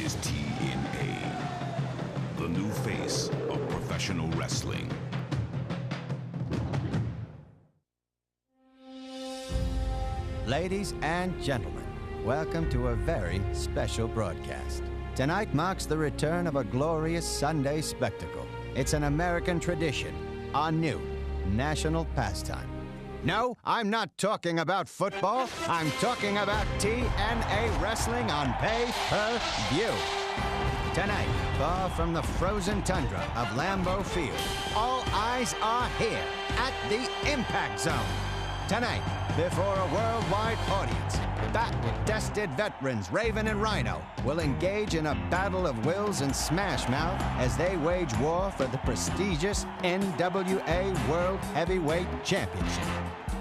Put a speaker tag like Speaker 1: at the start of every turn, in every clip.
Speaker 1: is TNA, the new face of professional wrestling.
Speaker 2: Ladies and gentlemen, welcome to a very special broadcast. Tonight marks the return of a glorious Sunday spectacle. It's an American tradition, a new national pastime. No, I'm not talking about football. I'm talking about TNA wrestling on pay-per-view. Tonight, far from the frozen tundra of Lambeau Field, all eyes are here at the Impact Zone. Tonight, before a worldwide audience, battle-tested veterans Raven and Rhino will engage in a battle of wills and smash mouth as they wage war for the prestigious NWA World Heavyweight Championship.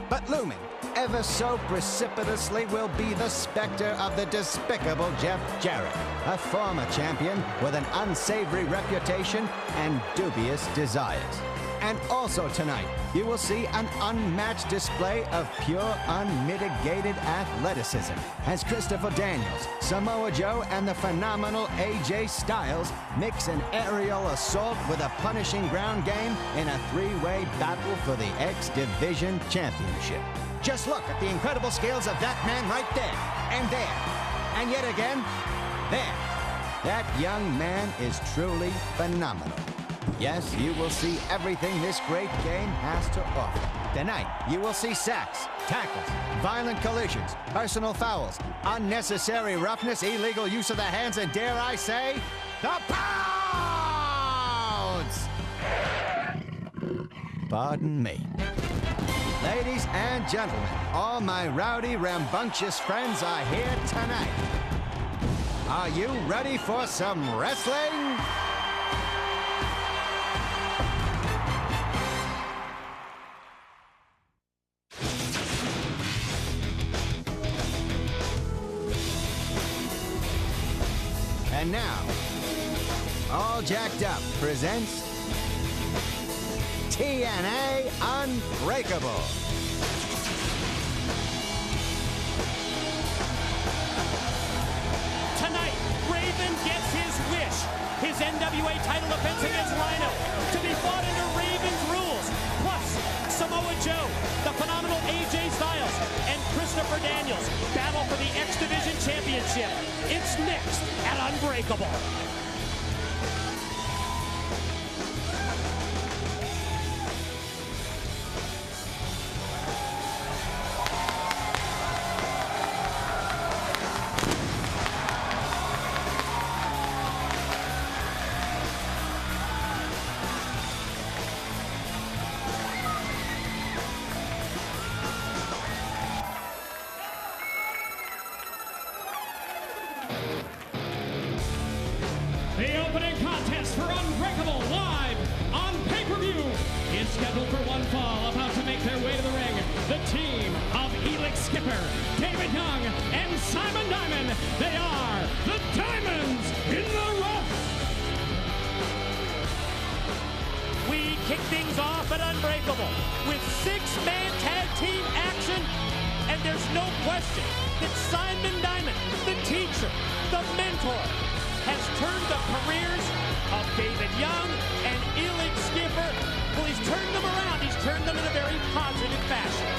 Speaker 2: But looming ever so precipitously will be the specter of the despicable Jeff Jarrett, a former champion with an unsavory reputation and dubious desires. And also tonight, you will see an unmatched display of pure, unmitigated athleticism as Christopher Daniels, Samoa Joe, and the phenomenal AJ Styles mix an aerial assault with a punishing ground game in a three-way battle for the X Division Championship. Just look at the incredible skills of that man right there, and there, and yet again, there. That young man is truly phenomenal. Yes, you will see everything this great game has to offer. Tonight, you will see sacks, tackles, violent collisions, personal fouls, unnecessary roughness, illegal use of the hands, and dare I say, the pounds! Pardon me. Ladies and gentlemen, all my rowdy, rambunctious friends are here tonight. Are you ready for some wrestling? And now, All Jacked Up presents TNA Unbreakable.
Speaker 3: Tonight, Raven gets his wish. His NWA title defense against Rhino to be fought under Raven's rules. Plus, Samoa Joe, the phenomenal AJ Styles, and Christopher Daniels battle for the X Division Championship. It's next at Unbreakable.
Speaker 4: The opening contest for Unbreakable live on pay-per-view is scheduled for one fall. About to make their way to the ring, the team of Elix Skipper, David Young, and Simon Diamond. They are the Diamonds in the Rough.
Speaker 3: We kick things off at Unbreakable with six-man tag team action, and there's no question that Simon Diamond, the teacher, the mentor, has turned the careers of David Young and Elix Skipper. Well, he's turned them around. He's turned them in a very positive fashion.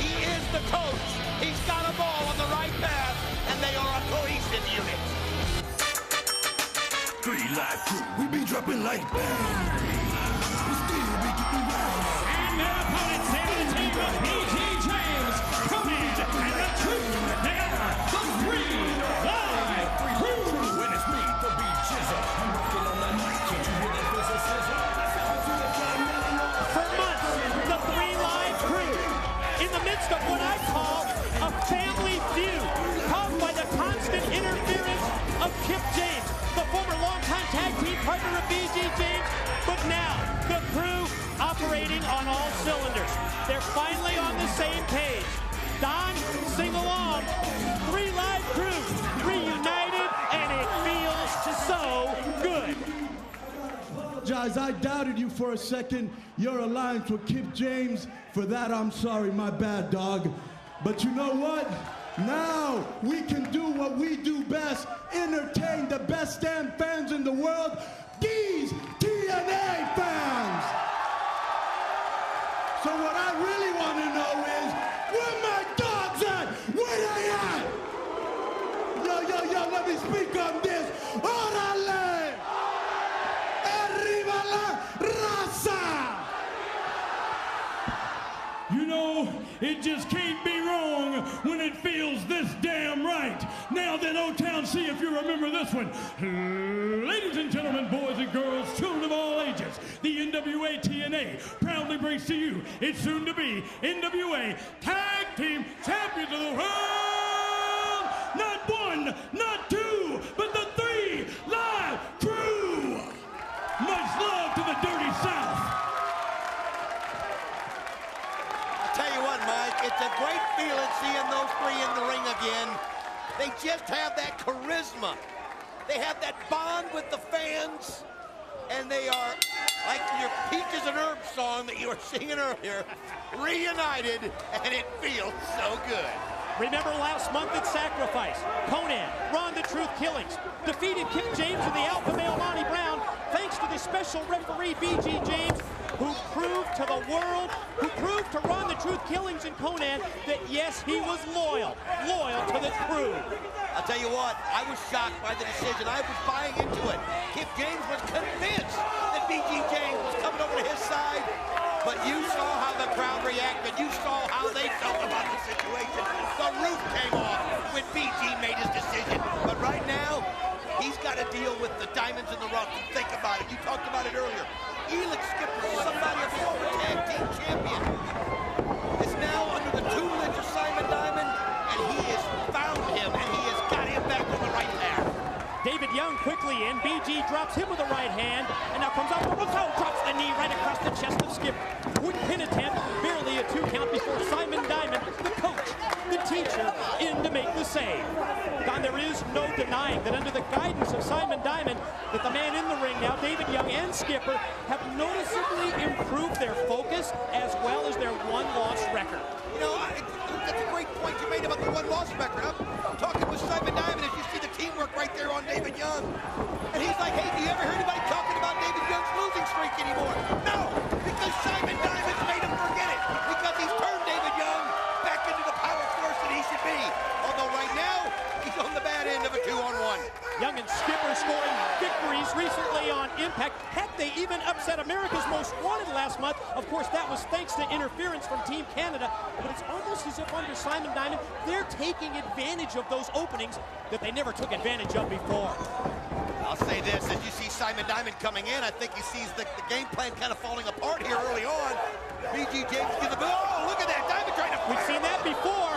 Speaker 5: He is the coach. He's got them all on the right path, and they are a cohesive unit.
Speaker 1: 3 Live Crew, we be dropping like bang. We still be getting round.
Speaker 4: And their opponents, they are the team of E.T. James, Conan, and the Truth. They are the 3 Live Crew.
Speaker 1: When it's me, the beat chisel. I'm rocking on that mic, can't you hear that whistle sizzle?
Speaker 3: For months, the 3 Live Crew, in the midst of what I call a family feud, caused by the constant interference of Kip James, the former longtime tag team partner of B.G. James, but now the crew operating on all cylinders. They're finally on the same page. Don, sing along. 3 Live Crew reunited, and it feels so good.
Speaker 6: Apologize, I doubted you for a second. Your alliance with Kip James, for that I'm sorry, my bad, dog. But you know what? Now we can do what we do best, entertain the best damn fans in the world, these TNA fans. So what I really want to know is, where my dogs at? Where they at? Yo, let me speak on this. Orale! Arriba la raza!
Speaker 4: You know, it just can't be wrong when it feels this damn right. Now then, O-Town, see if you remember this one. Ladies and gentlemen, boys and girls, children of all ages, the NWA TNA proudly brings to you its soon-to-be NWA Tag Team Champions of the World! Not one, not two, but the 3 Live Crew! Much love to the Dirty South!
Speaker 5: Tell you what, Mike, it's a great feeling seeing those 3 in the ring again. They just have that charisma. They have that bond with the fans, and they are, like your Peaches and Herbs song that you were singing earlier, reunited, and it feels so good.
Speaker 3: Remember last month at Sacrifice, Conan, Ron the Truth Killings, defeated Kip James and the Alpha Male Monty Brown, thanks to the special referee B.G. James, who proved to the world, who proved to Ron the Truth Killings and Conan that yes, he was loyal to the crew.
Speaker 5: I'll tell you what, I was shocked by the decision. I was buying into it. Kip James was convinced that B.G. James was coming over to his side, but you saw how the crowd reacted. You saw how they felt about the situation. The roof came off when B.G. made his decision. But right now, he's got to deal with the diamonds in the rough. Think about it. You talked about it earlier. Elix Skipper, somebody, a former tag team champion, is now under the tutelage of Simon Diamond, and he has found him, and he has got him back on the right path.
Speaker 3: David Young quickly in. BG drops him with the right hand, and now comes out. Rousseau drops the knee right across the chest of Skipper. Quick pin attempt, barely a 2 count before Simon Diamond, the coach, the teacher, in to make the save. Don, there is no denying that under the guidance of Simon Diamond, that the man in the ring now, David Young and Skipper, have noticeably improved their focus as well as their one-loss record.
Speaker 5: You know, that's a great point you made about the one-loss record. I'm talking with Simon Diamond as you see the teamwork right there on David Young. And he's like, hey, do you ever hear anybody talking about David Young's losing streak anymore? No, because Simon Diamond's made him forget it. Because he's turned David Young back into the power force that he should be. Although right now, he's on the bad end of a 2-on-1.
Speaker 3: Young and Skipper scoring victories recently on Impact. Heck, they even upset America's Most Wanted last month. Of course, that was thanks to interference from Team Canada. But it's almost as if under Simon Diamond, they're taking advantage of those openings that they never took advantage of before.
Speaker 5: I'll say this, as you see Simon Diamond coming in, I think he sees the game plan kind of falling apart here early on. B.G. James gives the oh, look at that, Diamond trying to fire.
Speaker 3: We've seen that before.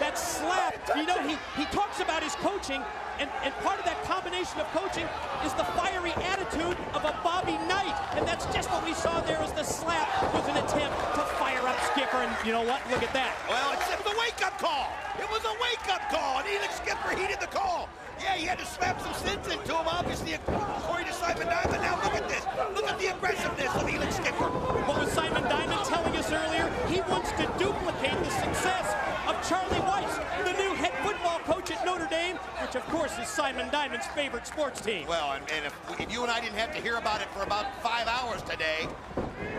Speaker 3: That slap, you know, he talks about his coaching, and part of that combination of coaching is the fiery attitude of a Bobby Knight, and that's just what we saw there as the slap was an attempt to fire up Skipper, and you know what, look at that.
Speaker 5: Well, it's a wake-up call. It was a wake-up call, and Elix Skipper heeded the call. Yeah, he had to slap some sense into him, obviously, according to Simon Diamond. Now look at this. Look at the aggressiveness of Elix Skipper.
Speaker 3: What was Simon Diamond telling us earlier? He wants to duplicate the success of Charlie Weiss, the new head football coach at Notre Dame, which of course is Simon Diamond's favorite sports team.
Speaker 5: Well, and if you and I didn't have to hear about it for about 5 hours today,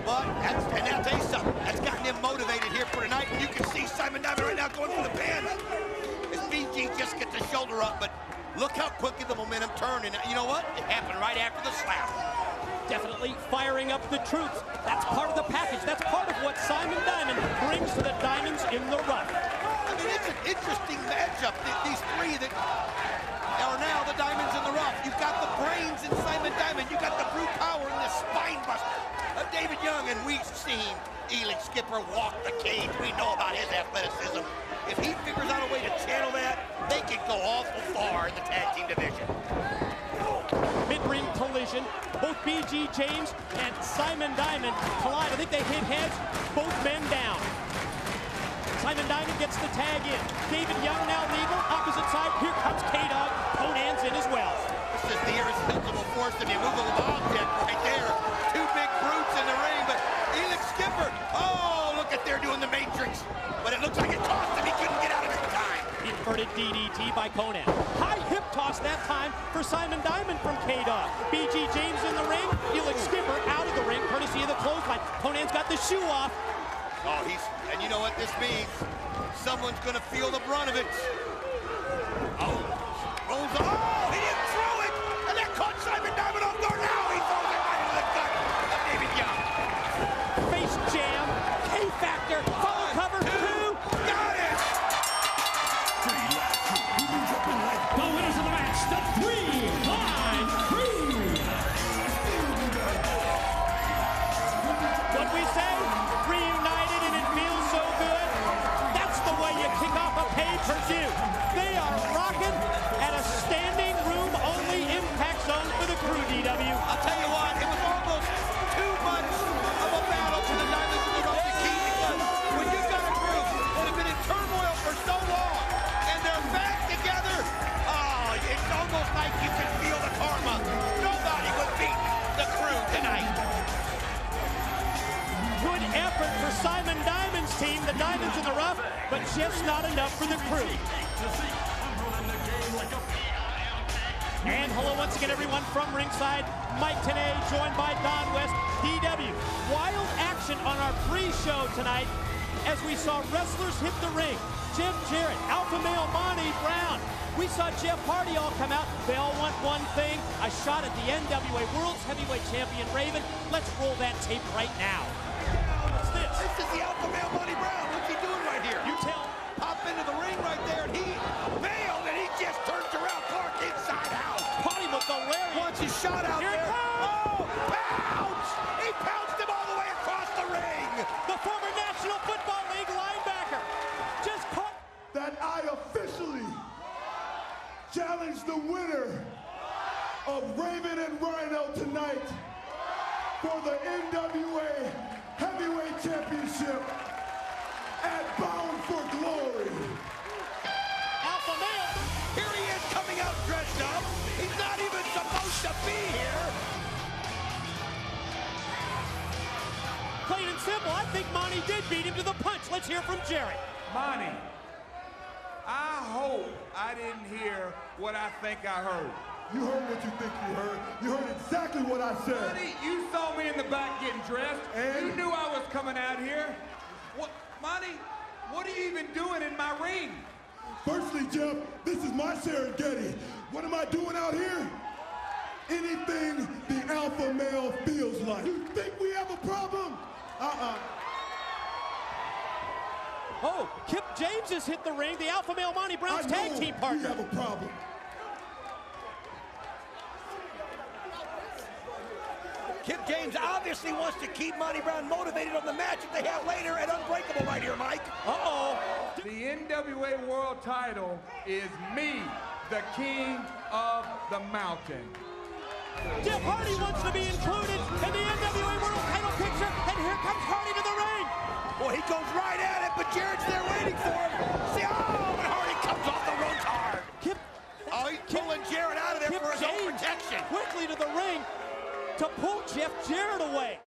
Speaker 5: but and I'll tell you something, that's gotten him motivated here for tonight, and you can see Simon Diamond right now going for the pins. As BG just gets the shoulder up, but look how quickly the momentum turned, and you know what? It happened right after the slap.
Speaker 3: Definitely firing up the troops. That's part of the package. That's part of what Simon Diamond brings to the Diamonds in the rough.
Speaker 5: I mean, it's an interesting matchup, these 3 that are now the Diamonds in the rough. You've got the brains in Simon Diamond. You've got the brute power and the spine buster of David Young, and we've seen Elix Skipper walk the cage. We know about his athleticism. If he figures out a way to channel that, they can go awful far in the tag team division.
Speaker 3: Mid-ring collision. Both B.G. James and Simon Diamond collide. I think they hit heads. Both men down. Simon Diamond gets the tag in. David Young now legal. Opposite side. Here comes K-Dog. Conan's in as well.
Speaker 5: This is the irresistible force and the immovable object right there. 2 big brutes in the ring, but Elix Skipper, oh, look at there doing the Matrix. But it looks like it cost him. He couldn't get out of it in time.
Speaker 3: He by Conan. High hip toss that time for Simon Diamond from K-Dog. BG James in the ring. Elix Skipper out of the ring, courtesy of the clothesline. Conan's got the shoe off.
Speaker 5: Oh, and you know what this means? Someone's gonna feel the brunt of it. Oh, rolls on. Oh, he didn't throw it, and that caught Simon Diamond off guard. Now he throws it right into the gut of David Young.
Speaker 3: Face jam, K-Factor, follow cover, two.
Speaker 5: Got it!
Speaker 4: The winners of the match, the 3 Live Crew.
Speaker 3: What we say? Reunited and it feels so good. That's the way you kick off a pay-per-view. They are rocking at a standing room only impact zone for the Crew, DW.
Speaker 5: I'll tell you what, it was almost too much of a battle for the Diamonds to go to keep, because when you've got a group that have been in turmoil for so long and they're back together, oh, it's almost like you can feel the karma. Nobody would beat the Crew tonight.
Speaker 3: Good effort for Simon Diamond's team. The Diamonds in the rough, but just not enough for the Crew. And hello once again, everyone from ringside. Mike TNA, joined by Don West, DW. Wild action on our pre-show tonight as we saw wrestlers hit the ring. Jeff Jarrett, Alpha Male Monty Brown. We saw Jeff Hardy all come out. They all want one thing, a shot at the NWA World's Heavyweight Champion Raven. Let's roll that tape right now. What's this?
Speaker 5: This is the Alpha Male Monty Brown. What's he doing right here?
Speaker 3: You tell.
Speaker 5: Pop into the ring right there, and he bailed, and he just turns around Clark inside out.
Speaker 3: Hardy with the lariat.
Speaker 5: Wants his shot out
Speaker 3: Here it
Speaker 5: there.
Speaker 3: comes.
Speaker 5: Oh, pounce! He pounced him all the way across the ring.
Speaker 3: The former National Football League linebacker just caught.
Speaker 6: That I officially challenge the winner of Raven and Rhino tonight for the NWA Heavyweight Championship at Bound for Glory.
Speaker 3: Alpha Male.
Speaker 5: Here he is coming out dressed up. He's not even supposed to be here.
Speaker 3: Plain and simple, I think Monty did beat him to the punch. Let's hear from Jerry.
Speaker 7: Monty, I hope I didn't hear what I think I heard.
Speaker 6: You heard what you think you heard. You heard exactly what I said.
Speaker 7: Monty, you saw me in the back getting dressed.
Speaker 6: And?
Speaker 7: You knew I was coming out here. What, Monty, what are you even doing in my ring?
Speaker 6: Firstly, Jeff, this is my Serengeti. What am I doing out here? Anything the alpha male feels like. You think we have a problem?
Speaker 3: Oh, Kip James has hit the ring. The Alpha Male Monty Brown's tag team
Speaker 6: We
Speaker 3: partner.
Speaker 6: have a problem.
Speaker 5: Kip James obviously wants to keep Monty Brown motivated on the match that they have later at Unbreakable right here, Mike.
Speaker 3: Uh-oh.
Speaker 7: The NWA World Title is me, the King of the Mountain.
Speaker 3: Jeff Hardy wants to be included in the NWA World Title picture, and here comes Hardy to the ring.
Speaker 5: Well, he goes right at it, but Jarrett's there waiting for him. See, oh, and Hardy comes off the ropes hard. Oh, he's pulling Jarrett out of there
Speaker 3: Kip
Speaker 5: for his own
Speaker 3: James
Speaker 5: protection.
Speaker 3: quickly to the ring to pull Jeff Jarrett away.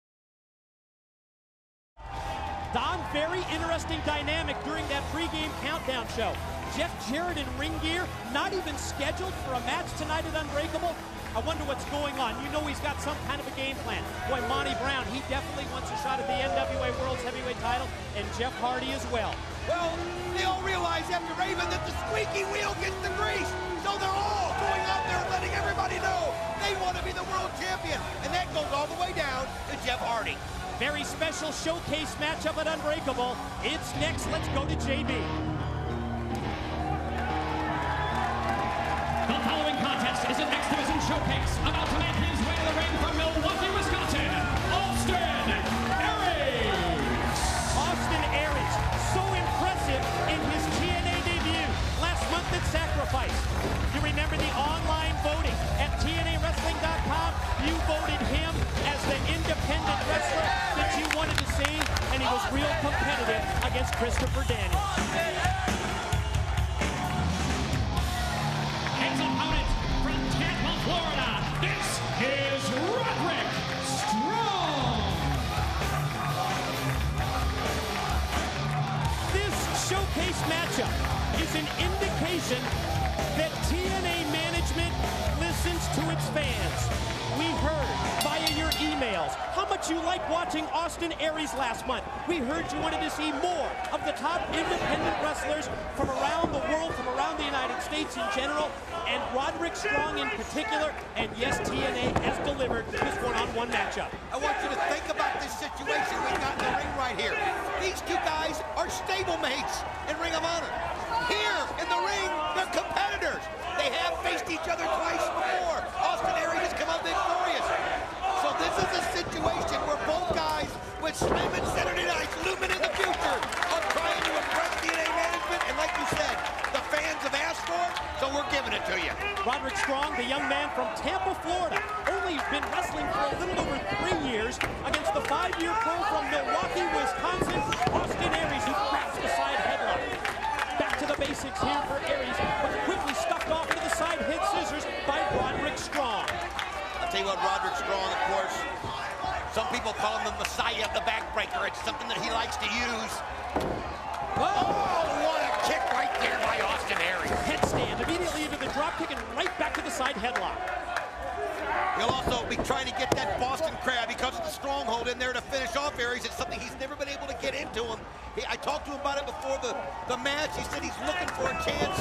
Speaker 3: Don, very interesting dynamic during that pregame countdown show. Jeff Jarrett in ring gear, not even scheduled for a match tonight at Unbreakable. I wonder what's going on. You know he's got some kind of a game plan. Boy, Monty Brown, he definitely wants a shot at the NWA World's Heavyweight title, and Jeff Hardy as well.
Speaker 5: Well, they all realize after Raven that the squeaky wheel gets the grease. So they're all going out there and letting everybody know they want to be the world champion. And that goes all the way down to Jeff Hardy.
Speaker 3: Very special showcase matchup at Unbreakable. It's next. Let's go to JB.
Speaker 4: The following contest is an X Division showcase about to make his way to the ring from Milwaukee, Wisconsin, Austin Aries.
Speaker 3: Austin Aries, so impressive in his TNA debut last month at Sacrifice. You remember the online voting at TNAWrestling.com. You voted him as the independent wrestler that you wanted to see, and he was real competitive against Christopher Daniels.
Speaker 4: His opponent from Tampa, Florida, this is Roderick Strong.
Speaker 3: This showcase matchup is an indication much you liked watching Austin Aries last month. We heard you wanted to see more of the top independent wrestlers from around the world, from around the United States in general, and Roderick Strong in particular. And yes, TNA has delivered this one-on-one matchup.
Speaker 5: I want you to think about this situation we've got in the ring right here. These two guys are stablemates in Ring of Honor. Here in the ring, they're competitors. They have faced each other twice before. Austin Aries has come out victorious. So this is a situation where both guys with Slamming Saturday nights looming in the future are trying to impress TNA management. And like you said, the fans have asked for it, so we're giving it to you.
Speaker 3: Roderick Strong, the young man from Tampa, Florida, only been wrestling for a little over 3 years against the 5-year pro from Milwaukee, Wisconsin, Austin Aries, who grabs the side headlock. Back to the basics here for Aries, but quickly stuffed off into the side head scissors by Roderick Strong.
Speaker 5: I'll tell you what, Roderick Strong, of course, some people call him the Messiah of the backbreaker. It's something that he likes to use. Oh, what a kick right there by Austin Aries.
Speaker 3: Headstand immediately into the dropkick and right back to the side headlock.
Speaker 5: He'll also be trying to get that Boston Crab because of the stronghold in there to finish off Aries. It's something he's never been able to get into him. I talked to him about it before the match. He said he's looking for a chance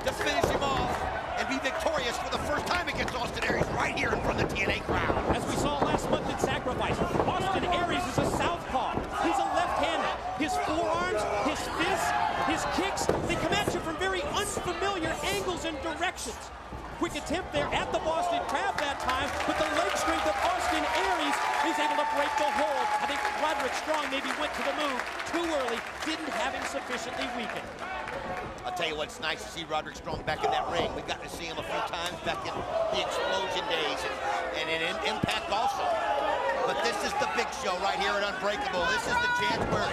Speaker 5: to finish him off and be victorious for the first time against Austin Aries right here in front of the TNA crowd.
Speaker 3: As we saw last month in Sacrifice, Austin Aries is a southpaw. He's a left-hander. His forearms, his fists, his kicks, they come at you from very unfamiliar angles and directions. Quick attempt there at the Boston Crab that time, but the leg strength of Austin Aries is able to break the hold. I think Roderick Strong maybe went to the move too early, didn't have him sufficiently weakened.
Speaker 5: I'll tell you what, it's nice to see Roderick Strong back in that ring. We've gotten to see him a few times back in the Explosion days and in Impact also. But this is the big show right here at Unbreakable. This is the chance where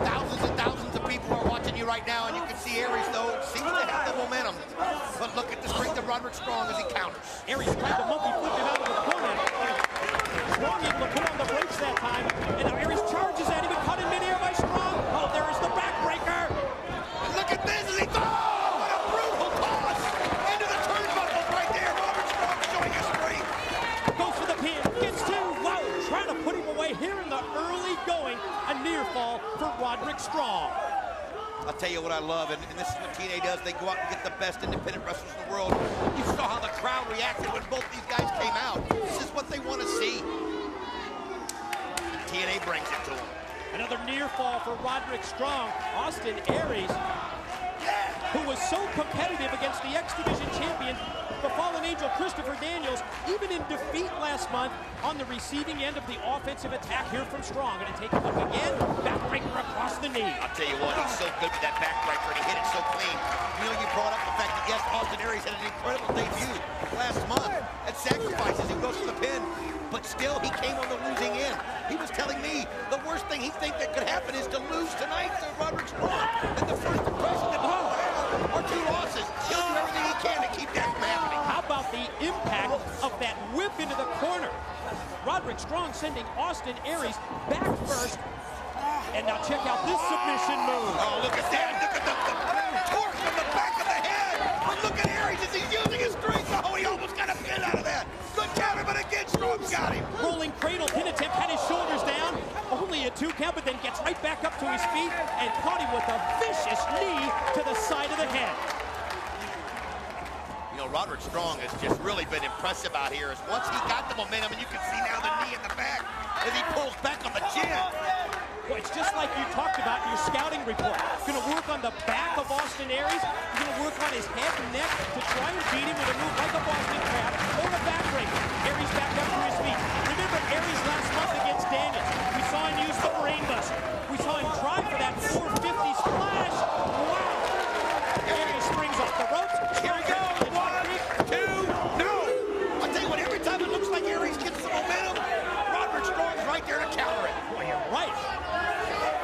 Speaker 5: thousands and thousands of people are watching you right now, and you can see Aries, though, seems to have the momentum. But look at the strength of Roderick Strong as he counters.
Speaker 3: Aries tried to monkey flip him out of the corner. Strong able to put on the brakes that time, and now Aries charges at him and caught in midair by Strong. Oh, there is the backbreaker.
Speaker 5: And look at this as he what a brutal toss into the turnbuckle right there. Roderick Strong showing his strength.
Speaker 3: Goes for the pin, gets two. Wow, trying to put him away here in the early going. A near fall for Roderick Strong.
Speaker 5: I'll tell you what I love, and this is what TNA does. They go out and get the best independent wrestlers in the world. You saw how the crowd reacted when both these guys came out. This is what they want to see. TNA brings it to them.
Speaker 3: Another near fall for Roderick Strong. Austin Aries, who was so competitive against the X Division champion, the Fallen Angel Christopher Daniels, even in defeat last month, on the receiving end of the offensive attack here from Strong. Going to take a look again. Backbreaker across the knee.
Speaker 5: I'll tell you what, he's so good with that backbreaker, and he hit it so clean. You know, you brought up the fact that, yes, Austin Aries had an incredible debut last month at Sacrifices. He goes for the pin, but still, he came on the losing end. He was telling me the worst thing he thinks that could happen is to lose tonight to Roderick Strong. And the first impression that are 2 losses. He'll do everything he can to keep that from happening.
Speaker 3: How about the impact of that whip into the corner? Roderick Strong sending Austin Aries back first. And now check out this submission move.
Speaker 5: Oh, look at that. Look at the torque from the back of the head. But look at Aries as he's using his strength. Oh, he almost got a pin out of that. Good counter, but again, Strong's got him.
Speaker 3: Rolling cradle pin attempt, had his shoulders down. Only a 2 count, but then gets right back up to his feet and caught him with a vicious knee to the side of the head.
Speaker 5: You know, Roderick Strong has just really been impressive out here. As once he got the momentum, and you can see now the knee in the back as he pulls back on the chin.
Speaker 3: Well, it's just like you talked about in your scouting report. Going to work on the back of Austin Aries. He's going to work on his head and neck to try and beat him with a move like a Boston Crab or a backbreaker. Aries back up to his feet. Remember Aries last month against Daniels. We saw him use the brainbuster. We saw him try for that 450 splash. Wow. Aries springs off the ropes. Here he goes.
Speaker 5: 1, 2, no. I'll tell you what, every time it looks like Aries gets the momentum, Roderick Strong's right there to counter it.
Speaker 3: Boy, you're right.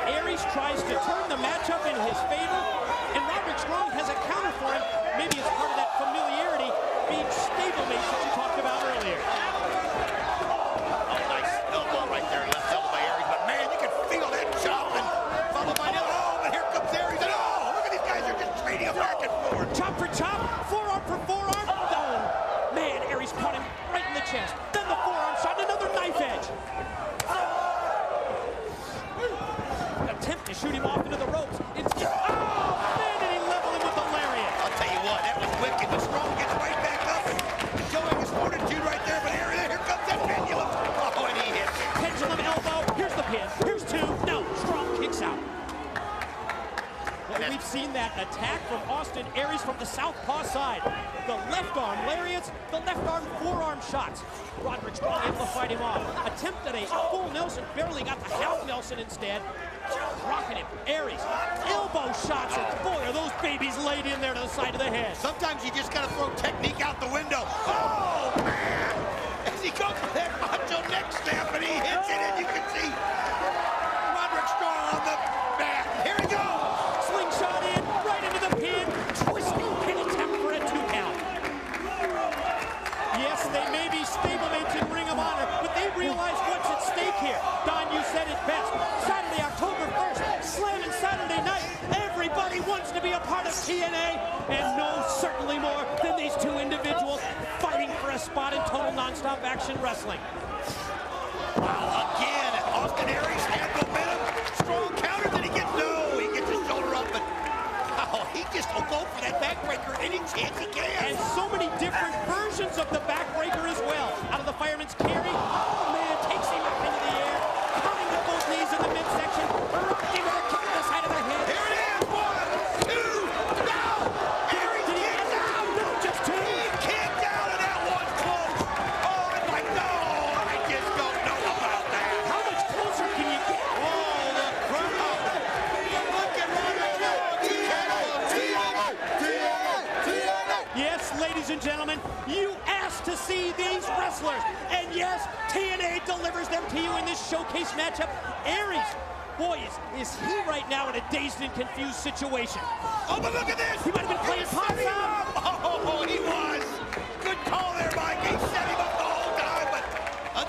Speaker 3: Aries tries to turn the matchup in his favor, and Roderick Strong has a counter for him. Maybe it's part of that familiarity, being stablemates that you talked about earlier. an attack from Austin Aries from the southpaw side. The left arm lariats, the left arm forearm shots. Roderick Strong able to fight him off. Attempted a full Nelson, barely got the half Nelson instead. Rocking him, Aries, elbow shots, and boy, are those babies laid in there to the side of the head.
Speaker 5: Sometimes you just gotta throw technique out the window. Oh, man! As he goes for that macho neck snap, and he hits it, and you can see Roderick Strong on the mat. Here he goes!
Speaker 3: Slingshot in, right into the pin, twisting pin attempt for a 2 count. Yes, they may be stablemates in Ring of Honor, but they realize what's at stake here. Don, you said it best. Saturday, October 1st, slamming Saturday night. Everybody wants to be a part of TNA, and no, certainly more than these two individuals fighting for a spot in total nonstop action wrestling.
Speaker 5: Wow, again, Austin Aries had momentum. Strong counter, then he gets his shoulder up, but he just will go for that backbreaker any chance he can.
Speaker 3: And so many different versions of the backbreaker as well. Out of the fireman's carry, oh man, takes him up into the air, counting with both knees in the midsection, rocking with a kick to the side of the head.
Speaker 5: Here it is, 1, 2, down! Aries kicked down!
Speaker 3: No, just 2.
Speaker 5: He kicked down, and that one's close. Oh, I'm like, no, I just don't know about that.
Speaker 3: How much closer can you get?
Speaker 5: Oh, the crowd. Look at
Speaker 3: Yes, ladies and gentlemen, you asked to see these wrestlers. And yes, TNA delivers them to you in this showcase matchup. Aries, boy, is he right now in a dazed and confused situation.
Speaker 5: Oh, but look at this.
Speaker 3: He might have been playing pops out.
Speaker 5: Oh, he was. Good call there, Mike. He set him up the whole time. But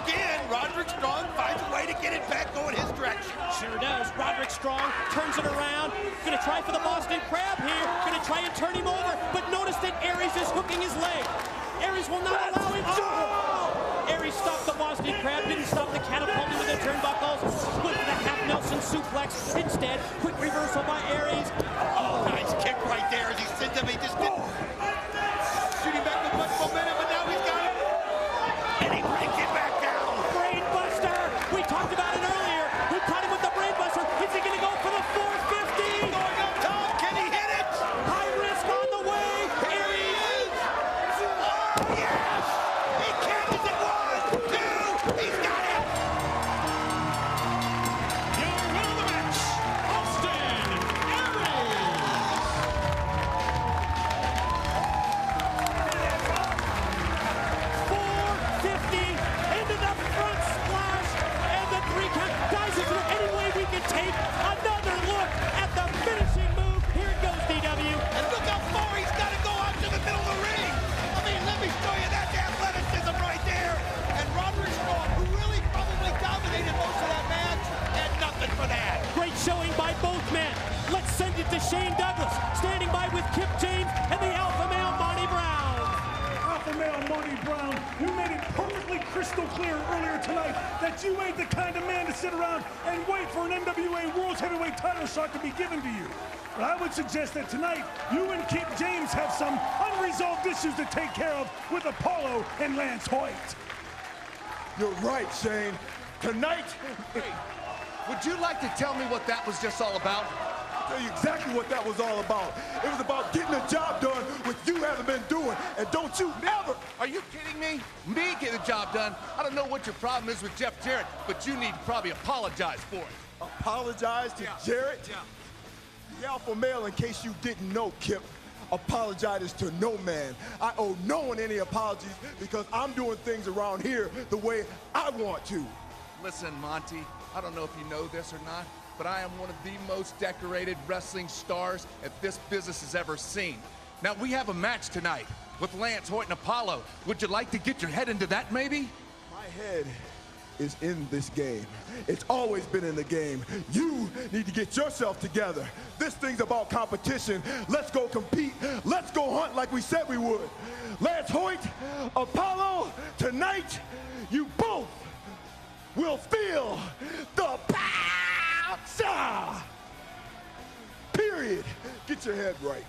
Speaker 5: again, Roderick Strong finds a way to get it back going his direction.
Speaker 3: Sure does. Roderick Strong turns it around. Gonna try for the Boston Crab here. Gonna try and turn him over. But notice that Aries is hooking his leg. Aries will not allow him. Oh! Aries stopped the Boston Crab. Didn't stop the catapult into the turnbuckles. Went for the half Nelson suplex. Instead, quick reversal by Aries.
Speaker 5: Oh, nice kick right there as he sends him. He just didn't shoot him back with much momentum, but now he's got it. And he brings it back down.
Speaker 3: Brain buster. We talked about it earlier. He caught him with the brain buster. Is he gonna go for the 450?
Speaker 5: Going up top. Can he hit it?
Speaker 3: High risk on the way. Aries.
Speaker 5: Oh, yes. He catches it. 1, 2. He's got it.
Speaker 4: Your winner of the match, Austin Aries.
Speaker 3: 450 into the front splash and the 3 count. Guys, is there any way we can take another look at the finishing move? Here it goes, DW.
Speaker 5: And look how far he's got to go out to the middle of the ring. I mean, let me show you that athleticism right there. And Roderick Strong, who really probably dominated most of that match, had nothing for that.
Speaker 3: Great showing by both men. Let's send it to Shane Douglas, standing by with Kip James and the Alpha Male Monty Brown.
Speaker 6: Alpha male Marty Brown, you made it perfectly crystal clear earlier tonight that you ain't the kind of man to sit around and wait for an NWA World's Heavyweight title shot to be given to you. But I would suggest that tonight, you and Kip James have some unresolved issues to take care of with Apollo and Lance Hoyt.
Speaker 8: You're right, Shane. Tonight,
Speaker 9: Would you like to tell me what that was just all about?
Speaker 8: I'll tell you exactly what that was all about. It was about getting the job done, which you haven't been doing. And don't you ever...
Speaker 9: Are you kidding me? Me get the job done? I don't know what your problem is with Jeff Jarrett, but you need to probably apologize for it.
Speaker 8: apologize to Jarrett?
Speaker 9: Yeah.
Speaker 8: The alpha male, in case you didn't know, Kip, apologizes to no man. I owe no one any apologies because I'm doing things around here the way I want to.
Speaker 9: Listen, Monty, I don't know if you know this or not, but I am one of the most decorated wrestling stars that this business has ever seen. Now, we have a match tonight with Lance Hoyt and Apollo. Would you like to get your head into that, maybe?
Speaker 8: My head is in this game. It's always been in the game. You need to get yourself together. This thing's about competition. Let's go compete. Let's go hunt like we said we would. Lance Hoyt, Apollo, tonight, you both will feel the power. Period. Get your head right.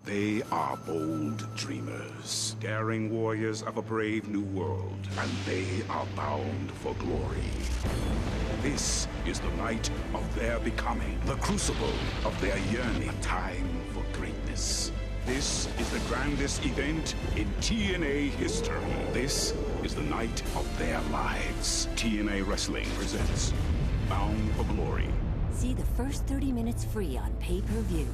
Speaker 10: They are bold dreamers, daring warriors of a brave new world, and they are bound for glory. This is the night of their becoming, the crucible of their yearning, a time for greatness. This is the grandest event in TNA history. This is the night of their lives. TNA Wrestling presents Bound for Glory.
Speaker 11: See the first 30 minutes free on pay-per-view.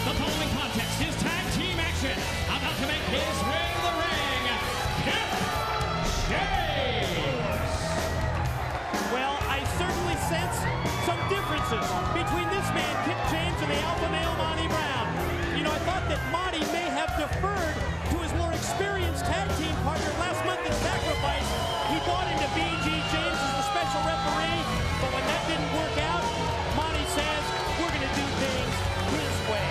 Speaker 4: The following contest is tag team action. About to make his way to the ring, Kip James.
Speaker 3: Well, I certainly sense some differences between this man, Kip James, and the alpha male, Monty Brown. You know, I thought that Monty may have deferred to his more experienced tag team partner last month in Sacrifice. He bought into BG James as the special referee, but when that didn't work out, Monty says, we're going to do things his way.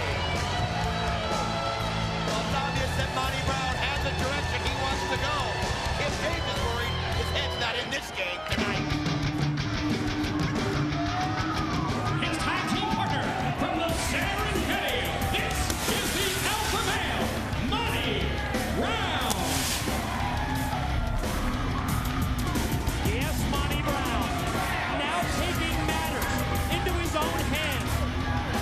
Speaker 5: Well, it's obvious that Monty Brown has the direction he wants to go. Kip James is worried his head's not in this game tonight.
Speaker 4: His tag team partner from the Serengeti. This is the alpha male, Monty Brown.
Speaker 3: Yes, Monty Brown, now taking matters into his own hands.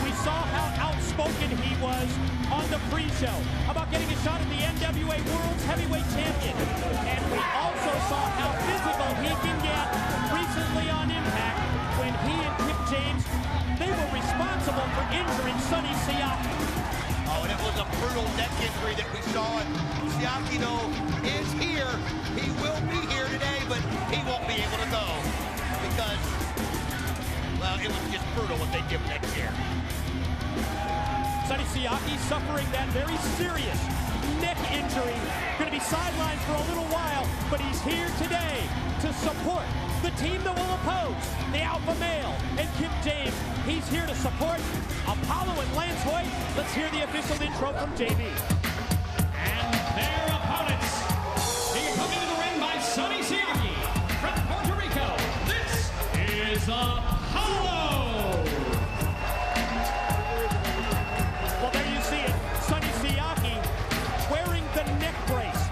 Speaker 3: We saw how outspoken he was on the pre-show about getting a shot at the NWA World's Heavyweight Champion. And we also saw how physical he can get recently on Impact when he and Kip James, they were responsible for injuring Sonny Siaki.
Speaker 5: Oh, and it was a brutal neck injury that we saw. And Siaki, though, is here. He will be here today, but he won't be able to go because, well, it was just brutal what they did next year.
Speaker 3: Sonny Siaki suffering that very serious neck injury. Going to be sidelined for a little while, but he's here today to support the team that will oppose the alpha male and Kip James. He's here to support Apollo and Lance Hoyt. Let's hear the official intro from JB.
Speaker 4: And their opponents, being accompanied to the ring by Sonny Siaki from Puerto Rico. This is Apollo.
Speaker 3: Well, there you see it. Sonny Siaki wearing the neck brace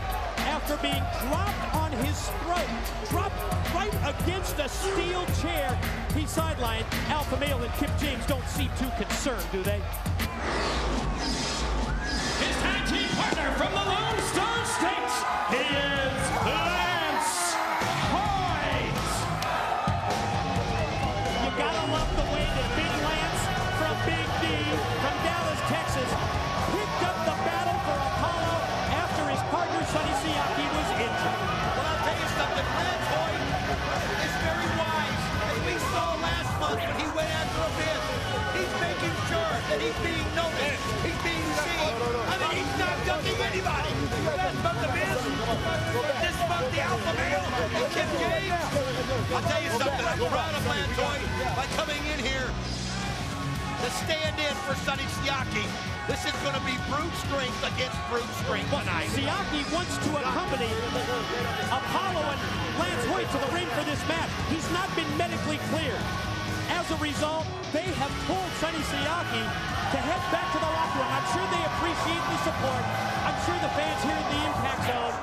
Speaker 3: after being dropped on his throat, dropped right against a steel chair. He's sidelined. Alpha male and Kip James don't seem too concerned, do they?
Speaker 4: His tag team partner from the Lone Star States, he is Lance Hoyt.
Speaker 3: You gotta love the way that Big Lance from Big D from Dallas, Texas, picked up the battle for Apollo after his partner Sonny Siaki was injured.
Speaker 5: Well, I'll tell you something. Lance Hoyt is very wise. As we saw last month when he went after a Miz, he's making sure that he's being noticed. He's being seen. I mean, he's not ducking anybody. Last month the Miz, this month the alpha male, and Kip James. I'll tell you something. I'm proud of Lance Hoyt by coming in here to stand in for Sonny Siaki. This is going to be brute strength against brute strength tonight.
Speaker 3: Siaki wants to accompany Apollo and Lance Hoyt to the ring for this match. He's not been medically cleared. As a result, they have pulled Sonny Siaki to head back to the locker room. I'm sure they appreciate the support. I'm sure the fans here at the Impact Zone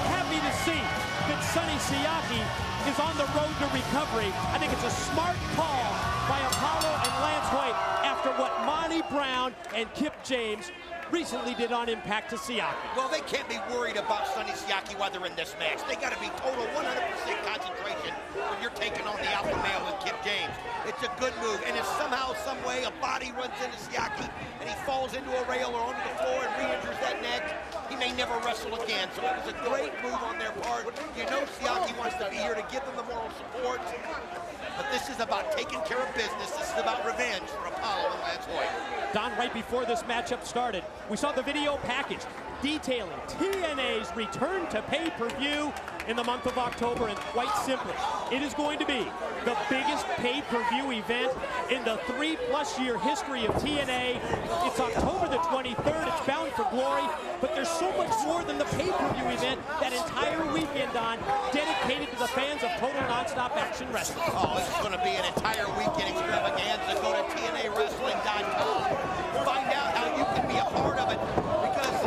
Speaker 3: happy to see that Sonny Siaki is on the road to recovery. I think it's a smart call by Apollo and Lance Hoyt after what Monty Brown and Kip James recently did on Impact to Siaki.
Speaker 5: Well, they can't be worried about Sonny Siaki while they're in this match. They got to be total 100% concentration when you're taking on the alpha male with Kip James. It's a good move, and if somehow, some way, a body runs into Siaki and he falls into a rail or onto the floor and re-injures that neck, he may never wrestle again. So it was a great move on their part. You know Siaki wants to be here to give them the moral support, but this is about taking care of business. This is about revenge for Apollo and Lance Hoyt.
Speaker 3: Don, right before this matchup started, we saw the video package detailing TNA's return to pay-per-view in the month of October, and quite simply, it is going to be the biggest pay-per-view event in the 3+ year history of TNA. It's October the 23rd, it's Bound for Glory, but there's so much more than the pay-per-view event, that entire weekend, Don, dedicated to the fans of Total Nonstop Action Wrestling.
Speaker 5: Oh, this is going to be an entire weekend extravaganza. Go to TNAWrestling.com. Find out how you can be a part of it, because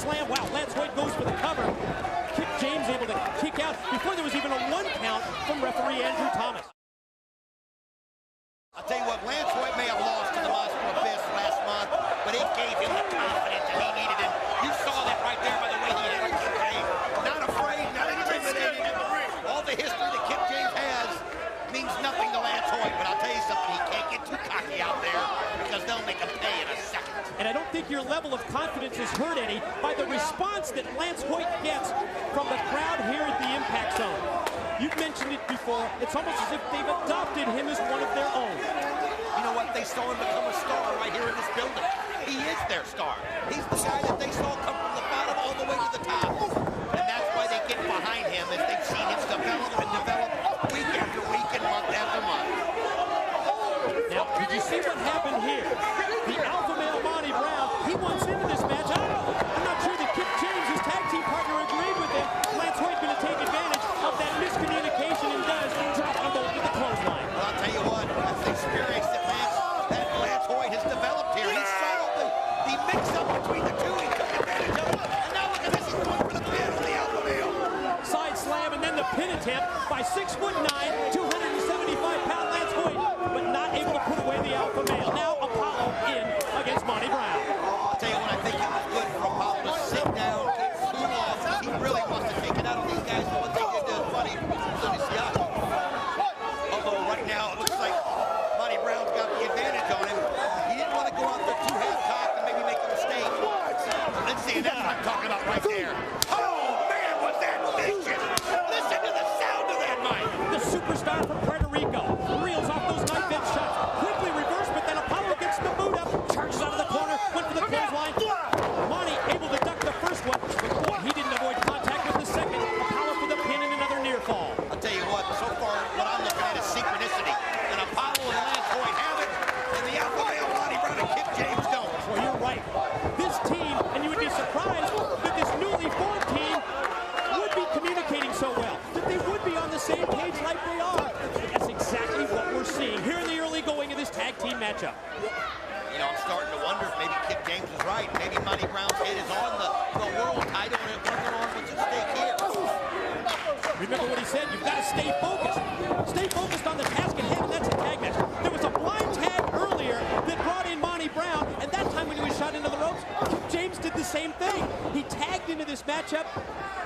Speaker 3: slam. Wow, Lance Hoyt goes for the cover. Kip James able to kick out before there was even a 1 count from referee Andrew Thomas.
Speaker 5: I'll tell you what, Lance Hoyt may have lost to the Monster Abyss last month, but it gave him the confidence that he needed. And you saw that right there by the way he hit Kip James. Not afraid, not intimidated. All the history that Kip James has means nothing to Lance Hoyt, but I'll tell you something, he can't get too cocky out there because they'll make him pay in a second.
Speaker 3: And I don't think your level of confidence is hurt any by the response that Lance Hoyt gets from the crowd here at the Impact Zone. You've mentioned it before. It's almost as if they've adopted him as one of their own.
Speaker 5: You know what? They saw him become a star right here in this building. He is their star. He's the guy that they saw come from the bottom all the way to the top. And that's why they get behind him as they've seen him develop and develop week after week and month after month.
Speaker 3: Now, did you see what happened here? The alpha male Monty Brown, he wants into this match. I'm not sure that Kip James, his tag team partner, agreed with him. Lance Hoyt going to take advantage of that miscommunication and does drop them both with the clothesline.
Speaker 5: Well, I'll tell you what, that's the experience that Lance Hoyt has developed here. He saw the mix-up between the two. He took advantage of it. And now look at this, he's going for the pin on the alpha male.
Speaker 3: Side slam and then the pin attempt by 6'9", 275-pound Lance Hoyt, but not able to put away the alpha male. Now Apollo in against Monty Brown.
Speaker 5: I'll tell you what, I think it was good for Apollo to sit down, cool off. He really wants to take it out of these guys, but what they did is funny. Although right now it looks like Monty Brown's got the advantage on him. He didn't want to go out there too half-cocked and maybe make a mistake. Let's see, that's what I'm talking about right there. Oh, man, was that vicious! Listen to the sound of that, Mike!
Speaker 3: The superstar from Puerto Rico reels off those knife-edge shots. Quickly reversed, but then Apollo gets the boot up, charges out of the corner, went for the clothesline. Monty able to duck the first one, but boy, he didn't avoid contact with the second. Apollo for the pin and another near fall.
Speaker 5: I'll tell you what, so far what I'm looking at is synchronicity. And Apollo and Lance Hoyt have it, and the alpha male Monty Brown and Kip James don't.
Speaker 3: Well, you're right. This team, and you would be surprised that this newly formed team would be communicating so well, that they would be on the same page like they are. That's exactly what we're seeing here in the early going of this tag team matchup.
Speaker 5: You know, I'm starting to wonder if maybe Kip James is right. Maybe Monty Brown's head is on the world title and what's on what's at stake here.
Speaker 3: Remember what he said, you've got to stay focused. Stay focused on the task at hand, and that's a tag match. There was a blind tag earlier that brought in Monty Brown, and that time when he was shot into the ropes, Kip James did the same thing. He tagged into this matchup.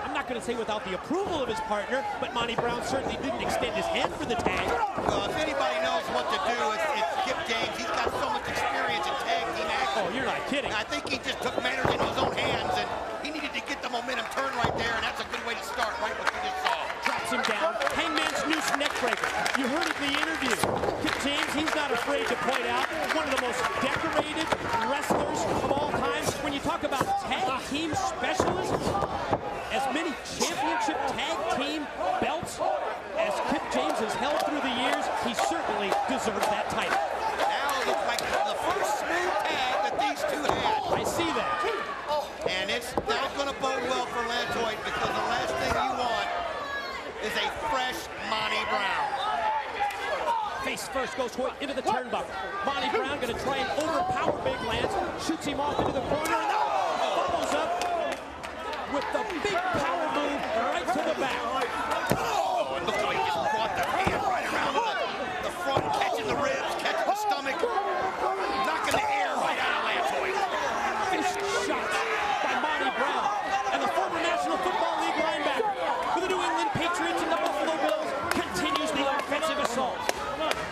Speaker 3: I'm not going to say without the approval of his partner, but Monty Brown certainly didn't extend his hand for the tag.
Speaker 5: Well, if anybody knows what to do, it's Kip James. He's got so much experience in tag team action.
Speaker 3: Oh, you're not kidding.
Speaker 5: And I think he just took matters into his own hands, and he needed to get the momentum turned right there, and that's a good way to start, right what you just saw.
Speaker 3: Drops him down. Hangman's noose neck breaker. You heard it in the interview. Kip James, he's not afraid to point out one of the most decorated wrestlers of all time. When you talk about tag team specialists, as many championship tag team belts as Kip James has held through the years, he certainly deserves that title.
Speaker 5: Now it looks like the first smooth tag that these two had.
Speaker 3: I see that.
Speaker 5: And it's not going to bode well for Lance Hoyt, because the last thing you want is a fresh Monty Brown.
Speaker 3: Face first goes Hoyt into the turnbuckle. Monty Brown going to try and overpower Big Lance. Shoots him off into the corner and follows up with the big power move right to the back.
Speaker 5: Oh, it looks like he just brought the hand right around the front, catching the ribs, catching the stomach, knocking the air right out of Lance Hoyt.
Speaker 3: Fist shot by Monty Brown. And the former National Football League linebacker for the New England Patriots and the Buffalo Bills continues the offensive assault.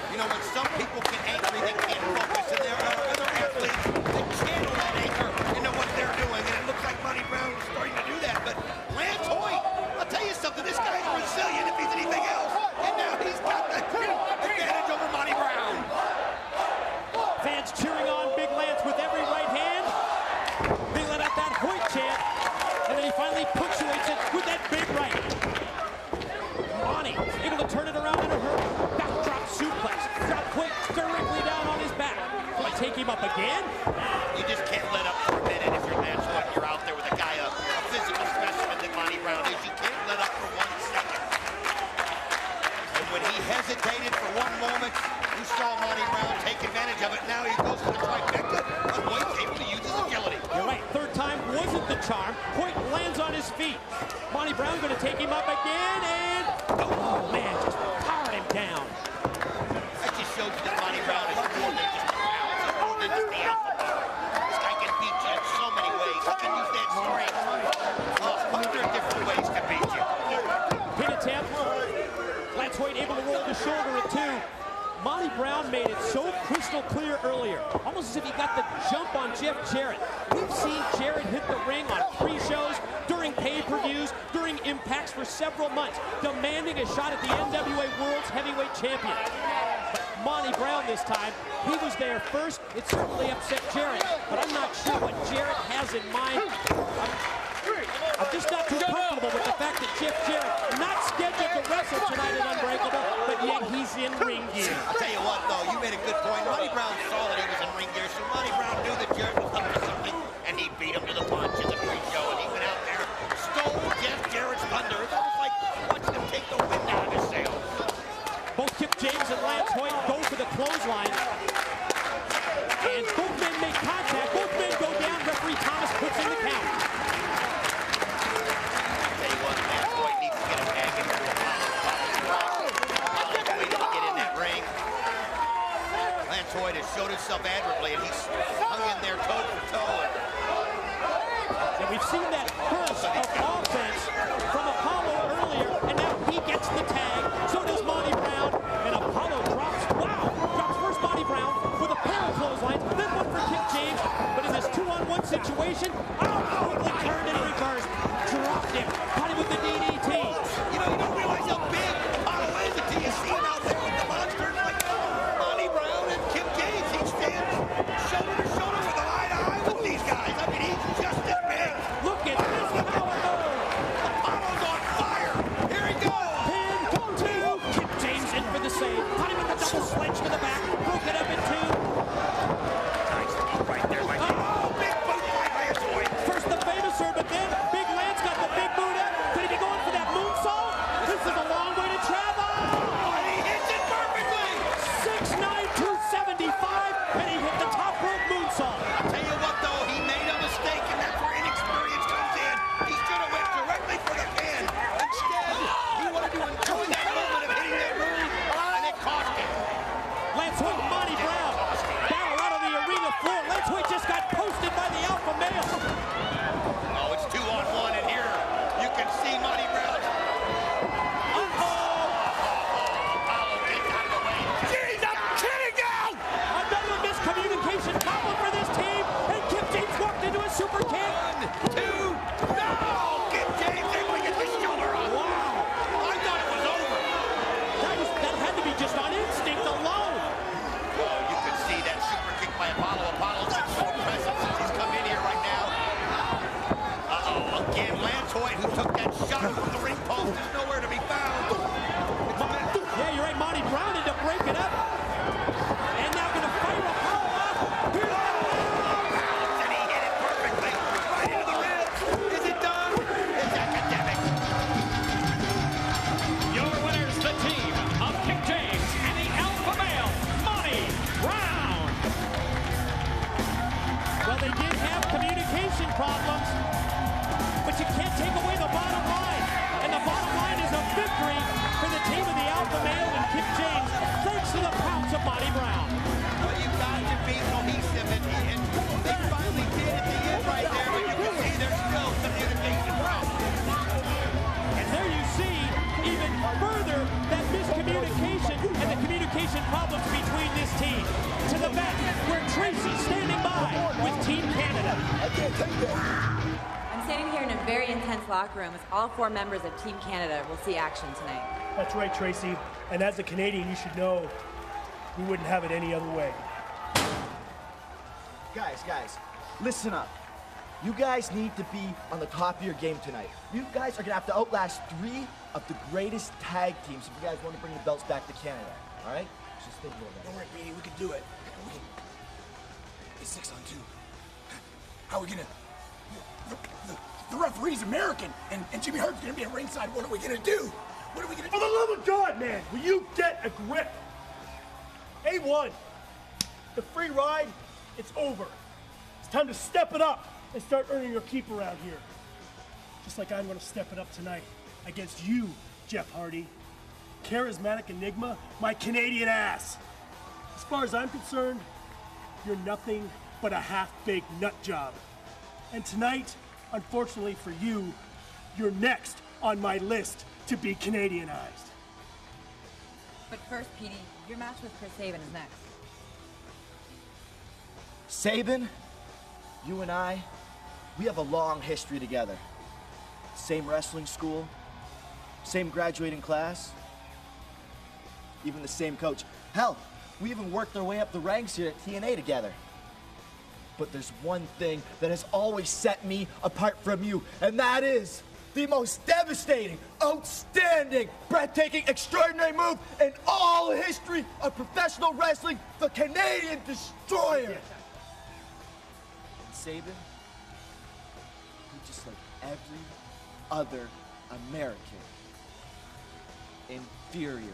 Speaker 5: You know, when some people can anchor, they can't focus, and there are other athletes that channel that anchor into what
Speaker 3: charm. Hoyt lands on his feet. Monty Brown going to take him up again, and oh man, just powered him down.
Speaker 5: That just shows you that Monty Brown is more than just a pound. He's more than just the alpha dog. This guy can beat you in so many ways. He can use that strength 100 different ways to beat you.
Speaker 3: Pin attempt. Lance Hoyt able to roll the shoulder at 2. Monty Brown made it so crystal clear earlier, almost as if he got the jump on Jeff Jarrett. We've seen Jarrett hit the ring on pre-shows, during pay-per-views, during impacts for several months, demanding a shot at the NWA World's Heavyweight Champion. But Monty Brown this time, he was there first. It certainly upset Jarrett, but I'm not sure what Jarrett has in mind. I'm just not too comfortable with the fact that Jeff Jarrett not scheduled to wrestle tonight at Unbreakable, but yet he's in ring gear.
Speaker 5: I'll tell you what, though, you made a good point. Monty Brown saw that he was in ring gear, so Monty Brown knew that Jarrett was up to something, and he beat him to the punch in the pre-show, and he went out there, stole Jeff Jarrett's thunder. It's almost like watching him take the wind out of his sails.
Speaker 3: Both Kip James and Lance Hoyt go for the clothesline, and both men make contact. Both men go down. Referee Thomas puts in the count.
Speaker 5: Hoyt has showed himself admirably, and he's hung in there toe for toe.
Speaker 3: And we've seen that burst of offense from Apollo earlier, and now he gets the tag. So does Monty Brown, and Apollo drops first Monty Brown with a pair of clotheslines, then one for Kip James. But in this 2-on-1 situation, quickly turned and reversed, dropped him, caught him with the DDT.
Speaker 5: You know, you don't realize how big Apollo is until you see him out there with the monsters like Monty Brown and Kip James. He stands shoulder to shoulder with an eye to eye with these guys. I mean, he's just as big.
Speaker 3: Look at this power move.
Speaker 5: Apollo's on fire. Here he goes.
Speaker 3: Pin, 2. Kip James in for the save. Caught him with the double sledge to the back. Broke it up in 2.
Speaker 5: Nice move right there. Big boot by Lance Hoyt.
Speaker 3: First the Famouser, but then Big Lance got the big boot up. Could he be going for that moonsault? This is a long way to travel.
Speaker 5: And he hits it perfectly.
Speaker 3: 6'9", 275, and he hit the top rope moonsault.
Speaker 5: I'll tell you what, though, he made a mistake, and that's where inexperience comes in. He should have went directly for the pin. Instead, he wanted to enjoy that moment of hitting that move, and it cost him.
Speaker 3: Lance Hoyt and Monty Brown battle out on the arena floor. Lance Hoyt just got posted by the alpha male.
Speaker 5: Oh, it's 2-on-1, and here you can see Monty Brown. Apollo gets out of the way. Jeez, I'm kidding now!
Speaker 3: Another miscommunication problem for this team, and Kip James walked into a super kick.
Speaker 5: 1, 2, no! Kip James able to get his shoulder up.
Speaker 3: Wow.
Speaker 5: I thought it was over.
Speaker 3: That had to be just on instinct alone.
Speaker 5: Oh, you can see that super kick by Apollo. Apollo's been so impressive since he's come in here right now. Again, Lance Hoyt, who took that shot from the ring post, is nowhere to be found.
Speaker 3: Yeah, you're right. Monty Brown had to break it up. And now going to fire Apollo up. Here they go.
Speaker 5: And he hit it perfectly. Right into the ribs. Is it done? It's academic.
Speaker 4: Your winners, the team of Kip James and the alpha male, Monty Brown.
Speaker 3: Well, they did have communication problems, but you can't take away the bottom line. And the bottom line is a victory for the team of the alpha male and Kip James, thanks to the pounce of Monty Brown.
Speaker 5: Well, you've got to be cohesive, and they finally did at the end right there, but you can see there's still communication problems.
Speaker 3: And there you see even further that miscommunication and the communication problems between this team. To the back, where Tracy's standing by with Team Canada.
Speaker 12: I'm standing here in a very intense locker room as all 4 members of Team Canada will see action tonight.
Speaker 6: That's right, Tracy. And as a Canadian, you should know we wouldn't have it any other way.
Speaker 13: Guys, listen up. You guys need to be on the top of your game tonight. You guys are gonna have to outlast 3 of the greatest tag teams if you guys want to bring the belts back to Canada. All right? Just think about that.
Speaker 1: Don't worry, Beanie, we can do it. It's 6-on-2. How are we gonna... The referee's American, and Jimmy Hart's gonna be at ringside. What are we gonna do? What are we gonna do?
Speaker 6: For the love of God, man, will you get a grip? A1, the free ride, it's over. It's time to step it up. and start earning your keep around here. Just like I'm going to step it up tonight against you, Jeff Hardy. Charismatic enigma, my Canadian ass. As far as I'm concerned, you're nothing but a half-baked nut job. And tonight, unfortunately for you, you're next on my list to be Canadianized.
Speaker 12: But first, Petey, your match with Chris Sabin is next.
Speaker 13: Sabin, you and I, we have a long history together. Same wrestling school, same graduating class, even the same coach. Hell, we even worked our way up the ranks here at TNA together. But there's one thing that has always set me apart from you, and that is the most devastating, outstanding, breathtaking, extraordinary move in all history of professional wrestling, the Canadian Destroyer. And Sabin, you're just like every other American. Inferior.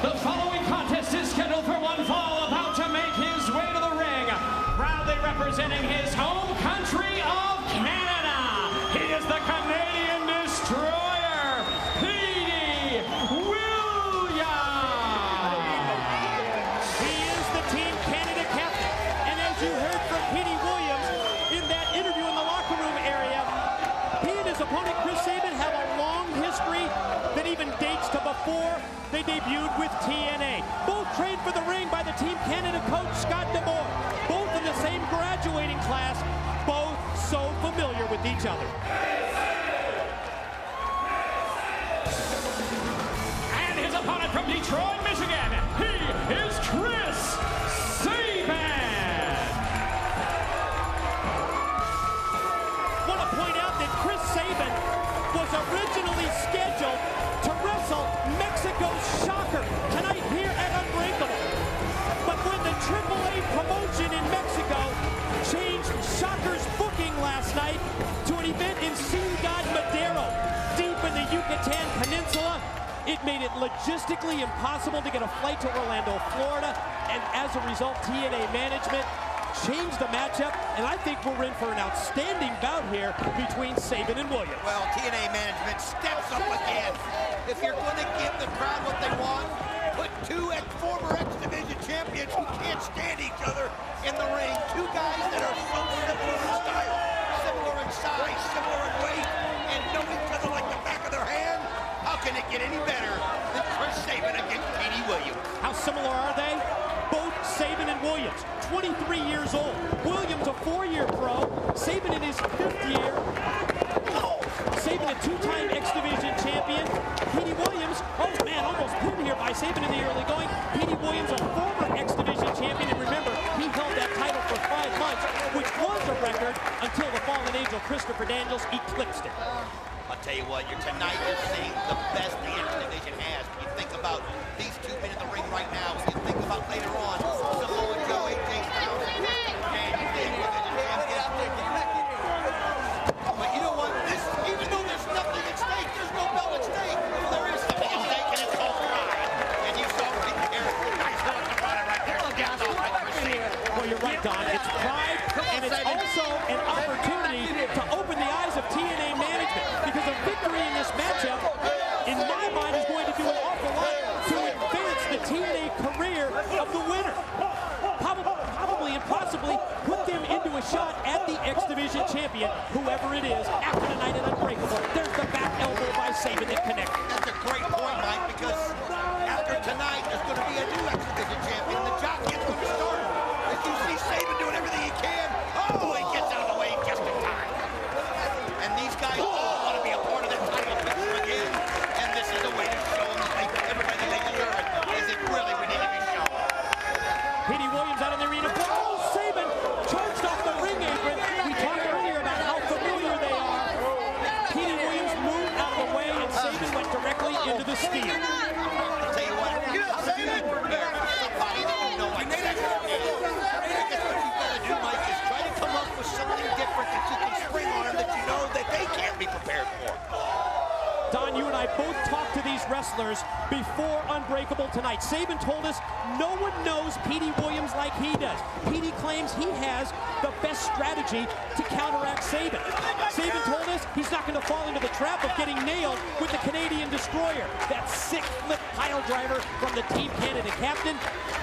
Speaker 4: The following contest is scheduled for one fall, about to make his way to the ring. Proudly representing his home country of Canada, he is the Canadian Destroyer, Petey Williams.
Speaker 3: He is the Team Canada captain, and as you heard from Petey Williams in that interview in the locker room area, he and his opponent Chris Sabin have a long history that even dates to before they debuted with TNA. Both trained for the ring by the Team Canada coach Scott DeMore. Both in the same graduating class, both so familiar with each other.
Speaker 4: And his opponent from Detroit, Michigan, he is Chris Sabin.
Speaker 3: Want to point out that Chris Sabin was originally scheduled to wrestle Mexico's Shocker tonight here at Unbreakable. But when the AAA promotion in Mexico changed Shocker's booking last night to an event in Ciudad Madero, deep in the Yucatan Peninsula, it made it logistically impossible to get a flight to Orlando, Florida, and as a result, TNA management changed the matchup, and I think we're in for an outstanding bout here between Sabin and Williams.
Speaker 5: Well, TNA management steps up again. If you're going to give the crowd what they want, put two former X-Division champions who can't stand each other in the ring. Two guys that are so similar in style, similar in size, similar in weight, and know each other like the back of their hand. How can it get any better than Chris Sabin against Petey Williams?
Speaker 3: How similar are they? Both Sabin and Williams, 23 years old. Williams, a 4-year pro. Sabin in his 5th year. Sabin, a 2-time X-Division champion. Petey Williams, oh man, almost pinned here by Sabin in the early going. Petey Williams, a former X-Division champion, and remember, he held that title for 5 months, which was a record until the fallen angel Christopher Daniels eclipsed it.
Speaker 5: I'll tell you what, tonight you're seeing the best the X-Division has. When you think about these two men in the ring right now, when you think about later on, Samoa Joe, AJ Styles, and Christopher Daniels, the X-Division champions. But you know what? Even though there's nothing at stake, there's no belt at stake. Well, there is something at stake, and it's called pride. And you saw right there, nice one about it right there.
Speaker 3: Well, you're right, Don. It's pride, and it's also an opportunity to open the eyes of TNA management, because a victory in this matchup, in my mind, is going to do an awful lot to advance the TNA career of the winner. Probably and possibly put them into a shot at the X-Division champion, whoever it is, after the night at Unbreakable. There's the back elbow by Sabin that connected.
Speaker 5: That's a great point, Mike, because after tonight, there's going to be a new X-Division champion. The jockey is going to start. As you see Sabin doing everything he can. Oh, he gets out of the way just in time. And these guys all want to be a part of that title picture again. And this is a way to show them that everybody they deserve it. Is it really we need to be shown?
Speaker 3: Petey Williams out in the arena. Oh, Sabin charged off the ring apron. We talked earlier about how familiar they are. Petey Williams moved out of the way, and Sabin went directly into the steel.
Speaker 5: I'll tell you what, how do you prepare for somebody that you know like that? I guess what you've got to do, Mike, is try to come up with something different that you can spring on prepared for.
Speaker 3: Don, you and I both talked to these wrestlers before Unbreakable tonight. Sabin told us no one knows Petey Williams like he does. Petey claims he has the best strategy to counteract Sabin. Sabin told us he's not going to fall into the trap of getting nailed with the Canadian Destroyer. That sick flip pile driver from the Team Canada captain.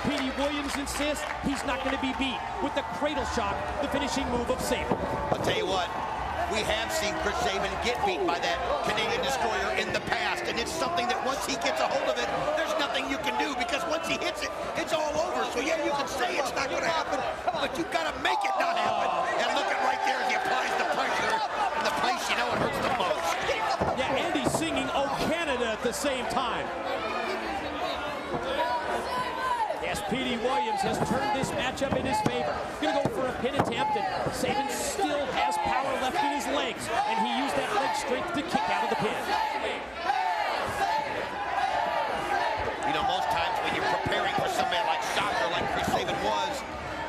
Speaker 3: Petey Williams insists he's not going to be beat with the cradle shock, the finishing move of Sabin.
Speaker 5: I'll tell you what, we have seen Chris Sabin get beat by that Canadian Destroyer in the past, and it's something that once he gets a hold of it, there's nothing you can do, because once he hits it, it's all over. So yeah, you can say it's not going to happen, but you've got to make it not happen. And look at right there as he applies the pressure in the place you know it hurts the most.
Speaker 3: Yeah, and he's singing "Oh Canada" at the same time. Yes, Petey Williams has turned this matchup in his favor. Gonna go for a pin attempt, and Sabin still has power left in his legs, and he used that leg strength to kick out of the pin.
Speaker 5: You know, most times when you're preparing for somebody like Shocker, like Chris Sabin was,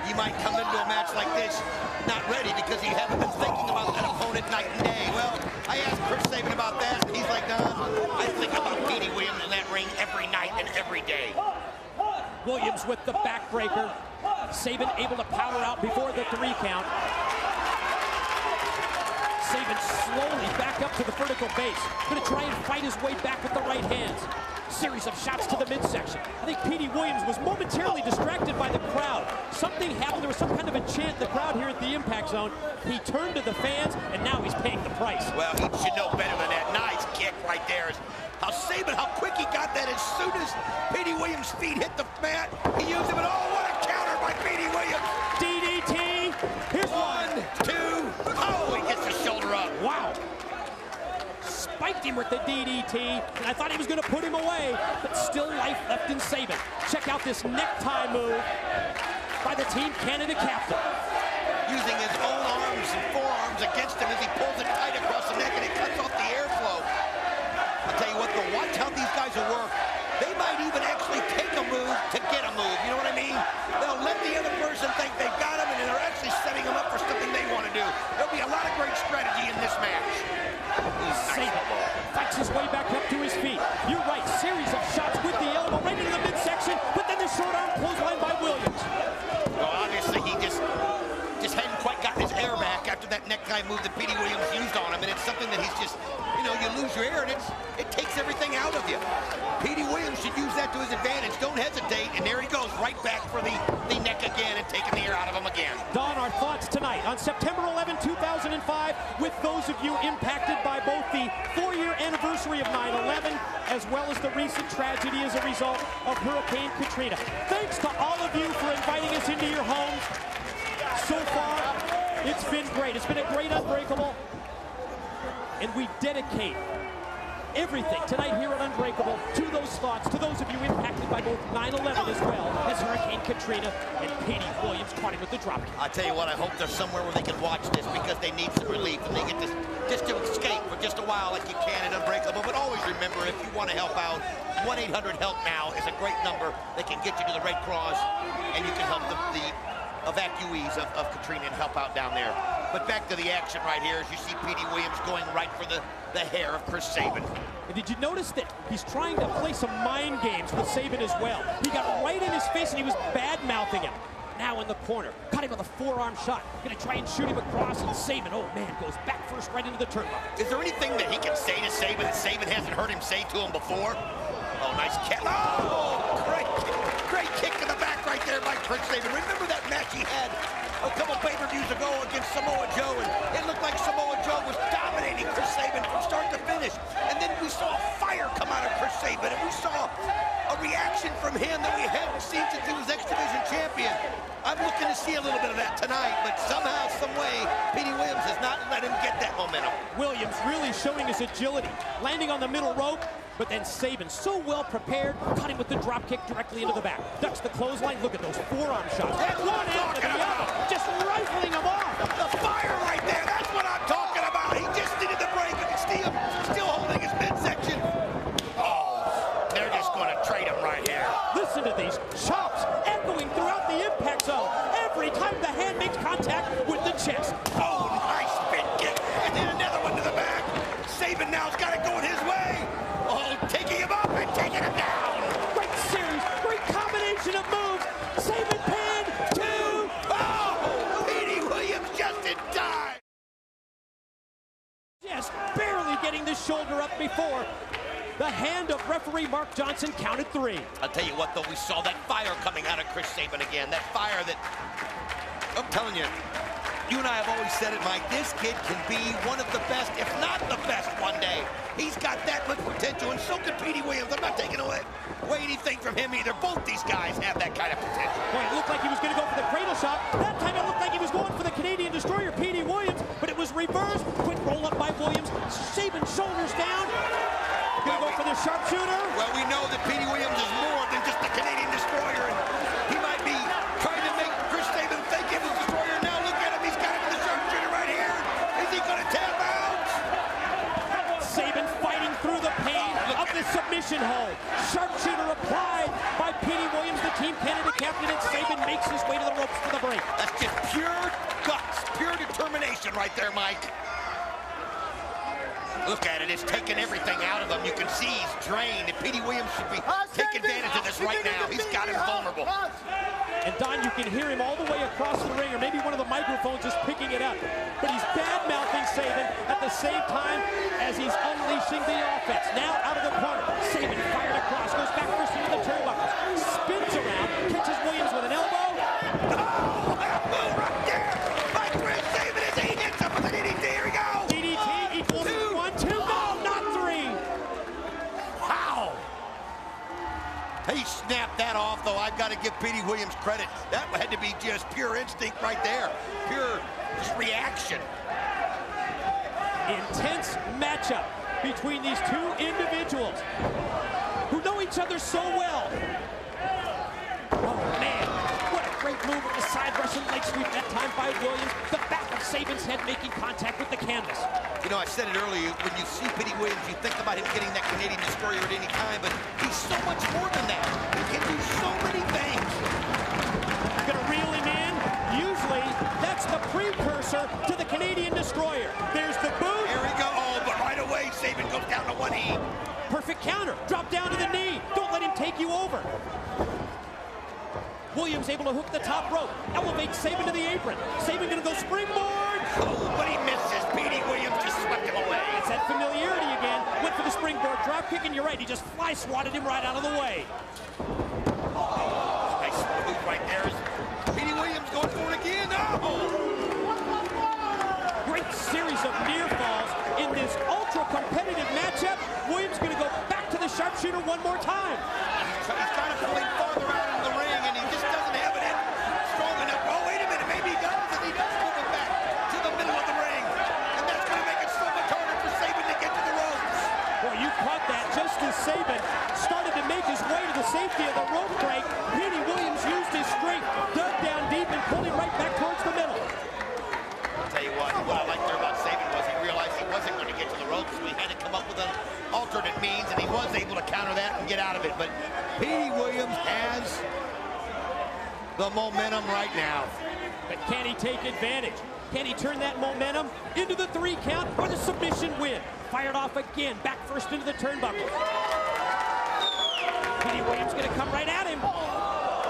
Speaker 5: you might come into a match like this not ready because you haven't been thinking about that opponent night and day. Well, I asked Chris Sabin about that, and he's like, I think about Petey Williams in that ring every night and every day.
Speaker 3: Williams with the backbreaker. Sabin able to power out before the 3 count. Sabin slowly back up to the vertical base. Gonna try and fight his way back with the right hands. Series of shots to the midsection. I think Petey Williams was momentarily distracted by the crowd. Something happened. There was some kind of a chant in the crowd here at the Impact Zone. He turned to the fans, and now he's paying the price.
Speaker 5: Well, he should know better than that. Nice kick right there. How Sabin, how quick he got that as soon as Petey Williams' feet hit the mat. He used him, and oh, what a counter by Petey Williams.
Speaker 3: DDT. Here's
Speaker 5: 1, 2. Oh, he gets the shoulder up.
Speaker 3: Wow. Spiked him with the DDT, and I thought he was going to put him away, but still life left in Sabin. Check out this necktie move by the Team Canada captain.
Speaker 5: Using his own arms and forearms against him as he pulls it tight across the neck, and it cuts off the airflow. I'll tell you what, though, watch how these guys will work. They might even actually take a move to get a move. You know what I mean? They'll let the other person think they've got him, and they're actually setting him up for something they want to do. There'll be a lot of great strategy in this match.
Speaker 3: Sabin fights his way back up to his feet. You're right, series of shots with the elbow right into the midsection, but then the short arm clothesline by Williams.
Speaker 5: Well, obviously he just hadn't quite gotten his air back after that necktie move that Petey Williams used on him, and it's something that he's just, you know, you lose your air, and it takes everything out of you. Petey Williams should use that to his advantage. Don't hesitate, and there he goes, right back for the neck again and taking the air out of him again.
Speaker 3: Don, our thoughts tonight on September 11, 2005, with those of you impacted by both the 4-year anniversary of 9/11 as well as the recent tragedy as a result of Hurricane Katrina. Thanks to all of you for inviting us into your homes. So far, it's been great. It's been a great Unbreakable, and we dedicate everything tonight here at Unbreakable to those thoughts, to those of you impacted by both 9/11 as well as Hurricane Katrina, and Petey Williams caught him with the dropkick.
Speaker 5: I tell you what, I hope there's somewhere where they can watch this because they need some relief and they get this just to escape for just a while like you can at Unbreakable. But always remember, if you want to help out, 1-800-HELP-NOW is a great number that can get you to the Red Cross, and you can help the evacuees of Katrina and help out down there. But back to the action right here as you see Petey Williams going right for the hair of Chris Sabin.
Speaker 3: And did you notice that he's trying to play some mind games with Sabin as well? He got right in his face and he was bad-mouthing him. Now in the corner, caught him with a forearm shot. Gonna try and shoot him across, and Sabin, oh man, goes back first right into the turnbuckle.
Speaker 5: Is there anything that he can say to Sabin that Sabin hasn't heard him say to him before? Oh, nice kick. Oh, great kick to the back right there by Chris Sabin. Remember that match he had a couple pay-per-views ago against Samoa Joe, and it looked like Samoa Joe was dominating Chris Sabin from start to finish. And then we saw fire come out of Chris Sabin, and we saw a reaction from him that we hadn't seen since he was X Division champion. I'm looking to see a little bit of that tonight, but somehow, some way, Petey Williams has not let him get that momentum.
Speaker 3: Williams really showing his agility, landing on the middle rope, but then Sabin, so well prepared, caught him with the drop kick directly into the back. Ducks the clothesline. Look at those forearm shots.
Speaker 5: That's
Speaker 3: one after the other, just rifling them off.
Speaker 5: The fire right there, that's what I'm talking about. He just needed the break. You can see him still holding his midsection. Oh, they're just going to trade him right here.
Speaker 3: Listen to these chops echoing throughout the impact zone every time the hand makes contact with the chest.
Speaker 5: Oh, nice spin kick. And then another one to the back.
Speaker 3: just barely getting the shoulder up before the hand of referee Mark Johnson counted 3.
Speaker 5: I'll tell you what, though, we saw that fire coming out of Chris Sabin again. That fire that, I'm telling you, you and I have always said it, Mike, this kid can be one of the best, if not the best one day. He's got that much potential, and so could Petey Williams. I'm not taking away anything from him either. Both these guys have that kind of potential.
Speaker 3: Boy, it looked like he was going to go for the cradle shot. That time it looked like he was going for the Canadian Destroyer, Petey Williams, but it was reversed. Quick roll up by Williams. Sabin shoulders down. Gonna go for the sharpshooter.
Speaker 5: Well, we know that Petey Williams is more than just the Canadian Destroyer, and he might be trying to make Chris Sabin think it was Destroyer. Now look at him, he's got him with the sharpshooter right here. Is he gonna tap out?
Speaker 3: Sabin fighting through the pain of the submission hold. Sharpshooter applied by Petey Williams, the Team Canada captain, and Sabin makes his way to the ropes for the break.
Speaker 5: That's just pure guts, pure determination right there, Mike. Look at it, it's taking everything out of him. You can see he's drained, and Petey Williams should be taking advantage of this right now. He's got him vulnerable.
Speaker 3: And Don, you can hear him all the way across the ring, or maybe one of the microphones just picking it up. But he's bad-mouthing Sabin at the same time as he's unleashing the offense. Now out of the corner, Sabin fired across, goes back first into the turnbuckles, spins around, catches Williams with an elbow.
Speaker 5: Oh, elbow right there by Chris Sabin as he hits him with an DDT. Here we go.
Speaker 3: DDT equals 1, 2, no, not 3.
Speaker 5: Wow. He snapped that off, though. I've got to give Petey Williams credit. That had to be just pure instinct right there. Pure just reaction.
Speaker 3: Intense matchup between these two individuals who know each other so well. Oh, man. What a great move with the side Russian leg sweep that time by Williams. The back of Sabin's head making contact with the canvas.
Speaker 5: You know, I said it earlier, when you see Petey Williams, you think about him getting that Canadian Destroyer at any time, but he's so much more than that. He can do so many things.
Speaker 3: Gonna reel him in. Usually, that's the precursor to the Canadian Destroyer. There's the boot.
Speaker 5: Here we go. Oh, but right away, Sabin goes down to 1 knee.
Speaker 3: Perfect counter. Drop down to the knee. Don't let him take you over. Williams able to hook the top rope. Elevates Sabin to the apron. Sabin gonna go springboard.
Speaker 5: Oh, but he misses. Petey Williams just swept him away.
Speaker 3: It's that familiarity again. Went for the springboard drop kick, and you're right. He just fly swatted him right out of the way.
Speaker 5: Oh, nice move right there. Petey Williams going for it again. Oh!
Speaker 3: Great series of near falls in this ultra-competitive matchup. Williams going to go back to the sharpshooter one more time.
Speaker 5: He's trying to pull him farther out into the ring, and he just doesn't have it in strong enough. Oh, wait a minute. Maybe he does, and he does move it back to the middle of the ring. And that's going to make it so much harder for Sabin to get to the ropes.
Speaker 3: Boy, you caught that just as Sabin started to make his way to the safety of the rope break. Petey Williams used his strength, dug down deep, and pulled him right back towards the middle.
Speaker 5: I'll tell you what I liked there about Sabin was he realized he wasn't going to get to the ropes, so he had to come up with an alternate means, and he was able to counter that and get out of it. But Petey Williams has the momentum right now.
Speaker 3: But can he take advantage? Can he turn that momentum into the 3 count or the submission win? Fired off again, back first into the turnbuckle. Petey Williams going to come right at him.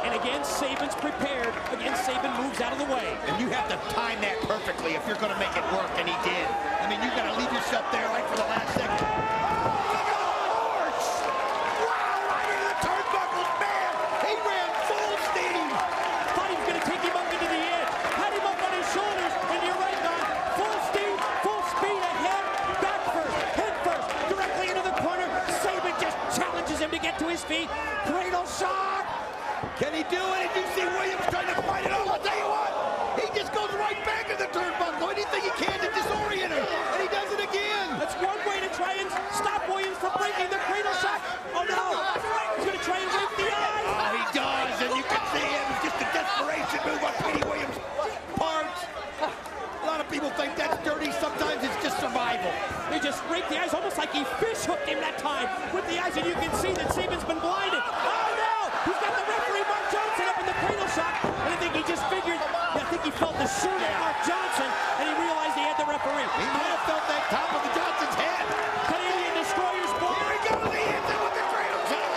Speaker 3: And again, Sabin's prepared. Again, Sabin moves out of the way.
Speaker 5: And you have to time that perfectly if you're going to make it work, and he did. I mean, you've got to leave yourself there right for the last second. Look at the horse! Wow, right into the turnbuckles, man! He ran full steam!
Speaker 3: Thought he was going to take him up into the edge. Had him up on his shoulders, and you're right, Don. Full steam, full speed ahead. Back first, head first, directly into the corner. Sabin just challenges him to get to his feet. Cradle shot!
Speaker 5: Can he do it? Did you see Williams trying to fight it off? I'll tell you what, he just goes right back to the turnbuckle. Anything he can to disorient him, and he does it again.
Speaker 3: That's one way to try and stop Williams from breaking the cradle shot. Oh no! He's going to try and rake the eye.
Speaker 5: Oh, he does, and you can see him. Just a desperation move on Petey Williams' part. A lot of people think that's dirty. Sometimes it's just survival.
Speaker 3: They just raked the eyes, almost like he fish hooked him that time with the eyes, and you can see that Sabin's been blinded. Oh no! He's got the referee Mark Johnson up in the cradle shot, and I think he just figured. I think he felt the shirt of Mark Johnson, and he realized he had the referee.
Speaker 5: He might have felt that top of the Johnson's head.
Speaker 3: Canadian Destroyer's block.
Speaker 5: Here he goes. He hits it with the cradle shot.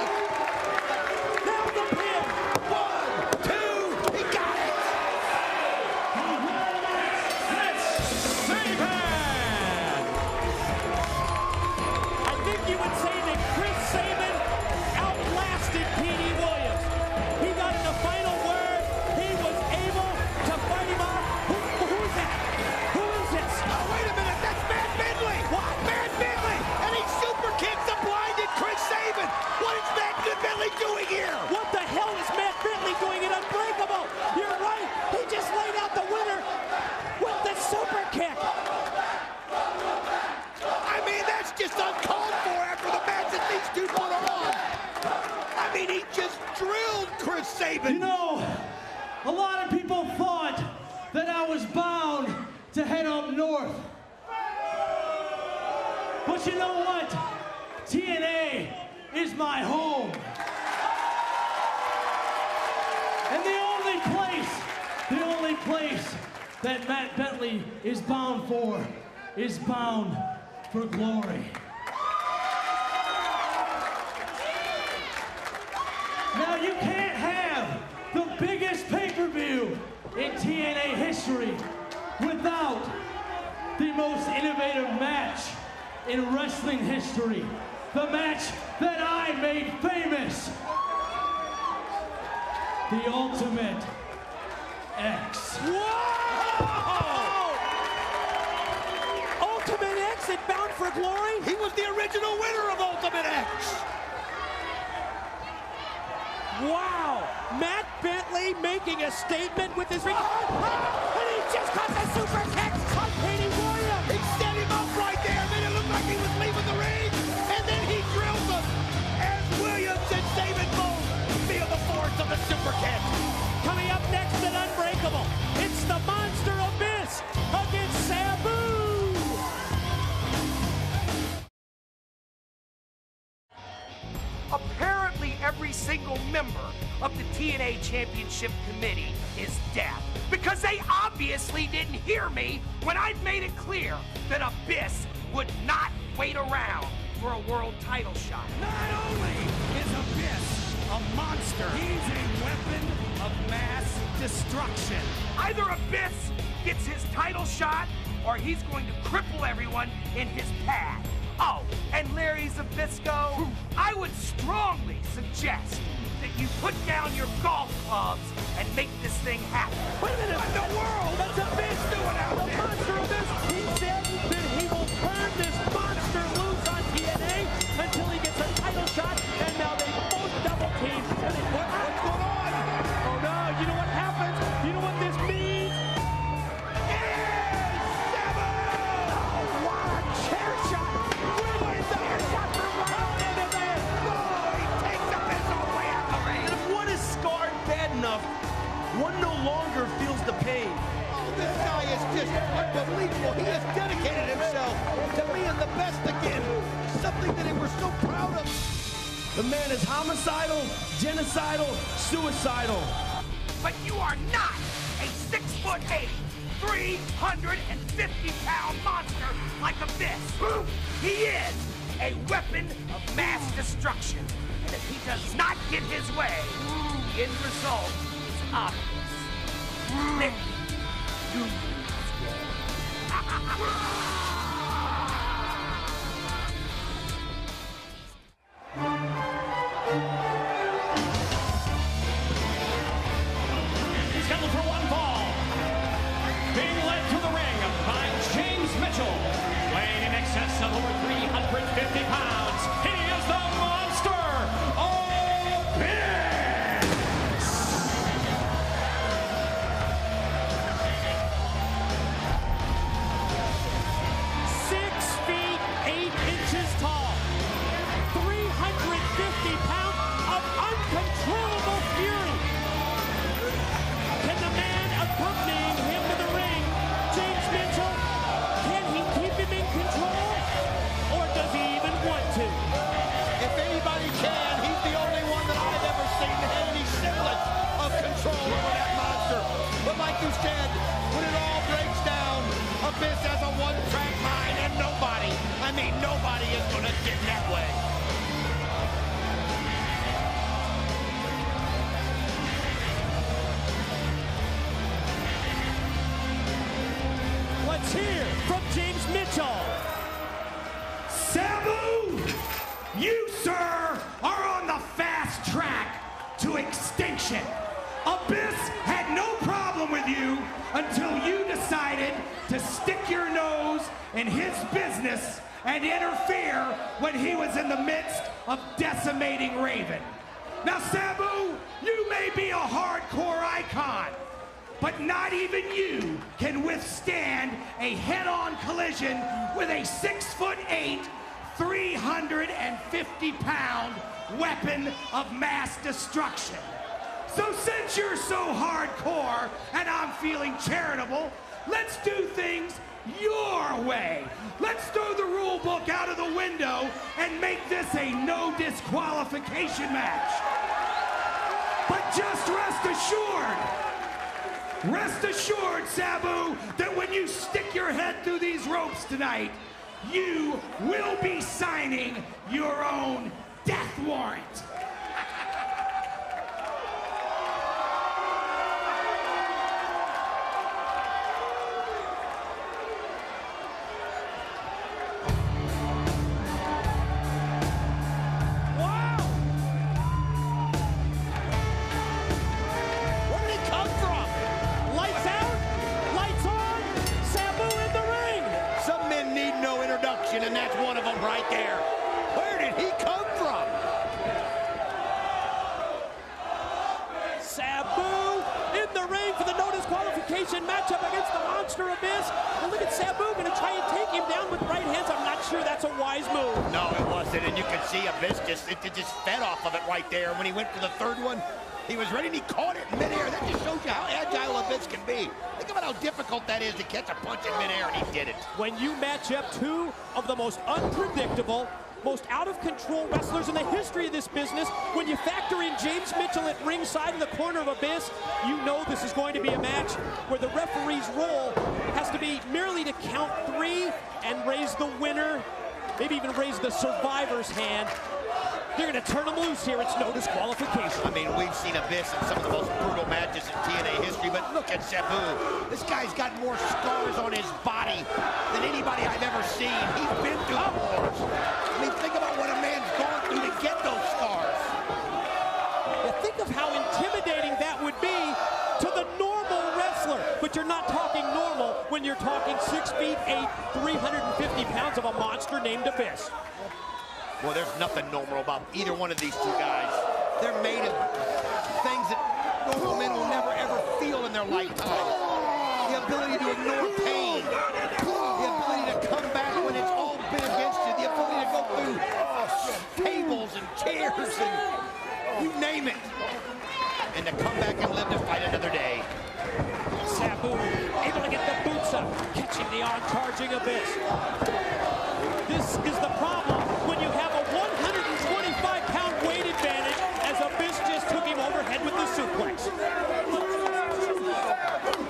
Speaker 3: Now the pin.
Speaker 5: 1, 2. He got it. just uncalled for after the match that these two put on. I mean, he just drilled Chris Sabin.
Speaker 4: You know, a lot of people thought that I was bound to head up north. But you know what? TNA is my home. And the only place that Matt Bentley is bound for glory. Now you can't have the biggest pay-per-view in TNA history without the most innovative match in wrestling history. The match that I made famous. The Ultimate X.
Speaker 3: Whoa! Ultimate X at Bound for Glory?
Speaker 5: He was the original winner of Ultimate X.
Speaker 3: Wow! Matt Bentley making a statement with his ring. And he just got the super kick on Petey Williams.
Speaker 5: He set him up right there, and then it looked like he was leaving the ring, and then he drilled him as Williams and Sabin both feel the force of the super kick.
Speaker 3: Coming up next at Unbreakable, it's the Monster Abyss against Sabu.
Speaker 14: Apparently every single member of the TNA Championship Committee is deaf, because they obviously didn't hear me when I made it clear that Abyss would not wait around for a world title shot.
Speaker 15: Not only is Abyss a monster, he's a weapon of mass destruction.
Speaker 14: Either Abyss gets his title shot, or he's going to cripple everyone in his path. Oh, and Larry Zbyszko, I would strongly suggest that you put down your golf clubs and make this thing happen.
Speaker 3: Wait a minute!
Speaker 14: What in the world?
Speaker 3: That's Abyss doing out there! The Monster Abyss! He said that he will turn this monster loose on TNA until he gets a title shot, and now they both double team. What's going on? Oh no, you know what happens? You know what this means?
Speaker 15: One no longer feels the pain.
Speaker 5: Oh, this guy is just unbelievable. He has dedicated himself to being the best again. Something that he was so proud of.
Speaker 15: The man is homicidal, genocidal, suicidal.
Speaker 14: But you are not a 6'8", 350-pound monster like Abyss. He is a weapon of mass destruction. And if he does not get his way, the end result is obvious. Nick, you lose.
Speaker 4: Scheduled for one fall. Being led to the ring by James Mitchell. Weighing in excess of over 350 pounds. He is the Monster Abyss.
Speaker 3: 6 feet 8 inches tall, 350 pounds of uncontrollable fury. Can the man accompanying him to the ring, James Mitchell, can he keep him in control, or does he even want to?
Speaker 5: If anybody can, he's the only one that I've ever seen that had any semblance of control over that monster. But like you said, when it all breaks down, Abyss has a one-track mind, and nobody is going to get in that way.
Speaker 3: Let's hear from James Mitchell.
Speaker 4: Sabu, you, sir, are on the fast track to extinction. Abyss had no problem with you until you decided to stick your nose in his business and interfere when he was in the midst of decimating Raven. Now, Sabu, you may be a hardcore icon, but not even you can withstand a head-on collision with a 6'8",
Speaker 14: 350-pound weapon of mass destruction. So since you're so hardcore and I'm feeling charitable, let's do things your way. Let's throw the rule book out of the window and make this a no disqualification match. But just rest assured, Sabu, that when you stick your head through these ropes tonight, you will be signing your own death warrant.
Speaker 5: And that's one of them right there. Where did he come from?
Speaker 3: Sabu in the ring for the no disqualification matchup against the Monster Abyss. And look at Sabu going to try and take him down with right hands. I'm not sure that's a wise move.
Speaker 5: No, it wasn't. And you can see Abyss just fed off of it right there. When he went for the third one, he was ready and he caught it in midair. That just shows you how agile Abyss can be. Think about how difficult that is to catch a punch in midair, and he did it.
Speaker 3: When you match up two of the most unpredictable, most out-of-control wrestlers in the history of this business, when you factor in James Mitchell at ringside in the corner of Abyss, you know this is going to be a match where the referee's role has to be merely to count three and raise the winner, maybe even raise the survivor's hand. They're going to turn him loose here. It's no disqualification.
Speaker 5: I mean, we've seen Abyss in some of the most brutal matches in TNA history, but look at Sabu. This guy's got more scars on his body than anybody I've ever seen. He's been through the wars. I mean, think about what a man's gone through to get those scars.
Speaker 3: Yeah, think of how intimidating that would be to the normal wrestler. But you're not talking normal when you're talking 6'8", 350 pounds of a monster named Abyss.
Speaker 5: Well, there's nothing normal about either one of these two guys. They're made of things that normal men will never, ever feel in their lifetime. The ability to ignore pain. The ability to come back when it's all been against you. The ability to go through tables and chairs and you name it. And to come back and live to fight another day.
Speaker 3: Sabu able to get the boots up, catching the on-charging Abyss. This is the problem when you have a 125-pound weight advantage as Abyss just took him overhead with the suplex.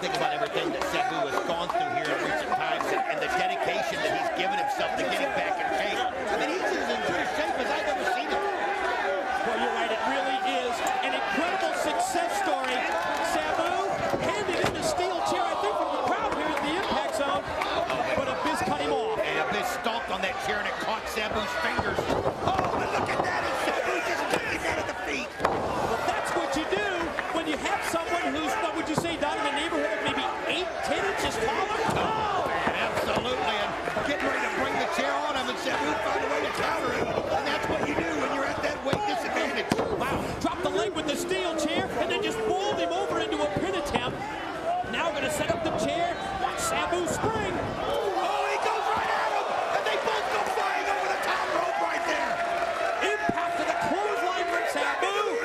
Speaker 5: Think about everything that Sabu has gone through here in recent times and the dedication that he's given himself to getting back in shape. I mean, he's as in good a shape as I've ever seen him.
Speaker 3: Well, you're right. It really is an incredible success story. Sabu handed in the steel chair, I think, from the crowd here at the Impact Zone. But Abyss cut him off.
Speaker 5: And Abyss stomped on that chair and it caught Sabu's fingers. Oh, but look at that. And Sabu just took him out of the feet.
Speaker 3: Well, that's what you do when you have someone who's, what would you say, down in the neighborhood of maybe 8, 10 inches taller?
Speaker 5: Oh, man, absolutely. And getting ready to bring the chair on him, and Sabu found a way to counter it. And that's what you do when you're at that weight disadvantage.
Speaker 3: Wow, dropped the leg with the steel chair and then just bowled him over into a pin attempt. Now going to set up the chair. Watch Sabu spring.
Speaker 5: Oh, he goes right at him. And they both go flying over the top rope right there.
Speaker 3: Impact to the clothesline from Sabu.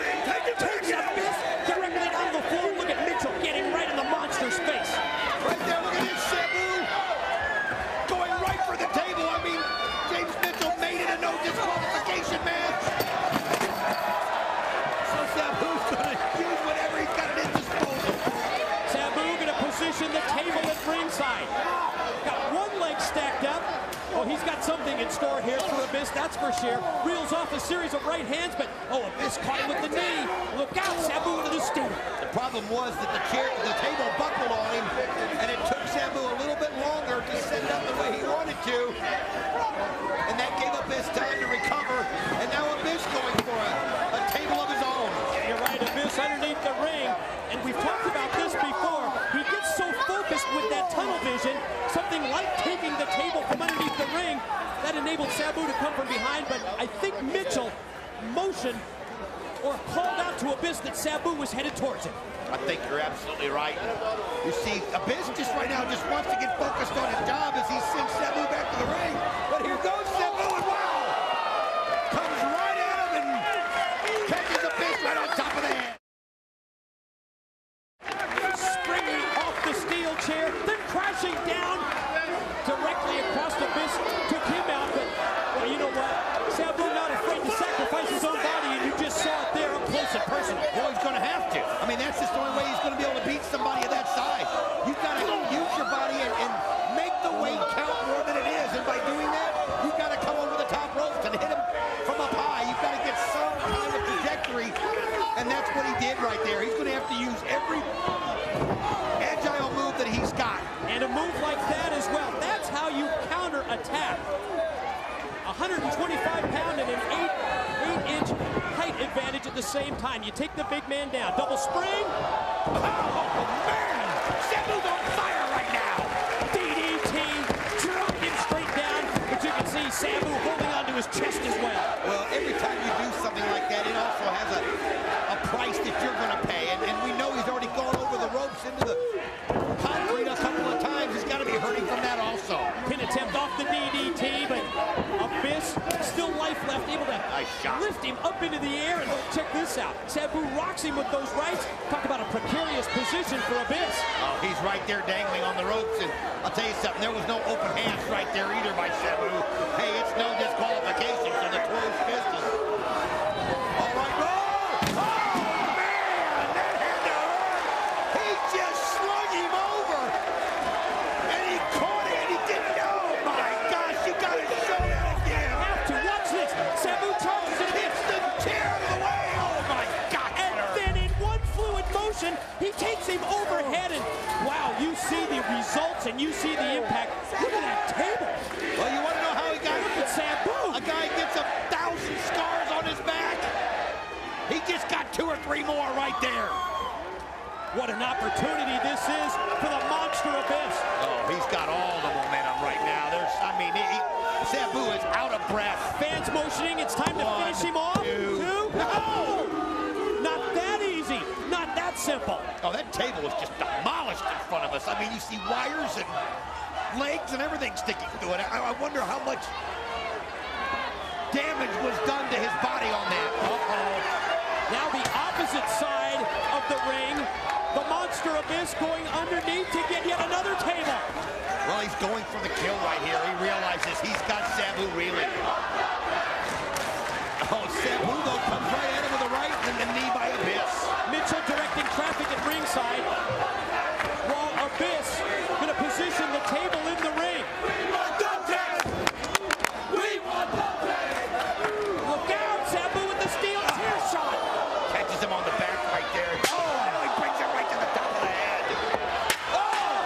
Speaker 3: Takes Abyss directly down the floor. Look at Mitchell getting right in the monster's face.
Speaker 5: Right there, look at this, Sabu. Going right for the table. I mean, James Mitchell made it a no disqualification match. So Sabu's going to use whatever he's got at his disposal.
Speaker 3: Sabu going to position the table at ringside. Got one leg stacked up. Oh, he's got something in store here for Abyss, that's for sure. Reels off a series of right hands, but Abyss caught him with the knee. Look out, Sabu into the steam.
Speaker 5: The problem was that the table buckled on him, and it took Sabu a little bit longer to set it up the way he wanted to. And that gave Abyss time to recover, and now Abyss going for a table of his own.
Speaker 3: You're right, Abyss underneath the ring, and we've talked about this before. He gets so focused with that tunnel vision, something like taking the table from underneath the ring, that enabled Sabu to come from behind, but I think Mitchell motioned or called out to Abyss that Sabu was headed towards him.
Speaker 5: I think you're absolutely right. You see, Abyss just right now just wants to get focused on his job as he sends Sabu back to the ring. But here goes Sabu, and wow!
Speaker 3: 125-pound and an 8-inch height advantage at the same time. You take the big man down. Double spring.
Speaker 14: Oh, man! Sabu's on fire right now!
Speaker 3: DDT. Dropped him straight down. But you can see Sabu holding onto his chest as well.
Speaker 5: Well, every time you do something like that, it also has a price that you're going to pay. And we know he's already gone over the ropes into the concrete a couple of times. He's got to be hurting from that also.
Speaker 3: Pin attempt off the DDT, but Abyss still life left, able to lift him up into the air. And check this out. Sabu rocks him with those rights. Talk about a precarious position for Abyss.
Speaker 5: Oh, he's right there dangling on the ropes. And I'll tell you something, there was no open hands right there either by Sabu. Hey, it's no disqualification for the closed fist. All right, roll! Oh, man! That had to hurt! He just slung him over! And he caught it and he didn't know! My gosh, you gotta show that again!
Speaker 3: Have to watch this! Sabu charges and
Speaker 5: hits the chair out of the way! Oh my God!
Speaker 3: And then in one fluid motion, he takes him overhead and wow, you see the results and you see the impact. Look at that table!
Speaker 5: Well, you want to know how he got
Speaker 3: Look at Sabu!
Speaker 5: A guy gets 1,000 scars on his back. He just got 2 or 3 more right there.
Speaker 3: What an opportunity this is for the Monster Abyss.
Speaker 5: Oh, he's got all the momentum right now. Sabu is out of breath.
Speaker 3: Fans motioning, it's time to finish him off. 2. Oh! Not that easy, not that simple.
Speaker 5: Oh, that table was just demolished in front of us. I mean, you see wires and legs and everything sticking to it. I wonder how much damage was done to his body on that. Uh-oh.
Speaker 3: Now the opposite side of the ring, the Monster Abyss going underneath to get yet another table.
Speaker 5: Well, he's going for the kill right here. He realizes he's got Sabu reeling. Oh, Sabu though comes right at him with a right and the knee by Abyss.
Speaker 3: Mitchell directing traffic at ringside, while Abyss going to position the table in the ring. Look out, Sabu with the steel chair shot.
Speaker 5: Catches him on the back right there. Oh, he brings it right to the top of the head. Oh!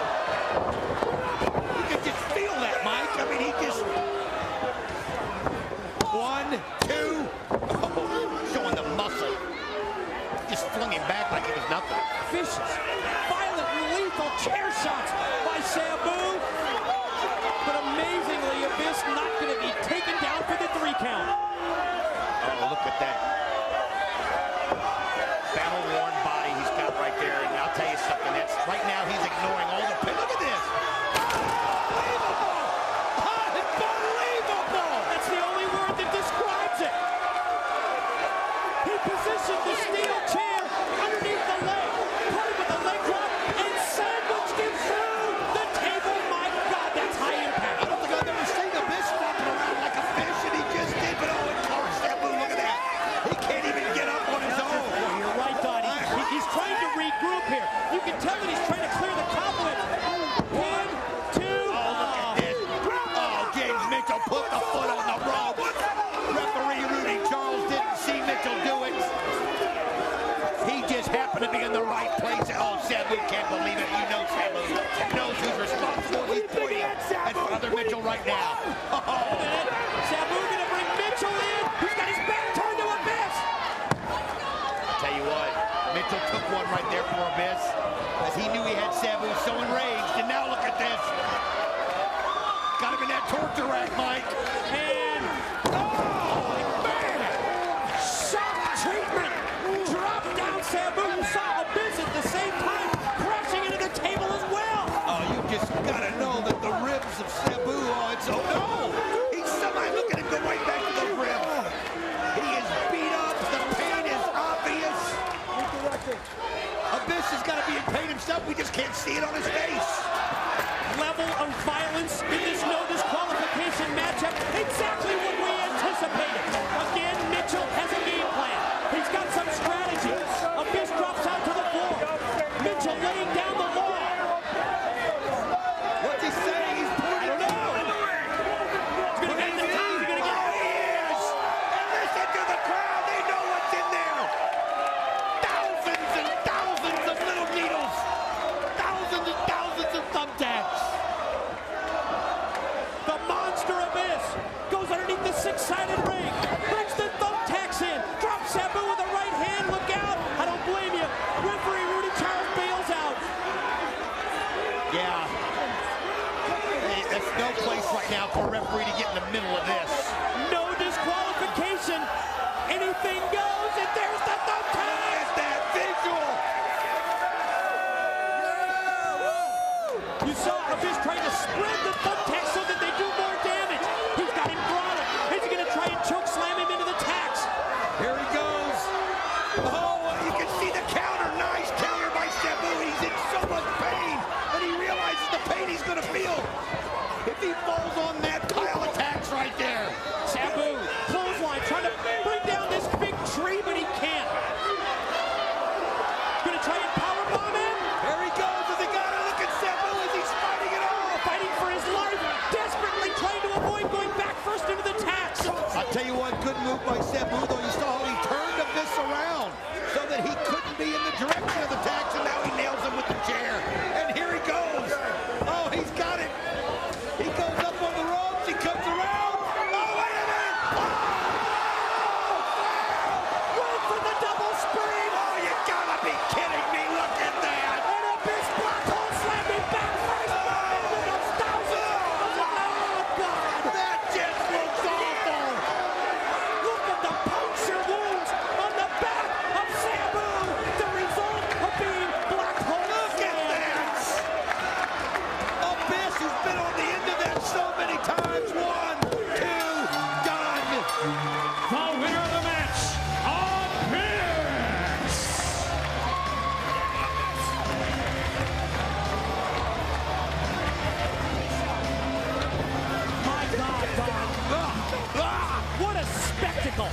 Speaker 5: You can just feel that, Mike. I mean, he just... 1, 2. Oh, showing the muscle. Just flung him back like it was nothing.
Speaker 3: Vicious, violent, lethal chair shots by Sabu. But amazingly, Abyss not going to be taken down for the 3 count.
Speaker 5: Oh, look at that. Battle-worn body he's got right there. And I'll tell you something. That's right now he's ignoring all the... Look at this. Unbelievable!
Speaker 3: That's the only word that describes it. He positioned the steel chair underneath the leg, put him with a leg drop, and sandwiched him through the table. My God, that's high impact.
Speaker 5: I don't think I've ever seen Abyss walking around like a fish, and he just did. But oh, and Clark Sabu, look at that. He can't even get up on his own.
Speaker 3: You're right, Donnie. He's trying to regroup here. You can tell that he's trying to clear the cobwebs. 1, 2.
Speaker 5: Oh, look at this. Oh, James Mitchell put the foot on the rope. Referee Rudy Charles didn't see Mitchell do it. He just happened to be in the right place. Oh, Sabu can't believe it. You know Sabu knows who's responsible. He's pointing at Father Mitchell right now. Oh.
Speaker 3: Sabu gonna bring Mitchell in. He's got his back turned to Abyss.
Speaker 5: I'll tell you what, Mitchell took one right there for Abyss, as he knew he had Sabu so enraged. And now look at this. Got him in that torture rack, Mike.
Speaker 3: And oh, man! Shock treatment. Drop down Sabu. You saw Abyss at the same time crashing into the table as well.
Speaker 5: Oh, you just gotta know that the ribs of Sabu, oh no! He's somehow looking to go right back to the ribs. He is beat up, the pain is obvious. Abyss has got to be in pain himself, we just can't see it on his face.
Speaker 3: Level of violence in this no disqualification matchup, exactly what we anticipated. Again, Mitchell has a game plan. He's got some strategy. Abyss drops out to the floor. Mitchell laying down the law.
Speaker 5: What's he saying? He's pointing down.
Speaker 3: He's gonna get the top. He's gonna get
Speaker 5: he is. And listen to the crowd. They know what's in there. Thousands and thousands of little needles. Thousands and thousands of
Speaker 3: six-sided ring. Brings the thumbtacks in. Drops Sabu with a right hand. Look out. I don't blame you. Referee Rudy Charles bails out.
Speaker 5: Yeah. Hey, there's no place right now for a referee to get in the middle of this.
Speaker 3: No disqualification. Anything goes, and there's the thumbtack.
Speaker 5: Look at that visual.
Speaker 3: You saw Abyss trying to spread the thumbtacks so that they do more damage. He's got him throttled. Is he going to try and choke slam him into the tacks?
Speaker 5: Here he goes. Oh, you can see the counter. Nice counter by Sabu. He's in so much pain, but he realizes the pain he's going to feel if he falls on that pile of tacks right there.
Speaker 3: Sabu, clothesline, trying to bring down this big tree, but he can't. Going to try and powerbomb him.
Speaker 5: There he goes. Has he got it? Look at Sabu as he's fighting it all.
Speaker 3: Fighting for his life, desperately trying to avoid going back first into the tacks.
Speaker 5: I'll tell you what, good move by Sabu, though. You saw how he turned Abyss around so that he couldn't be in the direction of the tacks, and now he nails him with the chair. And here he goes. Oh, he's got it. He goes up on the ropes. He comes around. Oh, wait a minute. Oh!
Speaker 3: Went for the double spring.
Speaker 5: Oh, you gotta be kidding me. Look at that.
Speaker 3: And Abyss black hole slamming back first. Into those thousands. Oh, God.
Speaker 5: That just looks awful.
Speaker 3: Look at the puncture wounds on the back of Sabu. The result of being black hole
Speaker 5: Look at that. Abyss has been on the end of that so many times. 1, 2, done.
Speaker 4: The winner of the match, Abyss.
Speaker 3: My God, Don. What a spectacle.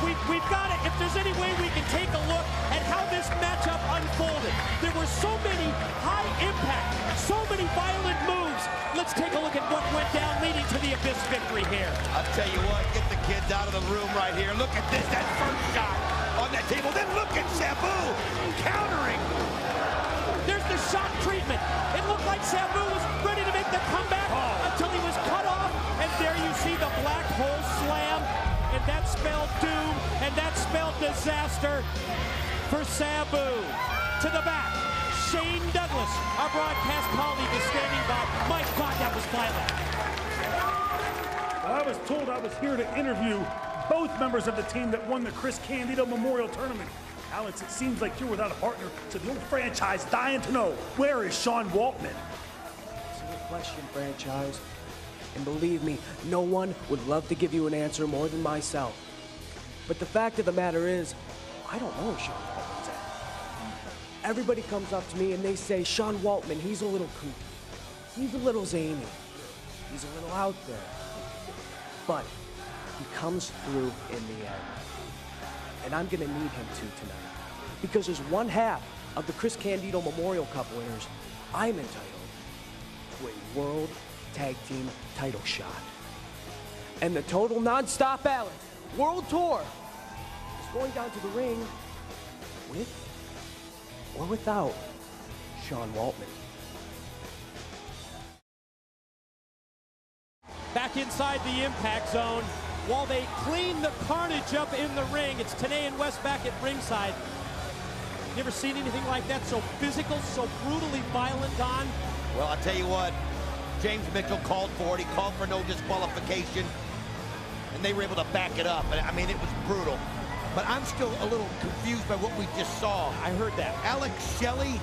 Speaker 3: We've got it. If there's any way we can take a look at how this matchup unfolded. There were so many high impact, so many violent moves. Let's take a look at what went down leading to the Abyss victory here.
Speaker 5: I'll tell you what, get the kids out of the room right here. Look at this, that first shot on that table. Then look at Sabu countering.
Speaker 3: There's the shock treatment. It looked like Sabu was ready to make the comeback until he was cut off. And there you see the black hole slam. And that spelled doom. And that spelled disaster for Sabu. To the back, Shane Douglas, our broadcast colleague, is standing by. My God, that was violent.
Speaker 6: Well, I was told I was here to interview both members of the team that won the Chris Candido Memorial Tournament. Alex, it seems like you're without a partner, so the old franchise dying to know, where is Sean Waltman?
Speaker 16: Excellent question, franchise. And believe me, no one would love to give you an answer more than myself. But the fact of the matter is, I don't know where Sean Waltman's at. Everybody comes up to me and they say, Sean Waltman, he's a little kooky. He's a little zany. He's a little out there. But he comes through in the end. And I'm gonna need him to tonight. Because as one half of the Chris Candido Memorial Cup winners, I'm entitled to a World Tag Team title shot. And the Total Non-Stop Alley World Tour is going down to the ring with or without Sean Waltman.
Speaker 3: Back inside the impact zone, while they clean the carnage up in the ring, it's TNA and West back at ringside. You ever seen anything like that? So physical, so brutally violent, Don?
Speaker 5: Well, I'll tell you what, James Mitchell called for it. He called for no disqualification, and they were able to back it up. I mean, it was brutal. But I'm still a little confused by what we just saw.
Speaker 3: I heard that.
Speaker 5: Alex Shelley,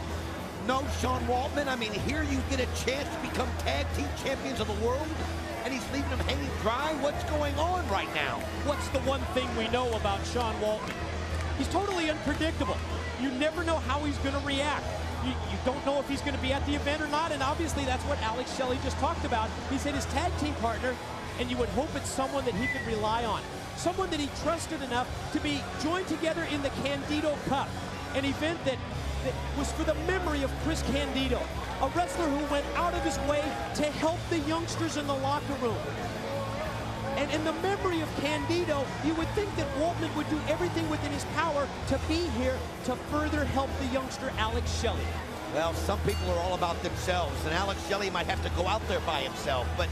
Speaker 5: no Sean Waltman. I mean, here you get a chance to become tag team champions of the world, and he's leaving them hanging dry. What's going on right now?
Speaker 3: What's the one thing we know about Sean Waltman? He's totally unpredictable. You never know how he's going to react. You don't know if he's going to be at the event or not, and obviously that's what Alex Shelley just talked about. He said his tag team partner, and you would hope it's someone that he could rely on. Someone that he trusted enough to be joined together in the Candido Cup, an event that was for the memory of Chris Candido, a wrestler who went out of his way to help the youngsters in the locker room. And in the memory of Candido, you would think that Waltman would do everything within his power to be here to further help the youngster Alex Shelley.
Speaker 5: Well, some people are all about themselves, and Alex Shelley might have to go out there by himself, but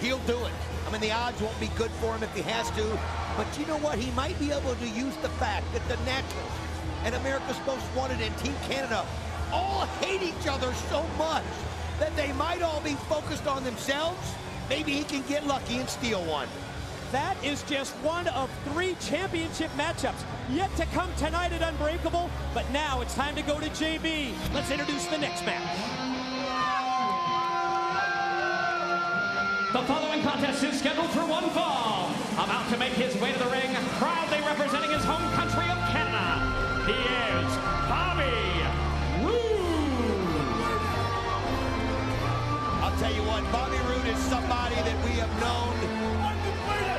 Speaker 5: he'll do it. I mean, the odds won't be good for him if he has to. But you know what? He might be able to use the fact that the Naturals and America's Most Wanted and Team Canada all hate each other so much that they might all be focused on themselves. Maybe he can get lucky and steal one.
Speaker 3: That is just one of 3 championship matchups yet to come tonight at Unbreakable. But now it's time to go to JB. Let's introduce the next match.
Speaker 4: The following contest is scheduled for one fall. About to make his way to the ring, proudly representing his home country of Canada, he is Bobby Roode.
Speaker 5: I'll tell you what, Bobby Roode is somebody that we have known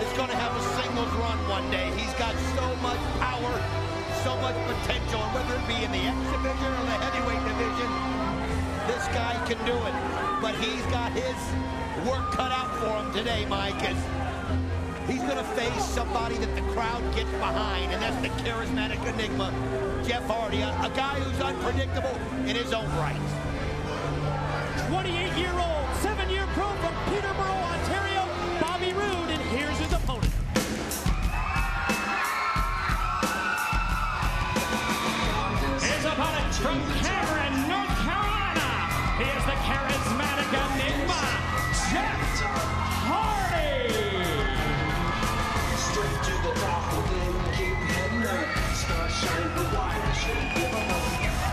Speaker 5: is going to have a singles run one day. He's got so much power, so much potential, and whether it be in the X division or the heavyweight division, this guy can do it. But he's got his work cut out for him today, Mike, as he's going to face somebody that the crowd gets behind, and that's the charismatic enigma, Jeff Hardy, a guy who's unpredictable in his own right.
Speaker 3: 28-year-old, 7-year pro from Peterborough, Ontario, Bobby Roode, and here's his opponent.
Speaker 4: His opponent from Cameron, North Carolina, he is the charismatic enigma, Jeff Hardy.
Speaker 17: Straight to the top, we'll keep heading up. Start shining the light, shouldn't give up.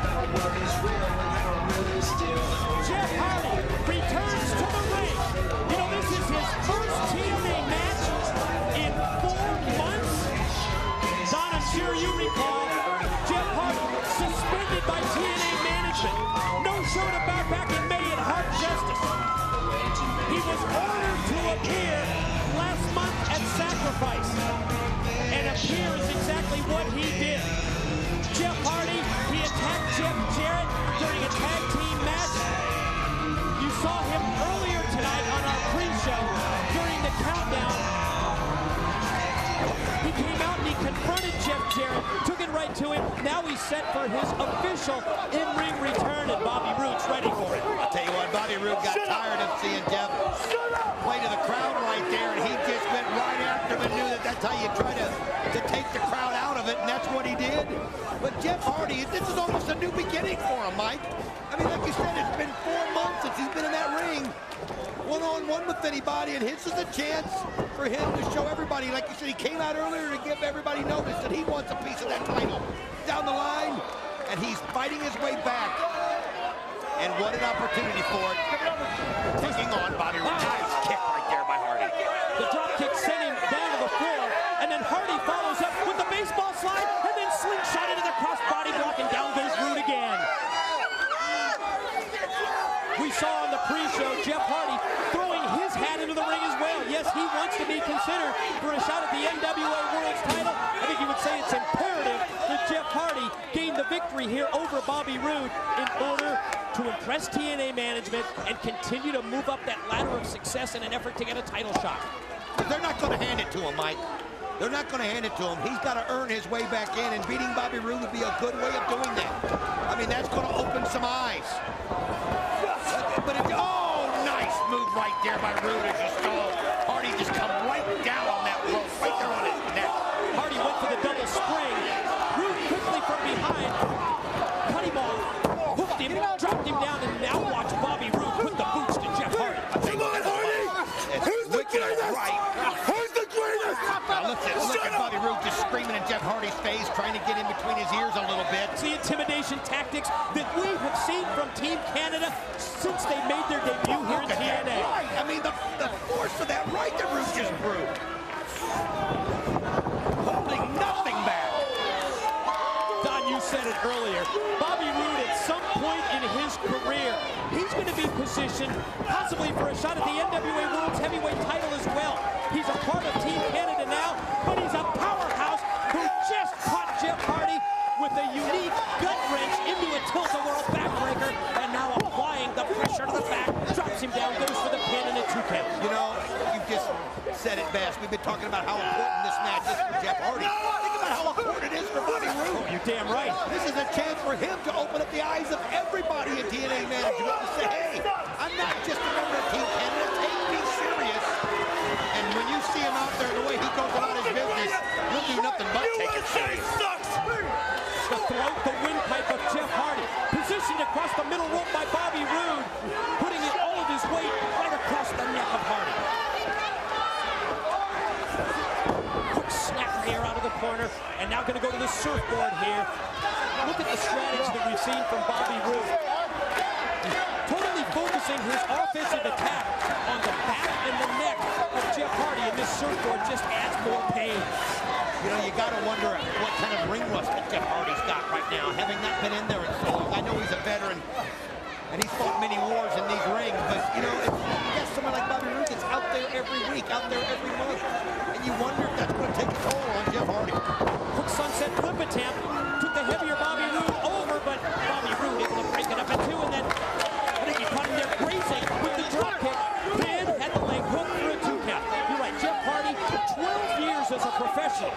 Speaker 17: That work is real, and I'm really still.
Speaker 3: Jeff Hardy returns to the ring. You know, this is his first TNA match in 4 months. Don, I'm sure you recall, Jeff Hardy suspended by TNA management. No show to bout back in May at Hard Justice. He was ordered to appear last month at Sacrifice. And appear is exactly what he did. Jeff Hardy, he attacked Jeff Jarrett during a tag team match. You saw him earlier tonight on our pre-show during the countdown. He came out and he confronted Jeff Jarrett, took it right to him. Now he's set for his official in-ring return, and Bobby Roode's ready for it.
Speaker 5: I'll tell you what, Bobby Roode got tired of seeing Jeff play to the crowd right there, and he just went right after him and knew that that's how you try to take the crowd out of it, and that's what he did. But Jeff Hardy, this is almost a new beginning for him, Mike. I mean, like you said, it's been 4 months since he's been in that ring, one-on-one with anybody, and this is a chance for him to show everybody. Like you said, he came out earlier to give everybody notice that he wants a piece of that title. Down the line, and he's fighting his way back. And what an opportunity for it. Taking on Bobby Roode. Nice kick right there by Hardy.
Speaker 3: The drop kick sent him down to the floor, and then Hardy follows up with the baseball slide, and then slingshot into the crossbody block, and down goes Roode again. We saw on the pre-show Jeff Hardy throwing his hat into the ring as well. Yes, he wants to be considered for a shot at the NWA World's title. I think you would say it's imperative that Jeff Hardy gain the victory here over Bobby Roode in order to impress TNA management and continue to move up that ladder of success in an effort to get a title shot.
Speaker 5: They're not going to hand it to him, Mike. They're not going to hand it to him. He's got to earn his way back in, and beating Bobby Roode would be a good way of doing that. I mean, that's going to open some eyes. But oh, nice move right there by Roode as you saw Hardy just come right down on that rope, right there on his neck.
Speaker 3: Hardy went for the double spring. Roode quickly from behind, cut him off, hooked him, dropped him down, and now watch Bobby Roode put the boots to Jeff Hardy.
Speaker 8: Come on, Hardy! Who's the greatest?
Speaker 5: Right.
Speaker 8: Who's the greatest?
Speaker 5: Now look at Bobby Roode just screaming in Jeff Hardy's face, trying to get in between his ears a little bit.
Speaker 3: The intimidation tactics that we have seen from Team Canada since they made their debut here in TNA.
Speaker 5: Right. I mean, the force of that right that Roode just proved. Holding nothing back.
Speaker 3: Don, you said it earlier. Bobby Roode, at some point in his career, he's going to be positioned possibly for a shot at the NWA World's Heavyweight title as well. He's a part of Team Canada now, but he's a powerhouse who just caught Jeff Hardy with a unique gut wrench into a tilt-a-whirl backbreaker, and now applying the pressure to the back, drops him down, goes for the pin, and a 2 count.
Speaker 5: You know, you just said it best. We've been talking about how important this match is for Jeff Hardy. Think about how important it is for Bobby Roode.
Speaker 3: Oh, you're damn right.
Speaker 5: This is a chance for him to open up the eyes of everybody in TNA management to say, hey, I'm not just a member of Team Canada. Take me serious. And see him out there, the way he goes about his business, he'll do nothing but take it serious.
Speaker 3: The throat, the windpipe of Jeff Hardy. Positioned across the middle rope by Bobby Roode, putting all of his weight right across the neck of Hardy. Quick snap here out of the corner, and now going to go to the surfboard here. Look at the strategy that we've seen from Bobby Roode. Totally focusing his offensive attack on the back and the neck of Jeff Hardy, and this surfboard just adds more pain.
Speaker 5: You know, you got to wonder what kind of ring rust that Jeff Hardy's got right now, having not been in there in so long. I know he's a veteran, and he's fought many wars in these rings, but, you know, if you got someone like Bobby Roode that's out there every week, out there every month, and you wonder if that's going to take a toll on Jeff Hardy.
Speaker 3: Quick sunset flip attempt. Took the heavier Bobby Roode over, but Bobby Roode able to break it up in two, and then I think he caught him there grazing with the drop kick. Then had the leg hook for a 2 count. You're right, Jeff Hardy, 12 years as a professional.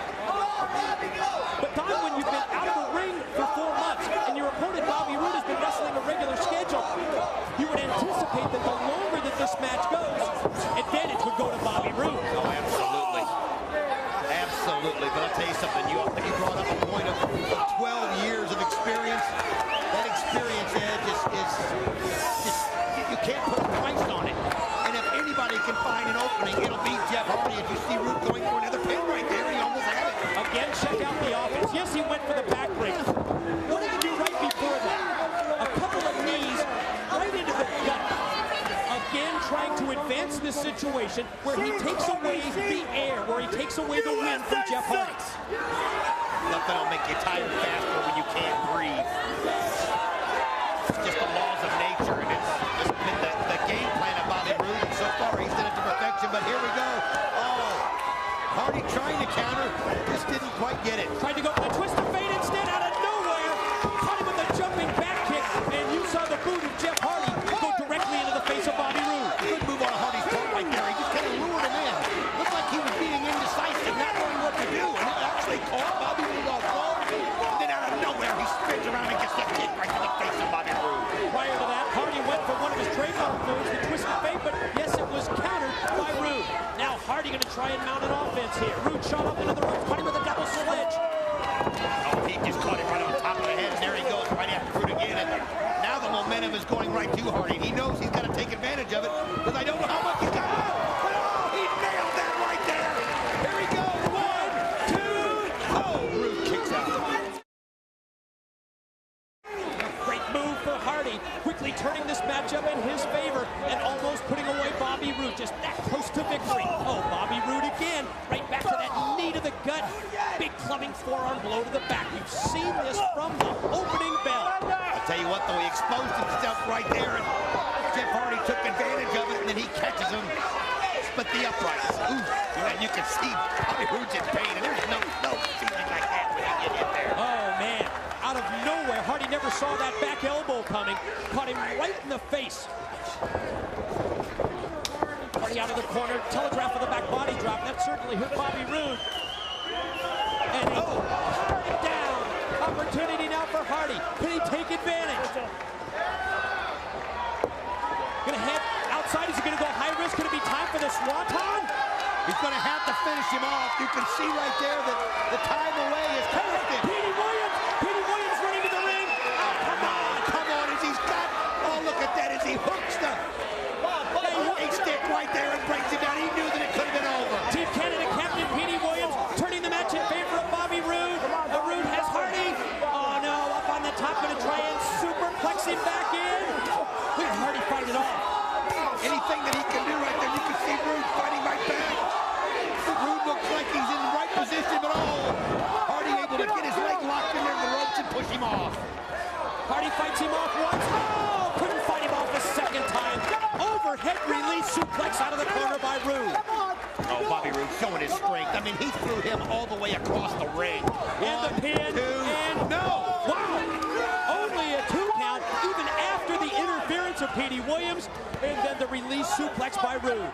Speaker 3: But Don, when you've been out of the ring for 4 months, and your opponent Bobby Roode has been wrestling a regular schedule, you would anticipate that the longer that this match goes, advantage would go to Bobby Roode.
Speaker 5: Oh, absolutely. Absolutely. But I'll tell you something, you brought up a point of 12 years of experience. That experience edge is you can't put a price on it. And if anybody can find an opening, it'll be Jeff Hardy. As you see Roode going for another pin right there, he almost had it.
Speaker 3: Again, check out the offense. Yes, he went for the back break. What did he do right before that? A couple of knees right into the gut. Again, trying to advance this situation where he takes away the air, where he takes away the wind from Jeff Hardy.
Speaker 5: Nothing will make you tired faster when you can't breathe. It's just the laws of nature, and it's been the game plan of Bobby Roode, and so far he's done it to perfection, but here we go. Oh, Hardy trying to counter, just didn't quite get it.
Speaker 3: Tried to go for the twisted fade instead, out of nowhere. Caught him with a jumping back kick, and you saw the boot of Jeff Hardy go directly into the face of Bobby Roode.
Speaker 5: Good move on Hardy's part right there. He just kind of lured him in. Looked like he was being indecisive, not knowing what to do, and it actually caught Bobby Roode off guard. And then out of nowhere, he spins around and gets that kick right to the face of Bobby Roode.
Speaker 3: Prior to that, Hardy went for one of his trademark moves, the twisted fade, but yes, it was countered by Roode. Now Hardy going to try and mount an offense here. Roode shot up into the ropes, caught him with a double sledge.
Speaker 5: Oh, he just caught him right on top of the head, and there he goes right after Roode again. And now the momentum is going right to Hardy. He knows he's got to take advantage of it, because I don't know how much he's got. Oh, he nailed that right there. Here he goes. 1, 2. Oh, Roode kicks out.
Speaker 3: Great move for Hardy, quickly turning this matchup in his favor and almost putting away Bobby Roode, just that close to victory. Oh, Bobby Roode again, right back to that knee to the gut. Big clubbing forearm blow to the back. You've seen this from the opening bell.
Speaker 5: I'll tell you what, though, he exposed himself right there, and Jeff Hardy took advantage of it, and then he catches him, split the uprights. Ooh, and you can see Bobby Roode's in pain, and there's no feeling like that when you get in there.
Speaker 3: Oh, man. Out of nowhere, Hardy never saw that back elbow coming. Caught him right in the face. Hardy out of the corner, telegraph with the back body drop. That certainly hurt Bobby Roode. And he down. Opportunity now for Hardy. Can he take advantage? Gonna head outside. Is he gonna go high risk? Could it be time for the swanton?
Speaker 5: He's gonna have to finish him off. You can see right there that the time away is perfect.
Speaker 3: Petey Williams running to the ring.
Speaker 5: Oh, come on, as he's got, oh, look at that, as he hooks the stick right there and breaks him down. He knew that it could have been over.
Speaker 3: Team Canada captain Petey Williams turning the match in favor of Bobby Roode. Roode has Hardy. Oh no, up on the top, gonna try and superplex him back in. Look at Hardy fight it off.
Speaker 5: Anything that he can do right there, you can see Roode fighting right back. Roode looks like he's in the right position, but Hardy able to get his leg locked in there in the ropes and push him off.
Speaker 3: Hardy fights him off once. Oh, couldn't fight him off a second time. Overhead release suplex out of the corner by Roode.
Speaker 5: Oh, Bobby Roode showing his strength. I mean, he threw him all the way across the ring.
Speaker 3: And the pin.
Speaker 5: 2,
Speaker 3: and
Speaker 5: no!
Speaker 3: Wow! Only a 2 count, even after the interference of Petey Williams, and then the release suplex by Roode.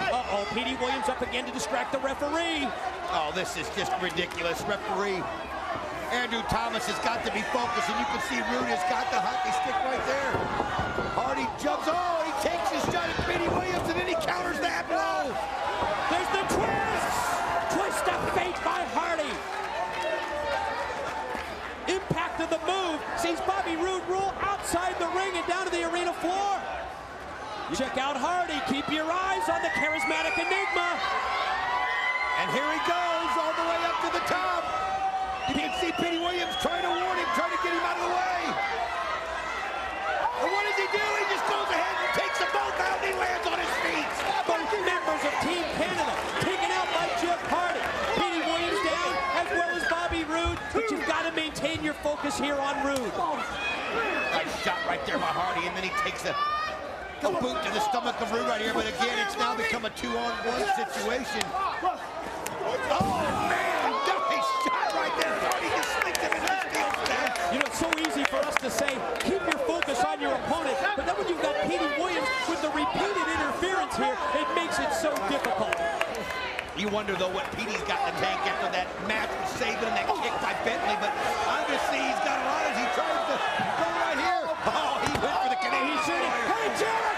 Speaker 3: Uh-oh, Petey Williams up again to distract the referee.
Speaker 5: Oh, this is just ridiculous. Referee Andrew Thomas has got to be focused, and you can see Roode has got the hockey stick right there. Hardy jumps. Oh, he takes his shot at Petey Williams, and then he counters that blow.
Speaker 3: The There's the twist! Twist of fate by Hardy. Impact of the move sees Bobby Roode roll outside the ring and down to the arena floor. Check out Hardy. Keep your eyes on the charismatic Enigma.
Speaker 5: And here he goes all the way up to the top. You can see Petey Williams trying to warn him, trying to get him out of the way. And what does he do? He just goes ahead and takes them both out and he lands on his feet.
Speaker 3: Both members of Team Canada taken out by Jeff Hardy. Petey Williams down, as well as Bobby Roode. But you've got to maintain your focus here on Roode.
Speaker 5: Nice shot right there by Hardy, and then he takes a boot to the stomach of Roode right here. But again, it's now become a 2-on-1 situation. Oh, man! Nice shot right there. Hardy just slicked him into the steel step.
Speaker 3: You know, it's so easy for us to say, keep your focus on your opponent. But then when you've got Petey Williams with the repeated interference here, it makes it so difficult.
Speaker 5: You wonder, though, what Petey's got in the tank after that match with Saban and that kick by Bentley. But I'm going to see he's got a lot as he tries to go right here. Oh, he went for the Canadian shooting.
Speaker 3: Hey, Jarrett!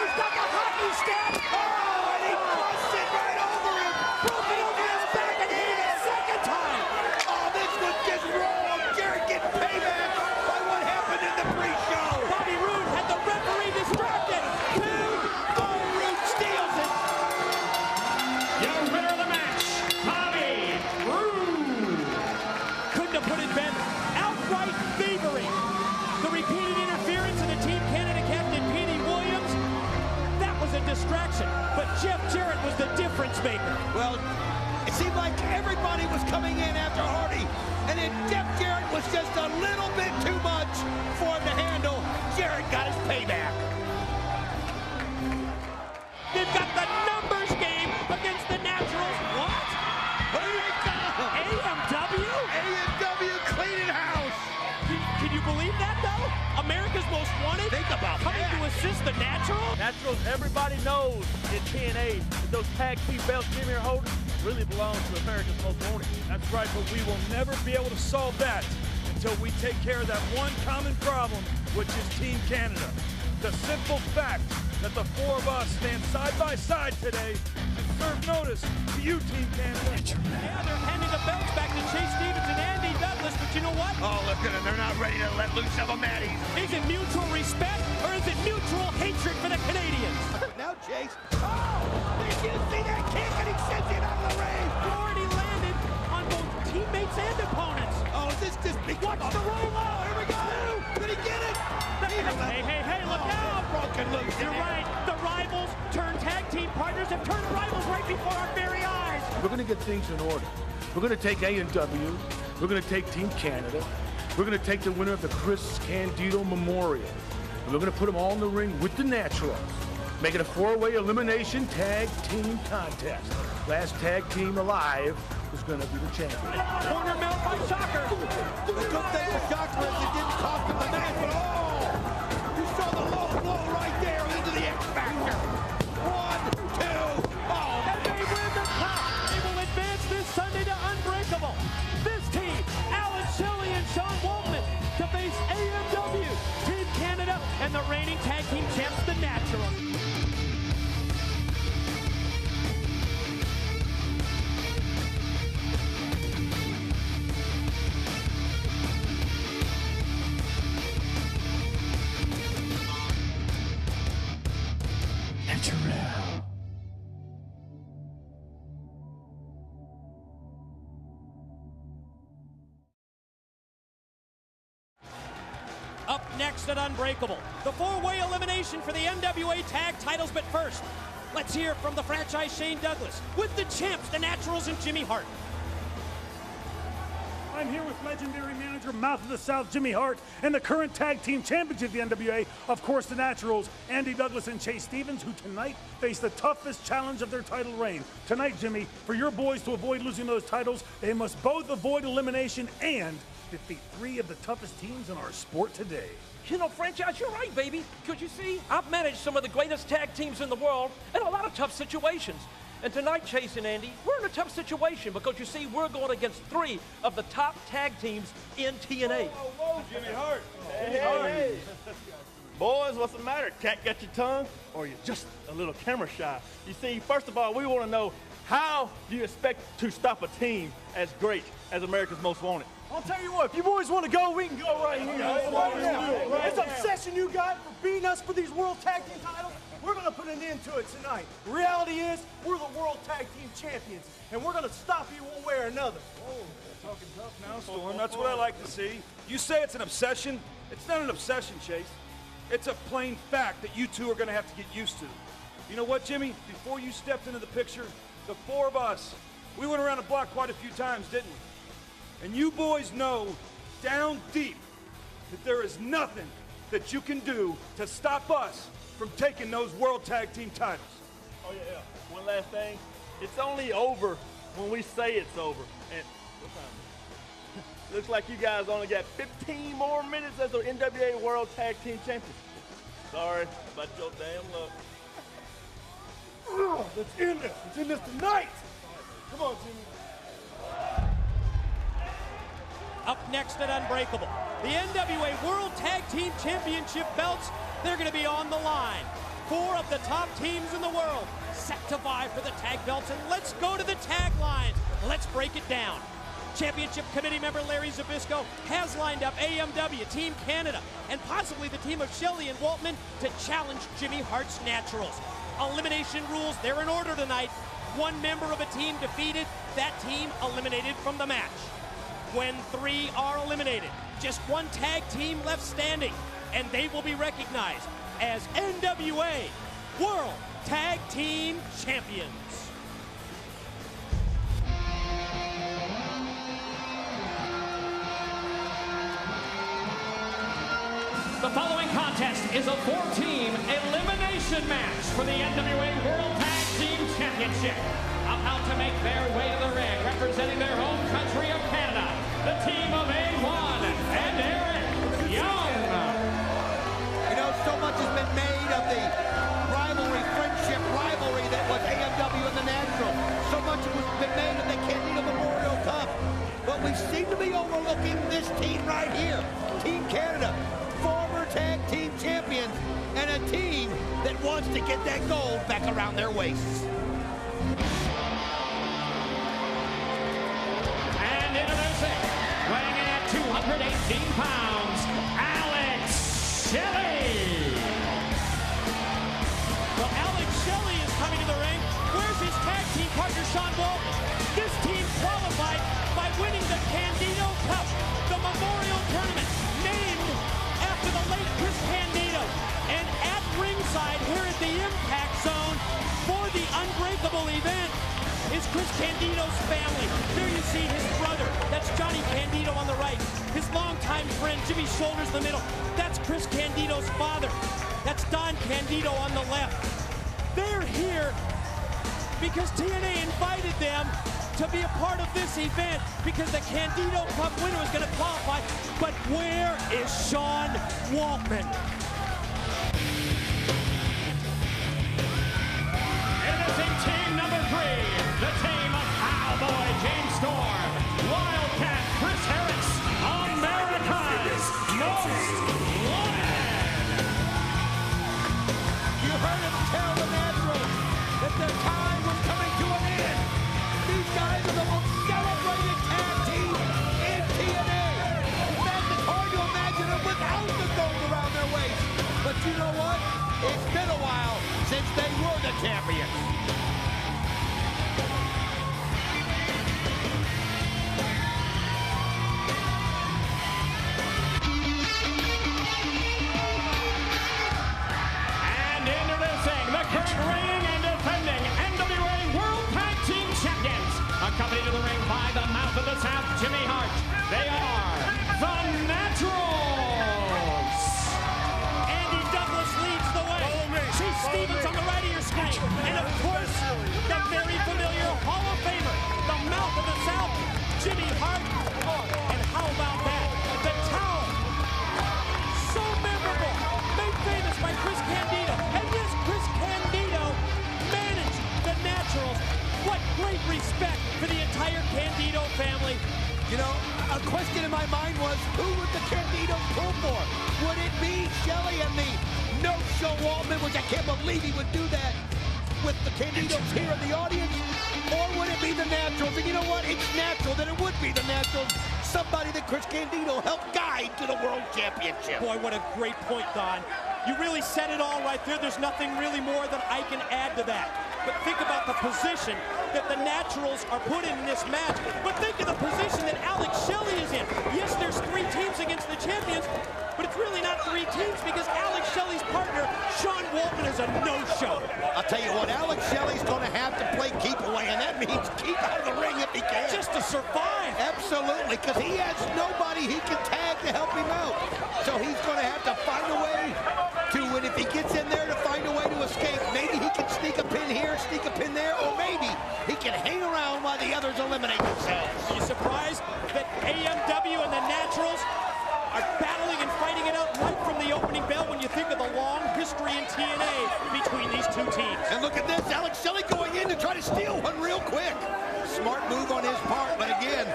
Speaker 3: He's got the hockey step!
Speaker 5: Oh, and he busted right over him.
Speaker 3: Broke it over his back and hit it a second time.
Speaker 5: Oh, this was just wrong. Jarrett getting payback by what happened in the pre-show.
Speaker 3: Bobby Roode had the referee distracted.
Speaker 5: Oh, Roode steals it.
Speaker 4: Your winner of the match, Bobby Roode.
Speaker 3: Couldn't have put it better. Outright thievery. The repeated interference of the Team Canada captain, Petey Williams. That was a distraction, but Jeff Jarrett was the difference maker.
Speaker 5: Well, it seemed like everybody was coming in after Hardy, and then Jeff Jarrett was just a little bit too much for him to handle. Jarrett got his payback.
Speaker 3: They've got the numbers game against the Naturals. What? AMW?
Speaker 5: AMW cleaning house.
Speaker 3: Can you believe that, though? America's Most Wanted?
Speaker 5: Think about
Speaker 3: coming
Speaker 5: that.
Speaker 3: to assist the Naturals?
Speaker 18: Naturals, everybody knows in TNA that those tag team belts Jimmy are holding really belong to America's Most Wanted.
Speaker 6: That's right, but we will never be able to solve that until we take care of that one common problem, which is Team Canada. The simple fact that the four of us stand side by side today should serve notice to you, Team Canada.
Speaker 3: Yeah, they're handing the belts back to Chase Stevens and Andy Douglas, but you know what?
Speaker 5: Oh, look at them. They're not ready to let loose of a Matties.
Speaker 3: Is it mutual respect or is it mutual hatred for the Canadians?
Speaker 5: Now, Chase. Oh, did you see that kick? And he sends him out of the ring.
Speaker 3: Already landed on both teammates and opponents.
Speaker 5: Oh, is this just big?
Speaker 3: Watch the roll.
Speaker 5: Oh, here we go. Did he get it?
Speaker 3: Hey, look out.
Speaker 5: Broken loose.
Speaker 3: You're right. The rivals turned tag team partners have turned rivals right before our very eyes.
Speaker 19: We're going to get things in order. We're going to take A&W. We're going to take Team Canada. We're going to take the winner of the Chris Candido Memorial. And we're going to put them all in the ring with the Naturals. Make it a four-way elimination tag team contest. Last tag team alive is going to be the champion.
Speaker 3: Corner mount by Shocker.
Speaker 5: The good thing for Shocker is it didn't cost him the match, but oh! You saw the low blow right there into the X Factor. 1, 2, oh!
Speaker 3: And they win the cup. They will advance this Sunday to Unbreakable. This team, Alan Shelley and Sean Waltman, to face AMW, Team Canada, and the reigning tag team champs, the Naturals. Up next at Unbreakable, the four-way elimination for the NWA tag titles. But first, let's hear from the franchise Shane Douglas with the champs, the Naturals, and Jimmy Hart.
Speaker 6: I'm here with legendary manager, Mouth of the South, Jimmy Hart, and the current tag team champions of the NWA, of course, the Naturals, Andy Douglas and Chase Stevens, who tonight face the toughest challenge of their title reign. Tonight, Jimmy, for your boys to avoid losing those titles, they must both avoid elimination and defeat 3 of the toughest teams in our sport today.
Speaker 20: You know, franchise, you're right, baby. Because you see, I've managed some of the greatest tag teams in the world in a lot of tough situations. And tonight, Chase and Andy, we're in a tough situation because you see, we're going against 3 of the top tag teams in TNA.
Speaker 6: Whoa, Jimmy Hart.
Speaker 20: Hey.
Speaker 18: Boys, what's the matter? Cat got your tongue, or you're just a little camera shy? You see, first of all, we want to know, how do you expect to stop a team as great as America's Most Wanted?
Speaker 6: I'll tell you what, if you boys want to go, we can go right here. This obsession you got for beating us for these World Tag Team titles, we're going to put an end to it tonight. The reality is, we're the World Tag Team Champions, and we're going to stop you one way or another.
Speaker 21: Talking tough now, Storm. That's what I like to see. You say it's an obsession. It's not an obsession, Chase. It's a plain fact that you two are going to have to get used to. You know what, Jimmy? Before you stepped into the picture, the four of us, we went around the block quite a few times, didn't we? And you boys know down deep that there is nothing that you can do to stop us from taking those World Tag Team titles.
Speaker 18: Oh, yeah. One last thing. It's only over when we say it's over. And what time is it? Looks like you guys only got 15 more minutes as the NWA World Tag Team Champions. Sorry about your damn luck.
Speaker 6: Let's end this. Let's end this tonight. Come on, Jimmy.
Speaker 3: Up next at Unbreakable, the NWA World Tag Team Championship belts, they're going to be on the line. 4 of the top teams in the world set to vie for the tag belts, and let's go to the tag lines. Let's break it down. Championship Committee member Larry Zbyszko has lined up AMW, Team Canada, and possibly the team of Shelley and Waltman to challenge Jimmy Hart's Naturals. Elimination rules, they're in order tonight. 1 member of a team defeated, that team eliminated from the match. When 3 are eliminated, just 1 tag team left standing, and they will be recognized as NWA World Tag Team Champions.
Speaker 4: The following contest is a 4-team elimination match for the NWA World Tag Team Championship. About to make their way to the ring, representing their home country of Canada, the team of A1 and Eric Young.
Speaker 5: You know, so much has been made of the friendship rivalry that was AMW and the Natural. So much has been made of the Candido Memorial Cup. But we seem to be overlooking this team right here, Team Canada. Former tag team champions, and a team that wants to get that gold back around their waists.
Speaker 4: And introducing, weighing in at 218 pounds, Alex Shelley.
Speaker 3: Well, Alex Shelley is coming to the ring. Where's his tag team partner, Sean Waltman? This team qualified by winning the Candido Cup, the Memorial Tournament, named after the late Chris Candido. And at ringside here at the Impact Zone for the Unbreakable event is Chris Candido's family. There you see his brother. That's Johnny Candido on the right. His longtime friend, Jimmy Shoulders, in the middle. That's Chris Candido's father. That's Don Candido on the left. They're here because TNA invited them to be a part of this event because the Candido Cup winner is going to qualify. But where is Sean Waltman?
Speaker 4: Introducing team number 3, the team of Cowboy James Storm, Wildcat Chris Harris, America's Most Wanted.
Speaker 5: You heard him tell the Natural that their time was coming to an end. These guys are the most celebrated tag team in TNA. In fact, it's hard to imagine them without the gold around their waist. But you know what? It's been a while since they were the champions.
Speaker 4: And introducing the current reigning and defending NWA World Tag Team Champions, accompanied to the ring by the mouth of the South, Jimmy Hart. They are the Naturals.
Speaker 3: Andy Douglas leads the way. Chief Stevens on the right of your screen. And of course, the very familiar Hall of Famer, the mouth of the South, Jimmy Hart. And how about that? The towel. So memorable. Made famous by Chris Candido. And yes, Chris Candido managed the Naturals. What great respect for the entire Candido family.
Speaker 5: You know, a question in my mind was, who would the Candidos pull for? Would it be Shelley and the no-show Waltman, which I can't believe he would do that with the Candidos here in the audience? Or would it be the Naturals? And you know what? It's natural that it would be the Naturals. Somebody that Chris Candido helped guide to the World Championship.
Speaker 3: Boy, what a great point, Don. You really said it all right there. There's nothing really more that I can add to that. But think about the position that the Naturals are put in this match. But think of the position that Alex Shelley is in. Yes, there's 3 teams against the champions, but it's really not 3 teams because Alex Shelley's partner, Sean Waltman, is a no-show.
Speaker 5: I'll tell you what, Alex Shelley's going to have to play keep away, and that means keep out of the ring if he can.
Speaker 3: Just to survive.
Speaker 5: Absolutely, because he has nobody he can tag to help him out. So he's going to have to find a way to, and if he gets in there, to find a way to escape. Maybe he can sneak a pin here, sneak a pin there, or maybe he can hang around while the others eliminate themselves.
Speaker 3: Are you surprised that AMW and the Naturals are battling and fighting it out right from the opening bell when you think of the long history in TNA between these 2 teams?
Speaker 5: And look at this, Alex Shelley going in to try to steal one real quick. Smart move on his part, but again,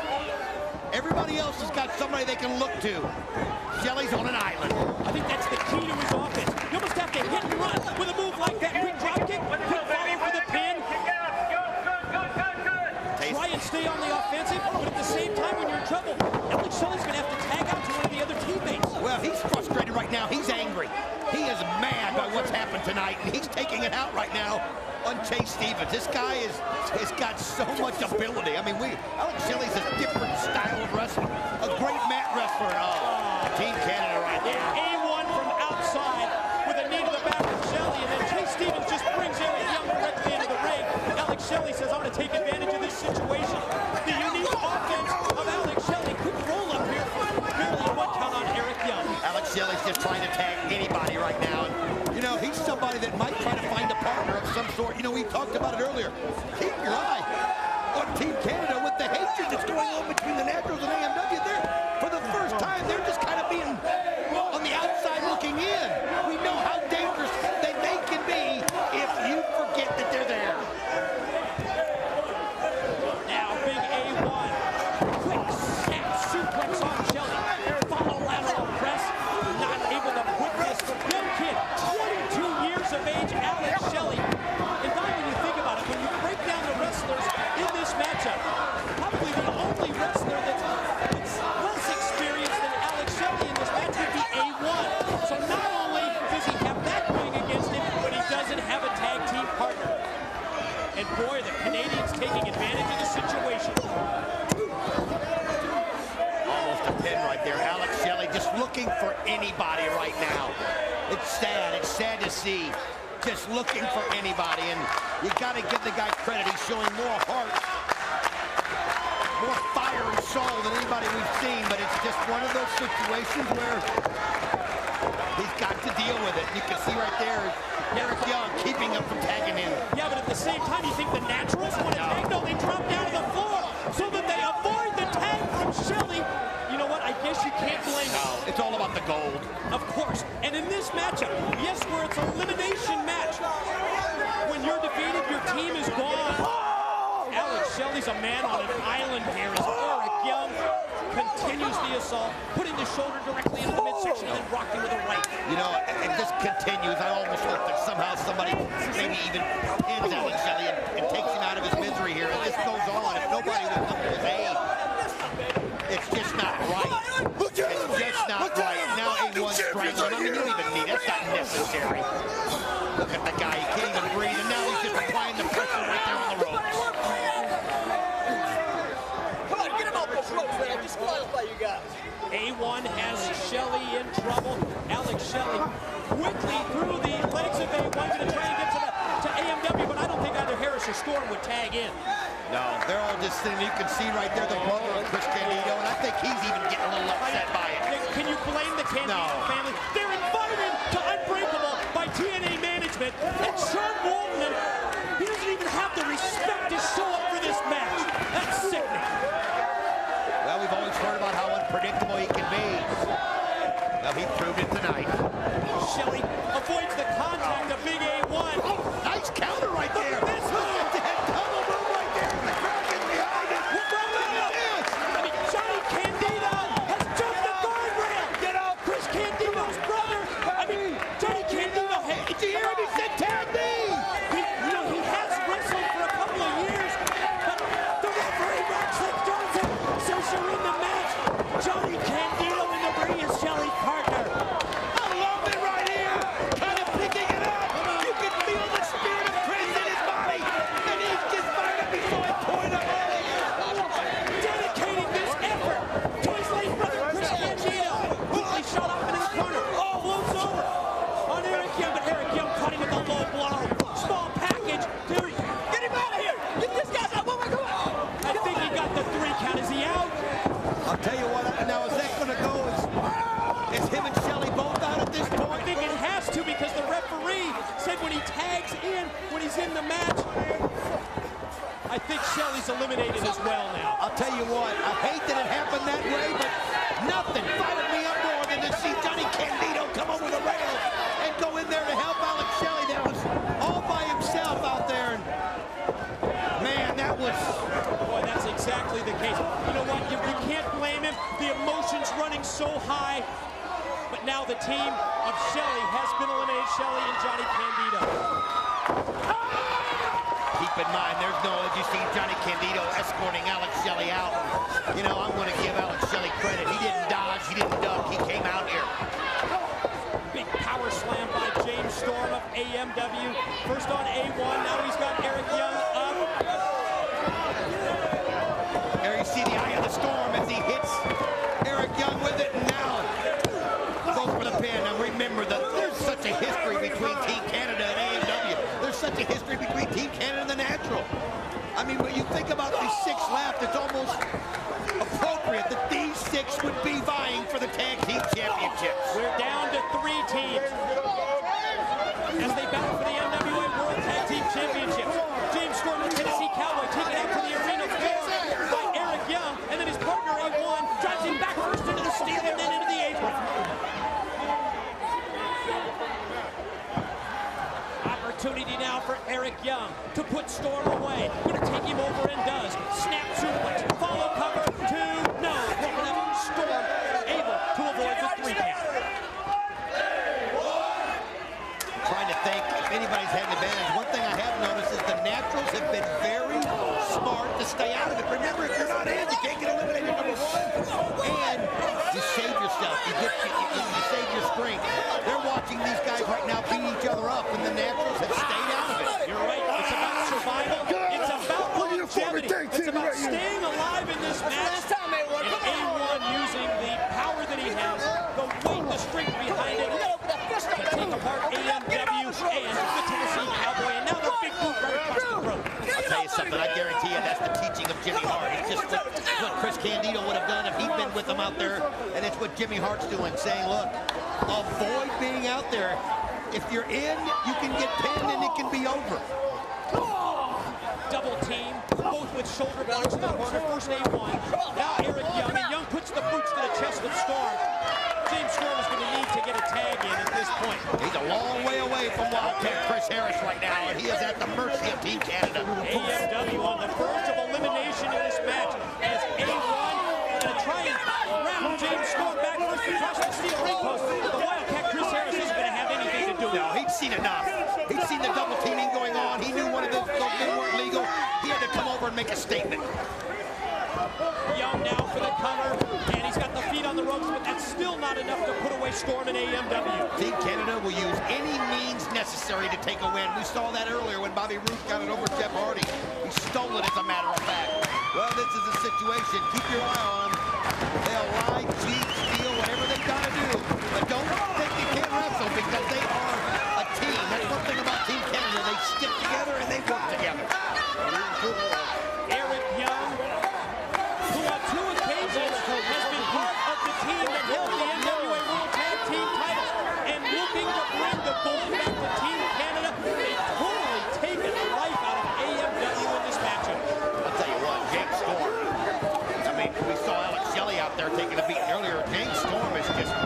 Speaker 5: everybody else has got somebody they can look to. Shelley's on an island.
Speaker 3: I think that's the key to his offense. You almost have to hit and run with a move like that. Quick drop kick, quick follow for the pin. Try and stay on the offensive, but at the same time, when you're in trouble, Alex Shelley's going to have to tag out to one of the other teammates.
Speaker 5: Well, he's frustrated right now. He's angry. He is mad by what's happened tonight, and he's taking it out right now on Chase Stevens. This guy has got so much ability. I mean, Alex Shelley's a different style of wrestler. A great mat wrestler. Oh, Team Canada right there.
Speaker 3: A1 from outside with a knee to the back of Shelley, and then Chase Stevens just brings Eric Young directly into the ring. Alex Shelley says, I'm going to take advantage of this situation. The unique offense of Alex Shelley. Quick roll up here for barely a 1 count on Eric Young.
Speaker 5: Alex Shelley's just trying to tag anybody right now. And, you know, he's somebody that might try to find a partner of some sort. You know, we talked about it earlier. Keep your eye on Team Canada with the hatred that's going on between the Naturals and AMW. For the first time, they're just kind of being on the outside looking in. We know how dangerous they can be if you forget that they're there.
Speaker 3: Now, big A1. Quick snap suplex on Shelley. Follow lateral press. Not able to put this. Young kid, 22 years of age, Alex Shelley. And Don, when you think about it, when you break down the wrestlers in this matchup, probably the only wrestler that's less experienced than Alex Shelley in this match would be A1. So not only does he have that going against him, but he doesn't have a tag team partner. And boy, the Canadians taking advantage of the situation.
Speaker 5: Almost a pin right there. Alex Shelley just looking for anybody right now. It's sad. It's sad to see. Just looking for anybody. And you got to give the guy credit. He's showing more heart, more fire and soul than anybody we've seen. But it's just one of those situations where he's got to deal with it. You can see right there Eric Young keeping him from tagging in.
Speaker 3: Yeah, but at the same time, you think the Naturals want to tag? No, they drop down to the floor so that they avoid the tag from Shelley. You know what? I guess you can't blame him.
Speaker 5: No, it's all about the gold.
Speaker 3: Of course. And in this matchup, yes, where it's an elimination match, when you're defeated, your team is gone. Alex Shelley's a man on an island here as Eric Young continues the assault, putting the shoulder directly into the midsection and then rocking with a right.
Speaker 5: You know, if this continues, I almost hope that somehow somebody maybe even pins Alex Shelley and takes him out of his misery here. If this goes on, if nobody will come to his aid, it's just not right. It's just not right. Now A1 strangling. I mean, you don't even need it. That's not necessary. Look at the guy. He can't even breathe, and now he's just applying the pressure right there on the ropes.
Speaker 13: Come on, get him off those ropes, man. Disqualify you guys.
Speaker 3: A1 has Shelley in trouble. Alex Shelley quickly through the legs of A1, going to try and get to AMW, but I don't think either Harris or Storm would tag in.
Speaker 5: No, they're all just sitting. You can see right there the brother of Chris Candido, and I think he's even getting a little upset by it.
Speaker 3: Can you blame the Candido family? They're invited to Unbreakable by TNA management, and Sean Waltman, he doesn't even have the respect to show up for this match. That's sickening.
Speaker 5: Well, we've always heard about how unpredictable he can be. Well, he proved it tonight.
Speaker 3: Shelley avoids the contact of Big A1.
Speaker 5: Oh, nice counter right there. Look at that double move right there. The crowd gets behind it.
Speaker 3: I mean, John count. Is he out?
Speaker 5: I'll tell you what, now is that going to go? Is him and Shelley both out at this point?
Speaker 3: I think it has to, because the referee said when he tags in, when he's in the match, I think Shelley's eliminated as well now.
Speaker 5: I'll tell you what, I hate that it happened that way, but nothing fired me up more than to see Johnny Candido come over the rail and go in there to help Alex Shelley. That was all by himself out there. And man, that was...
Speaker 3: Boy, that's exactly the case. You know what? You can't blame him. The emotion's running so high. But now the team of Shelley has been eliminated. Shelley and Johnny Candido.
Speaker 5: Keep in mind, there's no, as you see Johnny Candido escorting Alex Shelley out. You know, I'm going to give Alex Shelley credit. He didn't dodge, he didn't duck, he came out here.
Speaker 3: Big power slam by James Storm of AMW. First on A1, now he's got Eric Young up.
Speaker 5: There you see the eye of the storm as he hits Eric Young with it, and now goes for the pin. Now remember that there's such a history between Team Canada and AMW. There's such a history between Team Canada and the Natural. I mean, when you think about these 6 left, it's almost appropriate that these 6 would be vying for the Tag Team Championships.
Speaker 3: We're down to 3 teams as they battle for the NWA World Tag Team Championships. James Storm, the Tennessee Cowboy, taken out to the arena floor by Eric Young, and then his partner A1 drives him back first into the steel and then into the apron. Opportunity now for Eric Young to put Storm away. Going to take him over and does. Snap suplex, follow cover, 2, no. Broken up, Storm able to avoid the 3 count.
Speaker 5: Trying to think if anybody's had an advantage. One thing I have noticed is the Naturals have been very smart to stay out of it. Remember, if you're not in, you can't get eliminated, number 1. And you save yourself. You save your strength. They're watching these guys right now beat each other up, and the Naturals have stayed out of it.
Speaker 3: You're right. It's about survival. It's about longevity. It's about staying alive in this match. And A1 using the power that he has, the weight, the strength behind it, to take apart AMW and the Tennessee Cowboy. And now the big boot right across the throat.
Speaker 5: I'll tell you something, I guarantee you that's the teaching of Jimmy Hart. It's just what Chris Candido would have done if he'd been with him out there, and it's what Jimmy Hart's doing, saying, look, avoid being out there. If you're in, you can get pinned and it can be over.
Speaker 3: Double team, both with shoulder blocks in the corner. First A1, now Eric Young, and Young puts the boots to the chest of Storm. James Storm is going to need to get a tag in at this point.
Speaker 5: He's a long way away from Wildcat Chris Harris right now, and he is at the mercy of Team Canada.
Speaker 3: AMW on the verge of elimination in this match as A1 going to try and wrap James Storm back first across the steel ring post. The Wildcat Chris Harris isn't going to have anything to do with it.
Speaker 5: No, he'd seen enough. He'd seen the double teaming going on. He knew one of those things weren't legal. He had to come over and make a statement.
Speaker 3: Young now for the cover, and he's got the feet on the ropes, but that's still not enough to put away Storm and AMW.
Speaker 5: Team Canada will use any means necessary to take a win. We saw that earlier when Bobby Roode got it over Jeff Hardy. He stole it, as a matter of fact. Well, this is a situation. Keep your eye on them. They'll lie, cheat, steal, whatever they got to do. But don't think they can't wrestle, because they are a team. That's one thing about Team Canada. They stick together and they work together.
Speaker 3: Eric Young, who on 2 occasions has been part of the team that held the NWA World Tag Team titles and looking to bring the gold back to Team Canada. They've totally taken the life out of AMW in this matchup.
Speaker 5: I'll tell you what, James Storm. I mean, we saw Alex Shelley out there taking a beating earlier. James Storm is just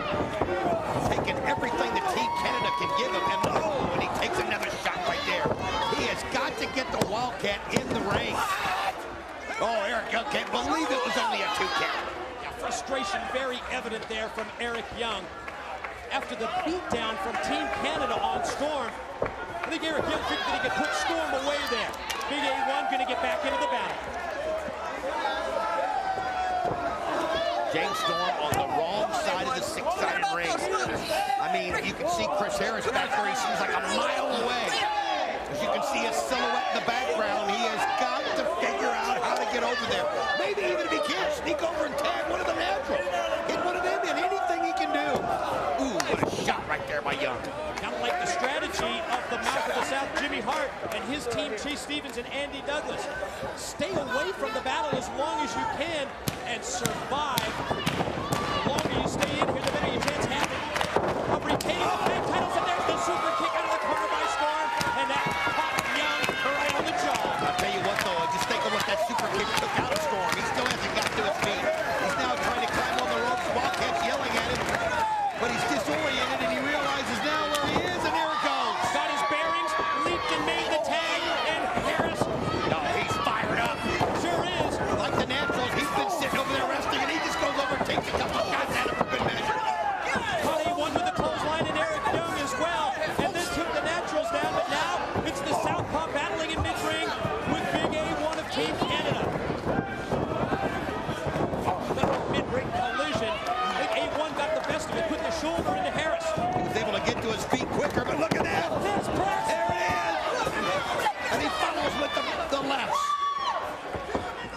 Speaker 5: taking everything that Team Canada can give him, and he takes another shot right there. He has got to get the Wildcat in the ring. Oh, Eric Young can't believe it was only a 2 count.
Speaker 3: Yeah, frustration very evident there from Eric Young. After the beatdown from Team Canada on Storm, I think Eric Young figured that he could put Storm away there. Big A1 going to get back into the battle.
Speaker 5: James Storm on the wrong side of the 6-sided ring. I mean, you can see Chris Harris back there. He seems like a mile away. As you can see his silhouette in the background, he has got to figure out how to get over there. Maybe even if he can't sneak over and tag one of the Naturals. Hit one of them in anything he can do. Ooh, what a shot right there by Young.
Speaker 3: Kind of like the strategy enemy of the mouth of the South, Jimmy Hart, and his team, Chase Stevens and Andy Douglas. Stay away from the battle as long as you can and survive. The longer you stay in here, the better your chance have of retaining the tag titles. And there's the super kick out of the corner by Storm, and that caught Young right on the jaw.
Speaker 5: I'll tell you what, though, just think of what that super kick took out of Storm. He still hasn't got to his feet. He's now trying to climb on the ropes. Wildcat's yelling at him, but he's disoriented, and he realizes now where he is, and there it goes.
Speaker 3: Got his bearings, leaped and made the tag, and Harris.
Speaker 5: No, he's fired up.
Speaker 3: Sure is.
Speaker 5: Like the Naturals, he's been sitting over there resting, and he just goes over and takes a couple shots at him for good measure.
Speaker 3: Caught A1 with the clothesline, and Eric Young as well. And this took the Naturals down, but now it's the Southpaw battling in mid-ring with Big A1 of Team Canada. Little mid-ring collision. Big A1 got the best of it, put the shoulder into Harris.
Speaker 5: He was able to get to his feet quicker, but look at that.
Speaker 3: This press.
Speaker 5: There it is. And he follows with the left.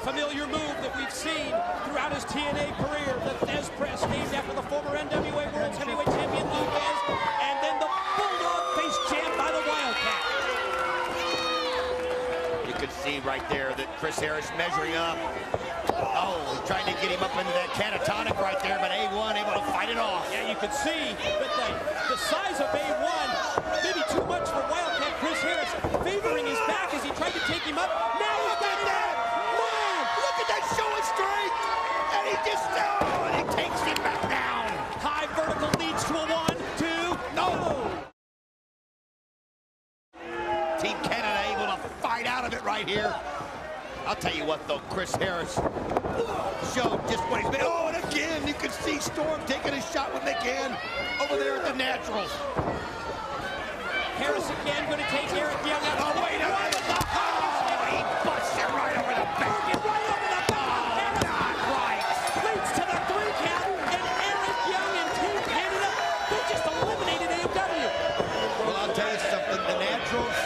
Speaker 3: Familiar move that we've seen throughout his TNA career, the Thez press, named after the former NWA World Heavyweight Champion Lou Thez, and then the Bulldog face jam by the Wildcat.
Speaker 5: You could see right there that Chris Harris measuring up. Oh, he's trying to get him up into that catatonic right there, but A1 able to fight it off.
Speaker 3: Yeah, you could see that the size of A1, maybe too much for Wildcat. Chris Harris favoring his back as he tried to take him up. Now he's got that! Man!
Speaker 5: Look at that show of strength! And he just, and he takes him back down.
Speaker 3: High vertical leads to a 1, 2, no!
Speaker 5: Team Canada able to fight out of it right here. I'll tell you what, though, Chris Harris showed just what he's been. Oh, and again, you can see Storm taking a shot with McCann over there at the Naturals.
Speaker 3: Harris again going to take Eric Young out.
Speaker 5: Oh, wait a minute. Oh, he busts him right over the back.
Speaker 3: Right over the back.
Speaker 5: Oh, not right.
Speaker 3: Leads to the 3 count, and Eric Young and Team Canada, they just eliminated AEW.
Speaker 5: Well, I'll tell you something. The Naturals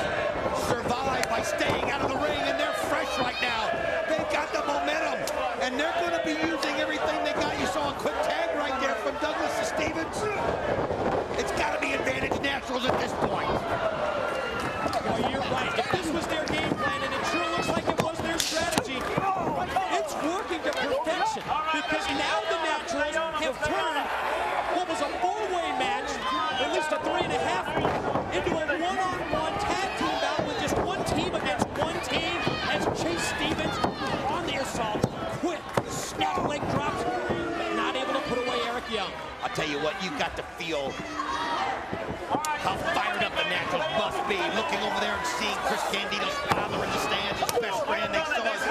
Speaker 5: survive by staying out of the ring, and they're fresh right now. They've got the momentum, and they're going to be using everything they got. You saw a quick tag right there from Douglas to Stevens. It's got to be advantage Naturals at this point.
Speaker 3: Well, you're right. If this was their game plan, and it sure looks like it was their strategy, it's working to perfection, because now the Naturals have turned what was a 4-way match, or at least a 3.5, into a 1-on-1 tag team bout with just one team against one team, as Chase Stevens on the assault. Quick snap leg drops, not able to put away Eric Young.
Speaker 5: I'll tell you what, you've got to feel how fired up the Naturals must be, looking over there and seeing Chris Candido's father in the stands, his best friend. They saw his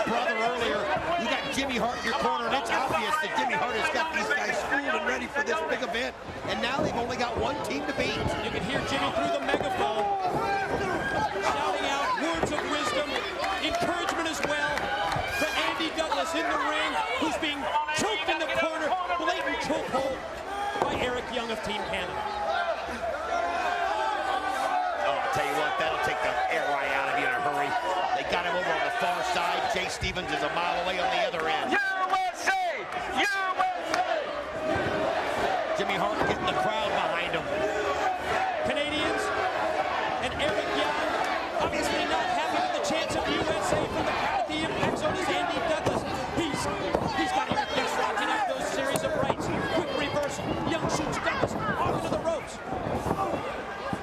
Speaker 5: brother earlier. You got Jimmy Hart in your corner, and it's obvious that Jimmy Hart has got these guys schooled and ready for this big event. And now they've only got one team to beat.
Speaker 3: You can hear Jimmy through the megaphone, shouting out words of wisdom, encouragement as well for Andy Douglas in the ring, who's being choked in the corner, blatant chokehold by Eric Young of Team Canada.
Speaker 5: Tell you what, that'll take the air right out of you in a hurry. They got him over on the far side. Jay Stevens is a mile away on the other end.
Speaker 14: USA! USA!
Speaker 5: Jimmy Hart getting the crowd behind him.
Speaker 3: Canadians and Eric Young obviously not happy with the chance of USA from the crowd at the Impact Zone is Andy Douglas. He's got Eric Young rocking out those series of rights. Quick reversal. Young shoots Douglas off into the ropes.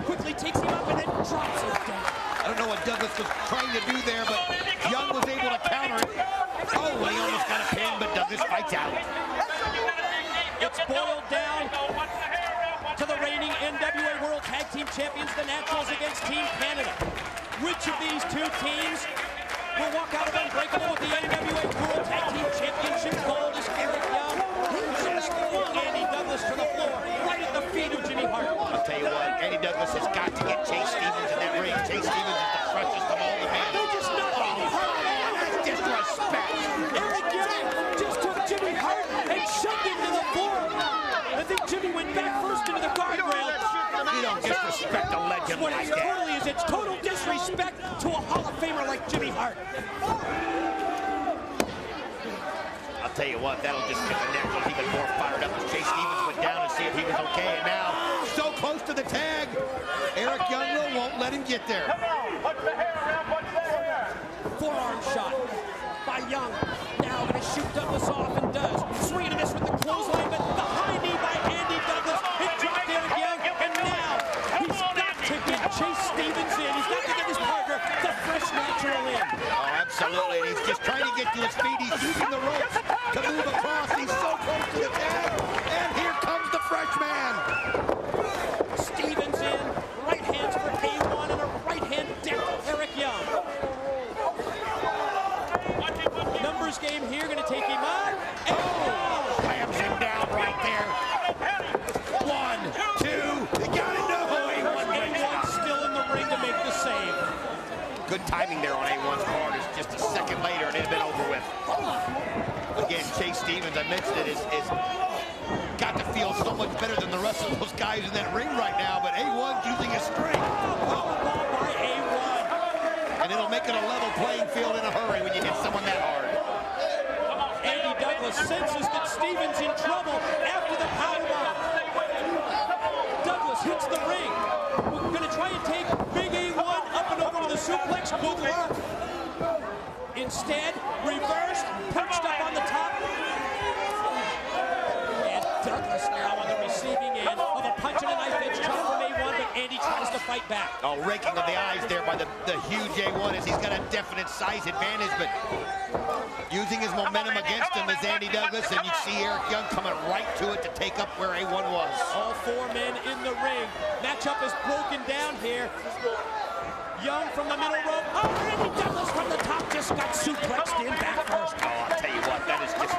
Speaker 3: Quickly takes him up and then drops him down.
Speaker 5: I don't know what Douglas was trying to do there, but Young was able to counter it. Oh, he almost got a pin, but Douglas fights out.
Speaker 3: It's boiled down to the reigning NWA World Tag Team Champions, the Naturals, against Team Canada. Which of these two teams will walk out of Unbreakable with the NWA World Tag Team Championship gold as Eric Young? He just flung Andy Douglas to the floor, right at the feet of Jimmy Hart.
Speaker 5: I'll tell you what, Andy Douglas has got to get Chase Stevens in that ring. Chase Stevens is the freshest of all the men.
Speaker 3: They just knocked Andy Hart out.
Speaker 5: That's disrespect.
Speaker 3: Eric Young just took Jimmy Hart and shoved him to the floor. I think Jimmy went back first into the guardrail.
Speaker 5: You don't disrespect a legend
Speaker 3: What
Speaker 5: like
Speaker 3: it
Speaker 5: that.
Speaker 3: truly is, it's total disrespect to a Hall of Famer like Jimmy Hart.
Speaker 5: I'll I'll tell you what, that'll just get the Naturals even more fired up as Chase Stevens went down to see if he was okay. And now, so close to the tag. Eric Young won't let him get there.
Speaker 20: Forearm shot by Young. Now going to shoot Douglas off and does. Swing and a miss with the clothesline, but the high knee by Andy Douglas. It dropped Eric Young, and now he's got to get Chase Stevens in. He's got to get his partner, the fresh natural in.
Speaker 5: Oh, absolutely. And he's just trying to get to his feet. He's using the ropes to move across. He's so close to the tag. And here comes the fresh man.
Speaker 20: Stevens in. Right hands for K1 and a right hand deck Eric Young. Numbers game here, going to take him on. And
Speaker 5: slams him down right there. 1, 2, he got it. No,
Speaker 20: A1 still in the ring to make the save.
Speaker 5: Good timing there on A1's part. It's just a second later and it had been over with. Again, Chase Stevens, I mentioned it, is got to feel so much better than the rest of those guys in that ring right now, but A1's using his strength.
Speaker 20: Ball by A1.
Speaker 5: And it'll make it a level playing field in a hurry when you hit someone that hard.
Speaker 20: Andy Douglas senses that Stevens in trouble after the powerbomb. Douglas hits the ring. We're going to try and take Big A1 up and over to the suplex. Good luck. Instead, reversed, perched up on the top. And Douglas now on the receiving end of a punch and a knife edge chop from A1, but Andy tries to fight back.
Speaker 5: Oh, raking of the eyes there by the huge A1 as he's got a definite size advantage, but using his momentum against him is Andy Douglas, and you see Eric Young coming right to it to take up where A1 was.
Speaker 20: All four men in the ring. Matchup is broken down here. Young from the middle rope. Oh, Andy Douglas from the top just got suplexed in back first.
Speaker 5: Oh, I'll tell you what, that is just...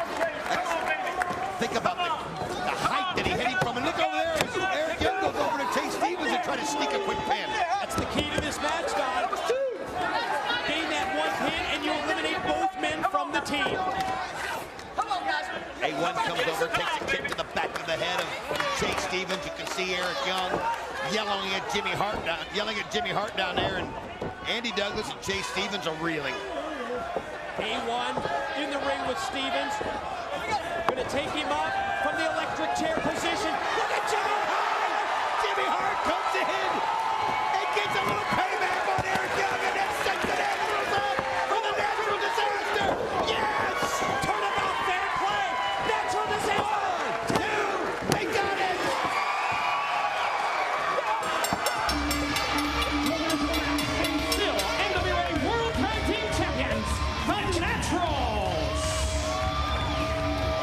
Speaker 5: Think about the height that he hit him from, and look over there as Eric Young goes over to Chase Stevens and try to sneak a quick pin.
Speaker 20: That's the key to this match, Don. Gain that one pin, and you eliminate both men from the team.
Speaker 5: A1 comes over, takes a kick to the back of the head of Chase Stevens. You can see Eric Young yelling at Jimmy Hart down there, and Andy Douglas and Chase Stevens are reeling.
Speaker 20: A1 in the ring with Stevens. Going to take him up from the electric chair position. Look at Jimmy Hart!
Speaker 5: Jimmy Hart comes in and gets a little payback on Eric Young, and then sets the Naturals up for the natural disaster. Yes!
Speaker 20: Turnabout fair play. Natural disaster.
Speaker 5: 1, 2, they got it!
Speaker 4: Still NWA World Tag Team Champions, the Naturals.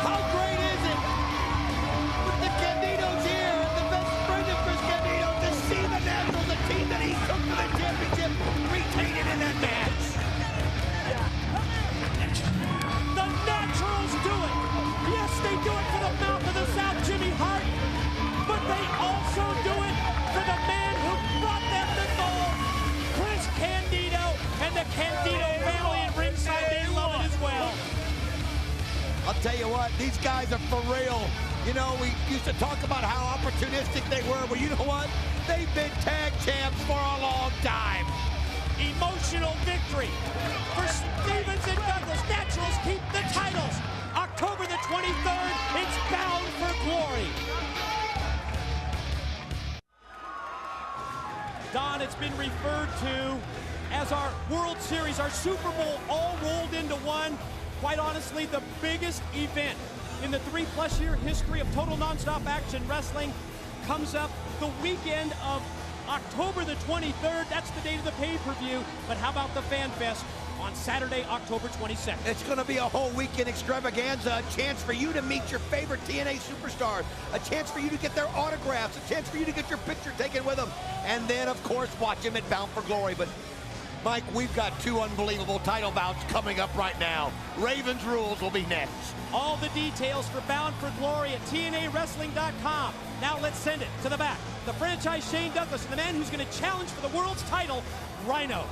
Speaker 5: How great is it with the Candidos here, the best friend of Chris Candido, to see the Naturals, the team that he took to the championship, retain it in that match.
Speaker 20: The Naturals do it. Yes, they do it for the mouth of the South, Jimmy Hart, but they also do it for the man who brought them the gold, Chris Candido, and the Candido family at ringside. They love it as well.
Speaker 5: I'll tell you what, these guys are for real. You know, we used to talk about how opportunistic they were. Well, you know what? They've been tag champs for a long time.
Speaker 20: Emotional victory for Stevens and Douglas. Naturals keep the titles. October the 23rd, it's Bound for Glory. Don, it's been referred to as our World Series, our Super Bowl, all rolled into one. Quite honestly, the biggest event in the 3+ year history of total nonstop action wrestling comes up the weekend of October the 23rd. That's the date of the pay-per-view. But how about the Fan Fest on Saturday, October 22nd?
Speaker 5: It's going to be a whole weekend extravaganza, a chance for you to meet your favorite TNA superstars, a chance for you to get their autographs, a chance for you to get your picture taken with them, and then, of course, watch them at Bound for Glory. But Mike, we've got 2 unbelievable title bouts coming up right now. Ravens Rules will be next.
Speaker 20: All the details for Bound for Glory at TNAWrestling.com. Now let's send it to the back. The franchise Shane Douglas and the man who's going to challenge for the world's title, Rhino.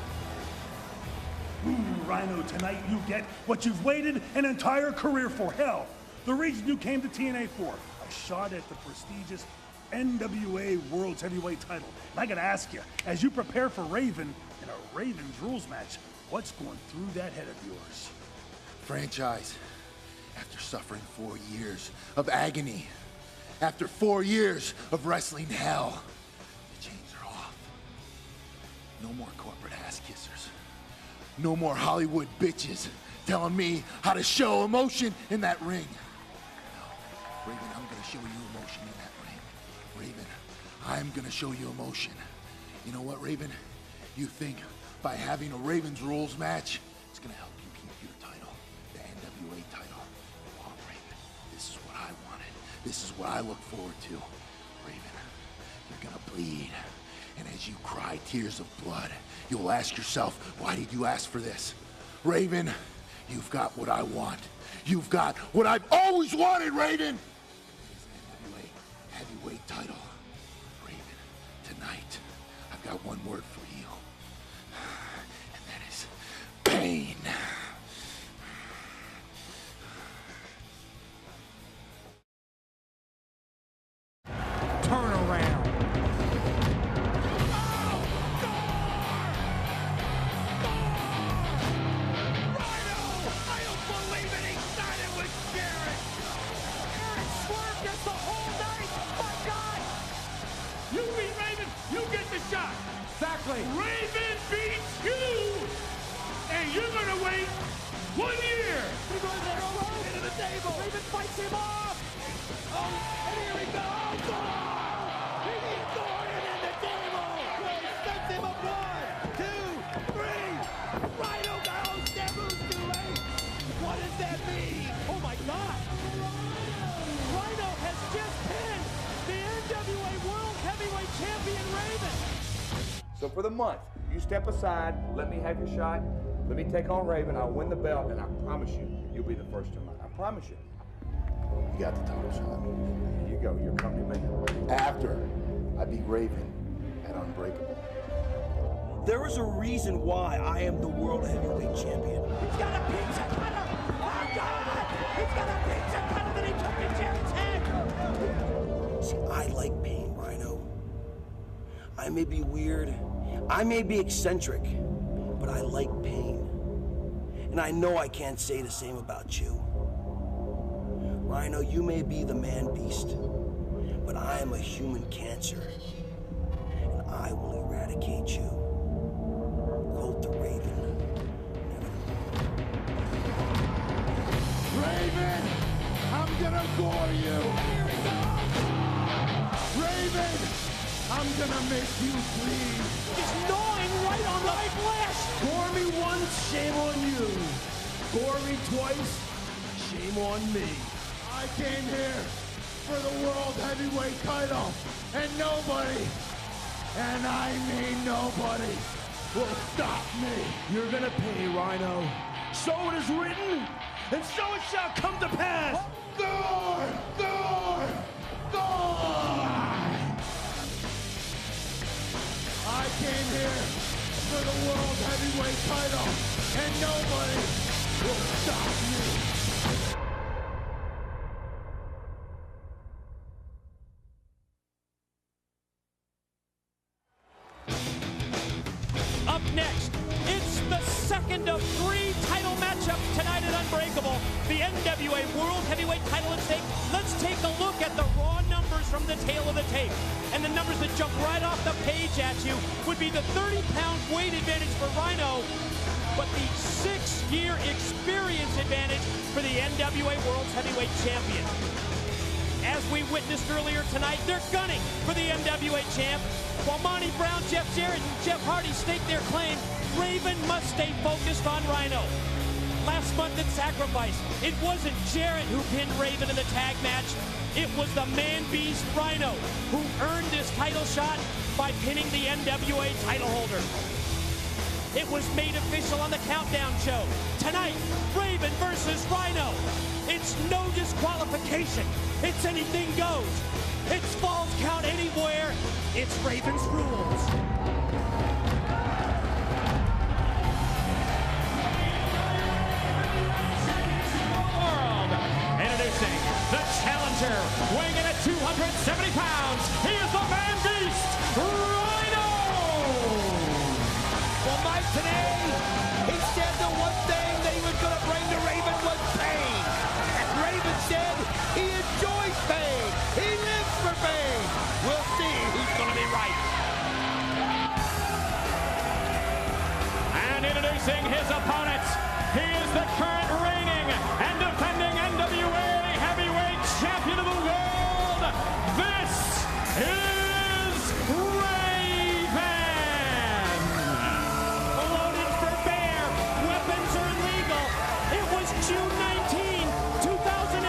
Speaker 6: Rhino, tonight you get what you've waited an entire career for. Hell, the reason you came to TNA for. A shot at the prestigious NWA World's Heavyweight title. And I gotta ask you, as you prepare for Raven in a Ravens Rules match, what's going through that head of yours?
Speaker 9: Franchise,
Speaker 1: After suffering 4 years of agony, after 4 years of wrestling hell, the chains are off. No more corporate ass kissers. No more Hollywood bitches telling me how to show emotion in that ring. No, Raven, I'm gonna show you emotion in that ring. Raven, I'm gonna show you emotion. You know what, Raven? You think by having a Raven's Rules match, it's gonna help you keep your title, the NWA title. Oh, Raven, this is what I wanted. This is what I look forward to. Raven, you're gonna bleed. And as you cry tears of blood, you'll ask yourself, why did you ask for this? Raven, you've got what I want. You've got what I've always wanted, Raven! It's the NWA heavyweight title. Raven, tonight, I've got one word for you. And that is pain.
Speaker 15: Turn around.
Speaker 4: You beat Raven, you get the shot.
Speaker 15: Exactly.
Speaker 4: Raven beats you, and you're gonna wait 1 year.
Speaker 15: He goes there alone into the table. Raven fights him off. Oh, and here he goes. Thor! He beats Gordon in the table. He sets him up 1, 2, 3. Rhino goes. Sabu's too late. What does that mean?
Speaker 3: Oh my God! Rhino has just pinned the NWA World Heavyweight Champion Raven.
Speaker 7: So for the month, you step aside, let me have your shot, let me take on Raven, I'll win the belt, and I promise you, you'll be the first in line. I promise you.
Speaker 1: You got the title shot.
Speaker 7: Here you go, you're coming to me.
Speaker 1: After I beat Raven at Unbreakable.
Speaker 15: There is a reason why I am the World Heavyweight Champion.
Speaker 3: He's got a pizza cutter. Oh God! He's got a pizza cutter that he took in Jarrett's head.
Speaker 15: See, I like pain, Rhino. I may be weird, I may be eccentric, but I like pain. And I know I can't say the same about you. Rhino, you may be the man beast, but I am a human cancer, and I will eradicate you. Quote the Raven.
Speaker 1: Raven, I'm gonna gore you. Raven, I'm gonna make you bleed.
Speaker 3: He's gnawing right on the flesh.
Speaker 19: Gore me once, shame on you. Gore me twice, shame on me.
Speaker 1: I came here for the World Heavyweight title, and nobody, and I mean nobody, will stop me.
Speaker 19: You're gonna pay, Rhino. So it is written, and so it shall come to pass.
Speaker 1: Gore! Gore! Gore! I came here for the World Heavyweight title, and nobody will stop me.
Speaker 3: Up next, it's the second of 3 title matchups tonight at Unbreakable. The NWA World Heavyweight title at stake. Let's take a look at the raw numbers from the tail of the tape. And the numbers that jump right off the page at you would be the 30-pound weight advantage for Rhino, but the 6-year experience advantage for the NWA World Heavyweight Champion. As we witnessed earlier tonight, they're gunning for the NWA champ. While Monty Brown, Jeff Jarrett, and Jeff Hardy stake their claim, Raven must stay focused on Rhino. Last month at Sacrifice, it wasn't Jarrett who pinned Raven in the tag match. It was the man-beast Rhino who earned this title shot by pinning the NWA title holder. It was made official on the Countdown show. Tonight, Raven versus Rhino. It's no disqualification. It's anything goes. It's Falls Count Anywhere. It's Raven's Rules.
Speaker 4: World. Introducing the challenger, weighing in at 270 pounds. He is the man beast, Rhino.
Speaker 5: Well, Mike, today, he said the one thing that he was going to bring to Raven was pain. And
Speaker 4: Facing his opponents, he is the current reigning and defending NWA Heavyweight Champion of the world. This is Raven.
Speaker 3: Loaded for bear. Weapons are illegal. It was June 19, 2005.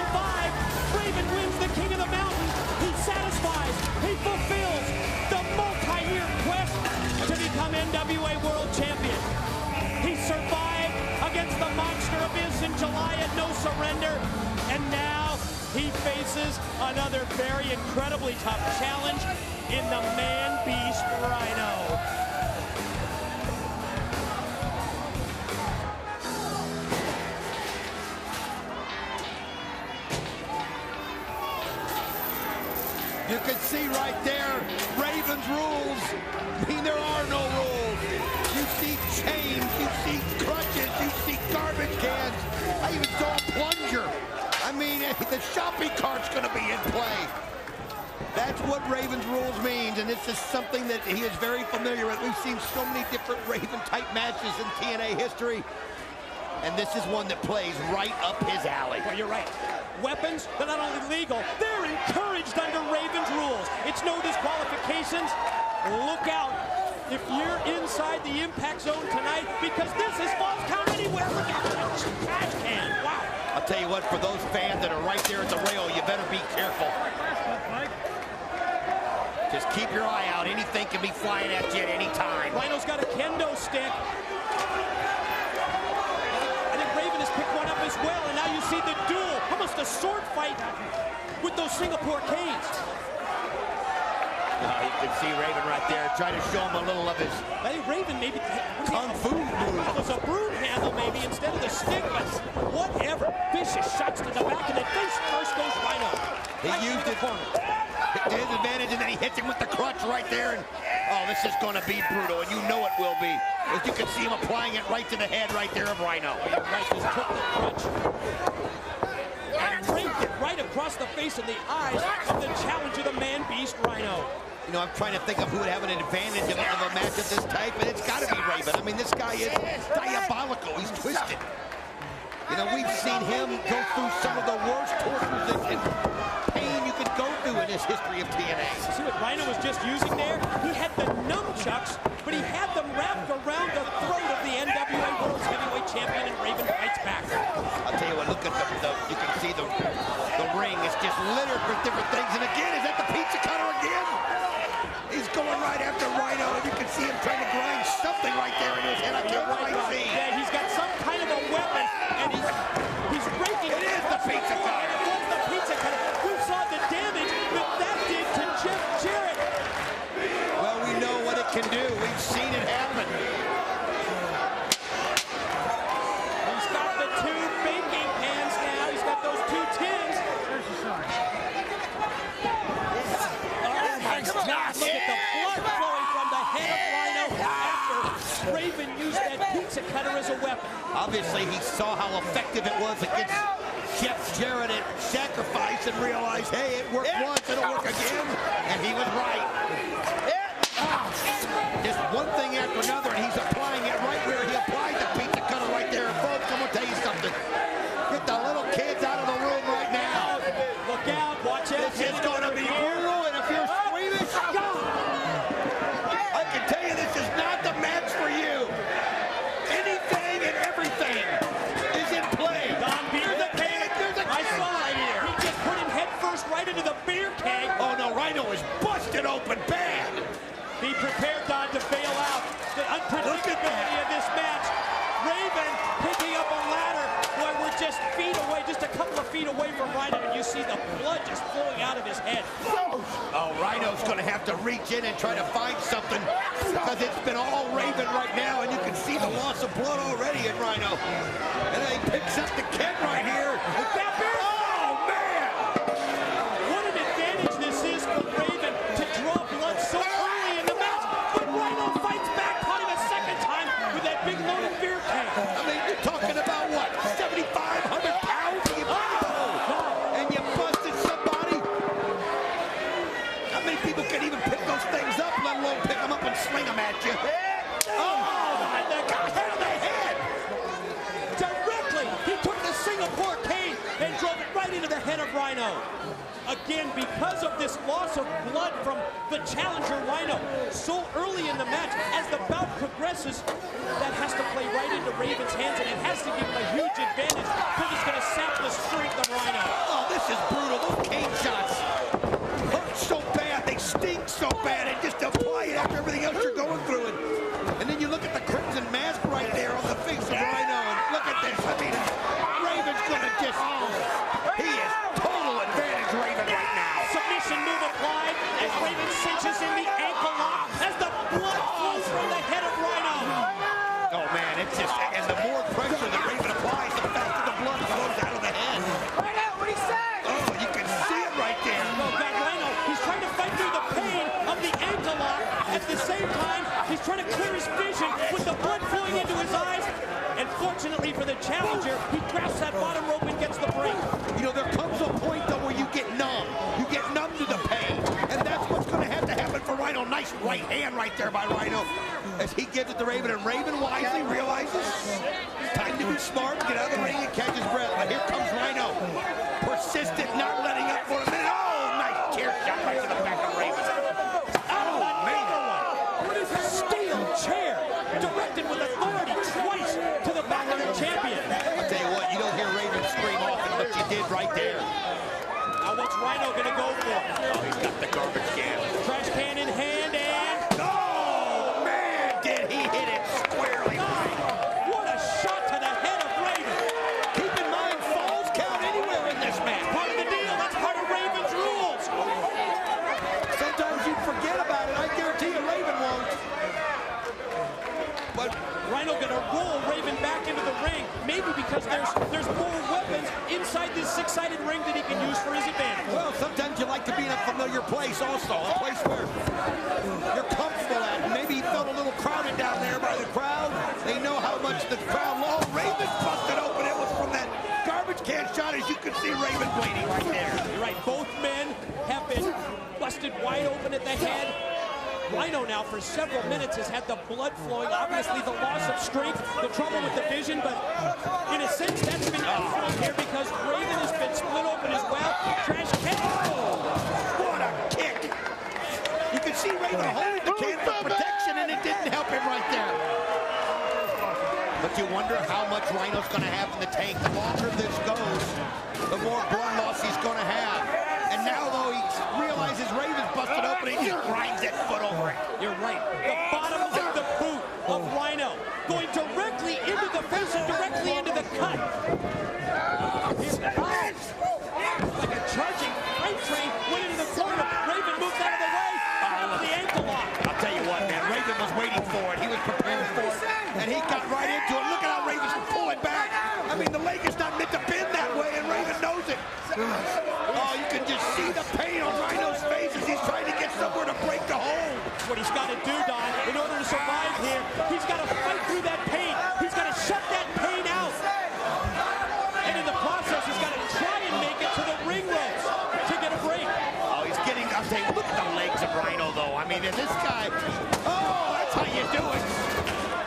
Speaker 3: Raven wins the King of the Mountain. He satisfies. He fulfills the multi-year quest to become NWA World Champion. He survived against the Monster Abyss in July at No Surrender, and now he faces another very incredibly tough challenge in the Man-Beast Rhino.
Speaker 5: You can see right there, Raven's rules mean there are no rules. You see chains, you see crutches, you see garbage cans. I even saw a plunger. I mean, the shopping cart's gonna be in play. That's what Raven's rules means, and this is something that he is very familiar with. We've seen so many different Raven-type matches in TNA history, and this is one that plays right up his alley.
Speaker 3: Well, you're right. Weapons, they're not only legal, they're encouraged under Raven's rules. It's no disqualifications. Look out if you're inside the impact zone tonight, because this is false count anywhere. Look at that trash can. Wow.
Speaker 5: I'll tell you what, for those fans that are right there at the rail, you better be careful. Just keep your eye out. Anything can be flying at you at any time.
Speaker 3: Rhino's got a kendo stick. I think Raven has picked one up as well, and now you see the duel, almost a sword fight with those Singapore canes.
Speaker 5: You can see Raven right there, trying to show him a little of his
Speaker 3: I think Raven maybe
Speaker 5: kung fu move.
Speaker 3: It was a broom handle maybe instead of the stick, but whatever. Vicious shots to the back, and then face first goes Rhino.
Speaker 5: He used it to his advantage, and then he hits him with the crutch right there. And oh, this is going to be brutal, and you know it will be. As you can see him applying it right to the head right there of Rhino.
Speaker 3: You're right, just took the crutch and raked it right across the face and the eyes of the challenger, the Man-Beast Rhino.
Speaker 5: You know, I'm trying to think of who would have an advantage of a match of this type, and it's got to be Raven. I mean, this guy is diabolical. He's twisted. You know, we've seen him go through some of the worst tortures and pain you could go through in his history of TNA.
Speaker 3: See what Rhino was just using there? He had the nunchucks, but he had them wrapped around the throat of the NWA World Heavyweight Champion, and Raven fights back.
Speaker 5: I'll tell you what, look at you can see the ring is just littered with different things. And again, is that the pizza cutter again? He's going right after Rhino, and you can see him trying to grind something right there in his head. I can't quite see.
Speaker 3: Yeah, he's got some kind of a weapon, and he's breaking.
Speaker 5: It is the pizza cutter.
Speaker 3: It was the pizza cutter. We saw the damage that did to Jeff Jarrett.
Speaker 5: Well, we know what it can do. We've seen it happen.
Speaker 3: He's got the two baking pans now. He's got those two tins. Look at the blood flowing from the head of Rhino after Raven used that pizza cutter as a weapon.
Speaker 5: Obviously, he saw how effective it was against Jeff Jarrett at Sacrifice and realized, hey, it worked once, it'll work again. And he was right. Just one thing after another, and he's applying it right where he applied the pizza cutter right there. And folks, I'm going to tell you something. Get the little kids out of the room right now.
Speaker 3: Look out, watch out.
Speaker 5: This is going to be brutal, and if you're squeamish, I can tell you this is not the match for you. Anything and everything is in play.
Speaker 3: Don Beer, the keg.
Speaker 5: There's a keg right here.
Speaker 3: He just put him head first right into the beer keg.
Speaker 5: Oh, no, Rhino is busted open bad.
Speaker 3: Be prepared, Don, to bail out. The unpredictability of this match. Raven picking up a ladder. Boy, we're just feet away, just a couple of feet away from Rhino, and you see the blood just flowing out of his head.
Speaker 5: Oh, Rhino's going to have to reach in and try to find something because it's been all Raven right now, and you can see the loss of blood already in Rhino. And then he picks up the keg right here. Oh, man!
Speaker 3: What an advantage this is for Raven to draw blood so early in the match. But Rhino fights back, caught him a second time with that big loaded beer keg.
Speaker 5: I mean, you're talking about what, 7,500 pounds? And you busted somebody? How many people can even pick those things up, let alone pick them up and sling them at you? Oh, the head!
Speaker 3: right into the head of Rhino. Again, because of this loss of blood from the challenger Rhino so early in the match, as the bout progresses, that has to play right into Raven's hands, and it has to give him a huge advantage because it's going to sap the strength of Rhino.
Speaker 5: Oh, this is brutal. Those cane shots hurt so bad, they sting so bad, and just apply it after everything else you're going through. And then you look at the crimson mask right there on the face of Rhino, and look at this. I mean, Raven's going to just... He is total advantage Raven right now.
Speaker 3: Submission move applied as Raven cinches in the ankle lock as the blood flows from the head of Rhino.
Speaker 5: Oh, man, it's just... And the more pressure that Raven applies, the faster the blood flows out of the head.
Speaker 3: Right out, what he said!
Speaker 5: Oh, you can see it right there.
Speaker 3: Oh, God, Rhino, he's trying to fight through the pain of the ankle lock. At the same time, he's trying to clear his vision with the blood flowing into his eyes. And fortunately for the challenger, he grabs that bottom rope and gets the break.
Speaker 5: You know, there comes a point, though, where you get numb. You get numb to the pain. And that's what's going to have to happen for Rhino. Nice right hand right there by Rhino as he gives it to Raven. And Raven wisely realizes it's time to be smart, get out of the ring and catch his breath. But here comes Rhino. Persistent, not letting up for a minute. Oh, nice chair shot right to the back of Raven. Oh, man.
Speaker 3: Steel chair directed with authority twice to the back of the champion.
Speaker 5: I'll tell you what, you don't hear Raven scream often, but you did right there.
Speaker 3: Now what's Rhino going to go for?
Speaker 5: Oh, he's got the garbage can.
Speaker 3: Trash can in hand and...
Speaker 5: Oh, man, did he hit it squarely.
Speaker 3: What a shot to the head of Raven.
Speaker 5: Keep in mind, falls count anywhere in this match.
Speaker 3: Part of the deal, that's part of Raven's rules.
Speaker 5: Sometimes you forget about it. I guarantee you Raven won't.
Speaker 3: But Rhino going to roll Raven back into the ring, maybe because there's more weapons inside this six-sided ring that he can use for his advantage.
Speaker 5: Well, sometimes you like to be in a familiar place also, a place where you're comfortable at. Maybe he felt a little crowded down there by the crowd. They know how much the crowd loves. Raven's busted open. It was from that garbage can shot, as you can see Raven bleeding right there.
Speaker 3: You're right, both men have been busted wide open at the head. Rhino now for several minutes has had the blood flowing. Obviously the loss of strength, the trouble with the vision, but in a sense that's been evident here because Raven has been split open as well. Trash can. Oh,
Speaker 5: what a kick. You can see Raven holding the can for protection, and it didn't help him right there. But you wonder how much Rhino's going to have in the tank. The longer this goes, the more blood loss he's going to have. And now, though, he realizes Raven's busted open, he just grinds that foot over it.
Speaker 3: You're right. The bottom of the boot of Rhino going directly into the face and directly into the cut. Like a charging freight train went into the corner. Raven moves out of the way. The ankle lock.
Speaker 5: I'll tell you what, man. Raven was waiting for it. He was prepared for it. And he got right into it. Look at how Raven's pulling back. I mean, the leg is not meant to bend that way, and Raven knows it. Oh, you can just see the pain on Rhino's face as he's trying to get somewhere to break the hold.
Speaker 3: What he's got to do, Don, in order to survive here, he's got to fight through that pain. He's got to shut that pain out. And in the process, he's got to try and make it to the ring ropes to get a break.
Speaker 5: Oh, he's getting, I'll tell you, look at the legs of Rhino, though. I mean, this guy, oh, that's how you do it.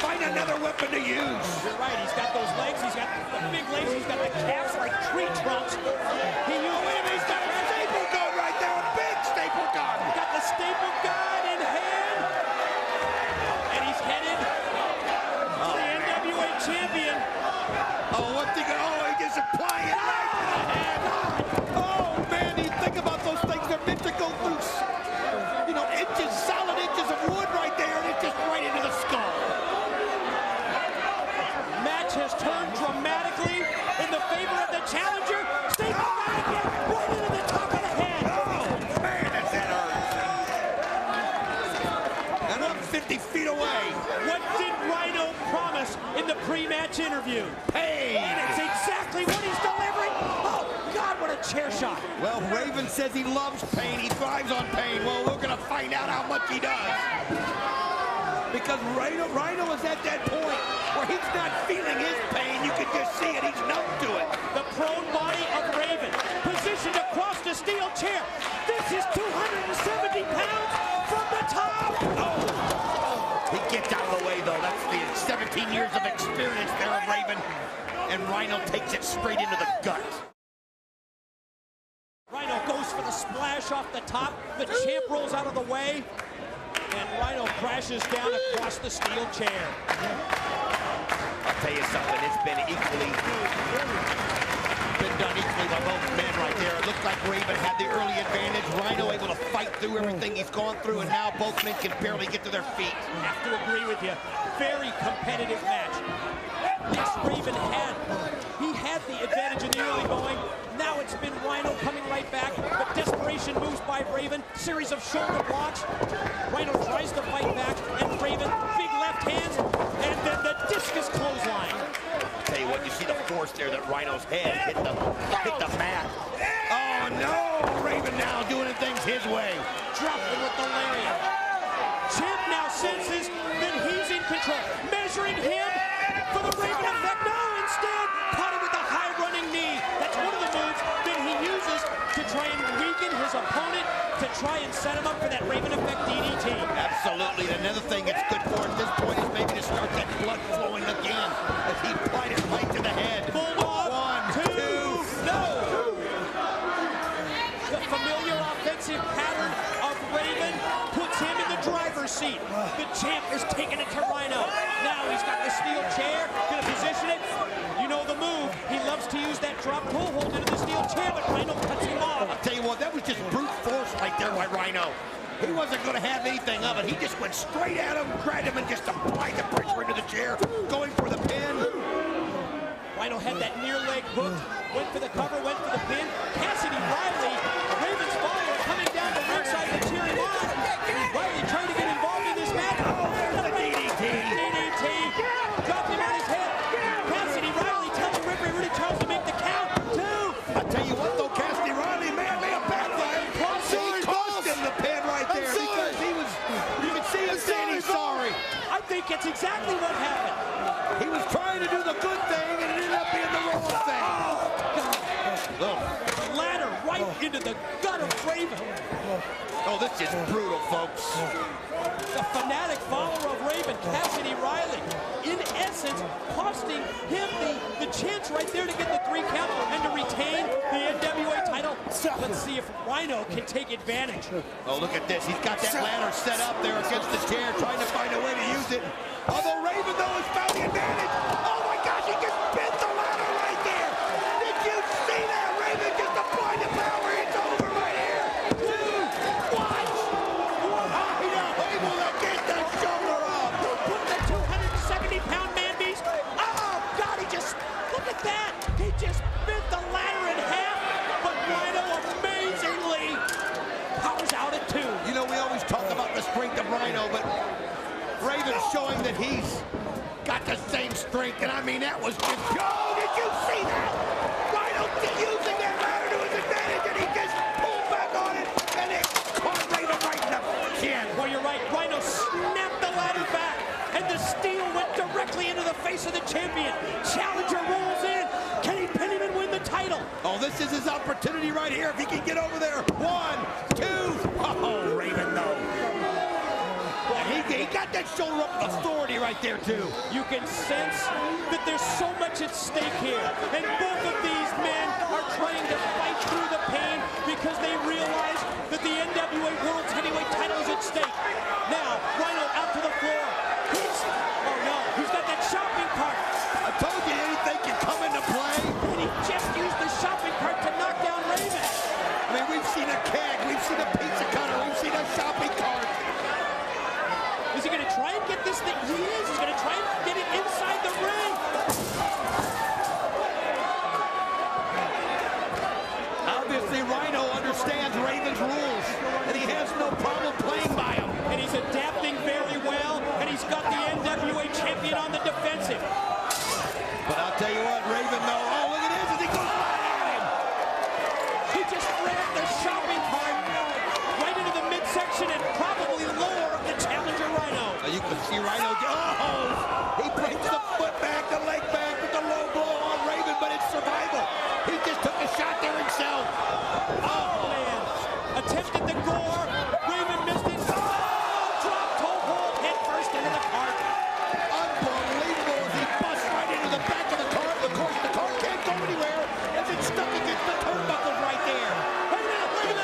Speaker 5: Find another weapon to use.
Speaker 3: You're right, he's got those legs, he's got the big legs, he's got the calves like tree trunks. He used,
Speaker 5: wait a minute, he's got a staple gun right there, a big staple gun.
Speaker 3: Got the staple gun in hand. And he's headed to the NWA champion.
Speaker 5: Oh, what's he going, oh, he's just applying it right to the head. Oh, man, you think about those things, they're meant to go through, you know, inches, solid inches of wood right there, and it's just right into the skull.
Speaker 3: Match has turned dramatically in the favor of the challenger. Staple gun again, right into the top of the head.
Speaker 5: Oh, man, does that hurt. And I'm 50 feet away.
Speaker 3: What did Rhino promise in the pre-match interview?
Speaker 5: Pain.
Speaker 3: And it's exactly what he's delivering. Oh, God, what a chair shot.
Speaker 5: Well, Raven says he loves pain. He thrives on pain. Well, we're going to find out how much he does. Because Rhino is at that point where he's not feeling his pain. You can just see it. He's numb to it.
Speaker 3: The prone body of Raven, positioned across the steel chair. This is 270 pounds from the top.
Speaker 5: Oh. He gets out of the way, though. That's the 17 years of experience there of Raven. And Rhino takes it straight into the gut.
Speaker 3: for the splash off the top. The champ rolls out of the way, and Rhino crashes down across the steel chair.
Speaker 5: I'll tell you something, it's been done equally by both men right there. It looked like Raven had the early advantage. Rhino able to fight through everything he's gone through, and now both men can barely get to their feet.
Speaker 3: I have to agree with you. Very competitive match. Yes, Raven had the advantage in the early going. Now it's been Rhino coming right back, but desperation moves by Raven. Series of shoulder blocks. Rhino tries to fight back, and Raven, big left hands, and then the discus clothesline.
Speaker 5: Tell you what, you see the force there that Rhino's head hit the mat. Oh no! Raven now doing things his way.
Speaker 3: Dropping with the lariat. Champ now senses that he's in control. Measuring him for the Raven effect. No, instead, caught him with a high running knee. That's one of the moves that he uses to try and weaken his opponent, to try and set him up for that Raven effect DDT.
Speaker 5: Absolutely. Another thing it's good for at this point is maybe to start that blood flowing again as he applied it right to the head.
Speaker 3: Bulldog.
Speaker 5: 1, 2,
Speaker 3: no! The familiar offensive pattern of Raven puts him in the driver's seat. The champ is taking it to Rhino. Now he's got the steel chair, gonna position it. You know the move. He loves to use that drop toe hold into the steel chair, but Rhino cuts him off.
Speaker 5: I'll tell you what, that was just brute force right there by Rhino. He wasn't going to have anything of it. He just went straight at him, grabbed him, and just applied the pressure into the chair, going for the pin.
Speaker 3: Rhino had that near leg hooked, went for the cover, went for the pin. Cassidy Riley, Raven's follower, coming down the ringside and cheering on. Riley trying to get involved in this match. Oh,
Speaker 5: there's the DDT.
Speaker 3: DDT. Dropped him on his head. Cassidy Riley telling Referee Rudy Charles to make the count. 2.
Speaker 5: I'll tell you what, though, Cassidy Riley, man, may have backfired. He cost him the pin right there because he was, you can see him saying he's sorry.
Speaker 3: I think it's exactly what happened.
Speaker 5: He was trying to do the good thing, and it ended up being the wrong thing.
Speaker 3: Ladder right into the gut of Raven.
Speaker 5: Oh, this is brutal, folks.
Speaker 3: The fanatic follower of Raven, Cassidy Riley, in essence, costing him the chance right there to get the 3 count and to retain the NWA title. Let's see if Rhino can take advantage.
Speaker 5: Oh, look at this. He's got that ladder set up there against the chair, trying to find a way to use it. Although Raven, though, has found the advantage. Oh, my gosh, he just bent the ladder right there. Did you see that? Raven just applied the power. It's over right here. 2, watch. Rhino able to get the shoulder up.
Speaker 3: Put the 270-pound man beast. Oh, God, he just, look at that. He just bent the ladder in half, but Rhino amazingly powers out at 2.
Speaker 5: You know, we always talk about the strength of Rhino, but Raven's showing that he's got the same strength, and I mean, that was just, oh, did you see that? Rhino using that ladder to his advantage, and he just pulled back on it, and it caught Raven right in the chin.
Speaker 3: Well, you're right. Rhino snapped the ladder back, and the steel went directly into the face of the champion. Challenger rolls in. Can he pin him and win the title?
Speaker 5: Oh, this is his opportunity right here if he can get over there. 1, 2. Oh, Raven, no. He got that shoulder up with authority right there, too.
Speaker 3: You can sense that there's so much at stake here. And both of these men are trying to fight through the pain because they realize that the NWA World Heavyweight title is at stake. Now, Rhino out to the floor. Oh no, he's got that shopping cart.
Speaker 5: I told you anything can come into play.
Speaker 3: And he just used the shopping cart to knock down Raven.
Speaker 5: I mean, we've seen a keg, we've seen a pizza cutter, we've seen a shopping cart.
Speaker 3: Is he going to try and get this thing? He is. He's going to try and get it inside the ring.
Speaker 5: Obviously, Rhino understands Raven's rules, and he has no problem playing by them.
Speaker 3: And he's adapting very well, and he's got the NWA champion on the defensive.
Speaker 5: But I'll tell you what, Raven, though, oh, look at this as he goes right at him.
Speaker 3: He just rammed the shopping cart right into the midsection and probably lower of the challenger Rhino.
Speaker 5: You can see Rhino, oh, he breaks the foot back, the leg back with the low blow on Raven, but it's survival. He just took a shot there himself.
Speaker 3: Oh, man. Attempted the gore. Raven missed it. Oh, drop toe hold head first into the cart.
Speaker 5: Unbelievable as he busts right into the back of the cart. Of course, the cart can't go anywhere as it's stuck against the turnbuckles right there.
Speaker 3: Wait a minute,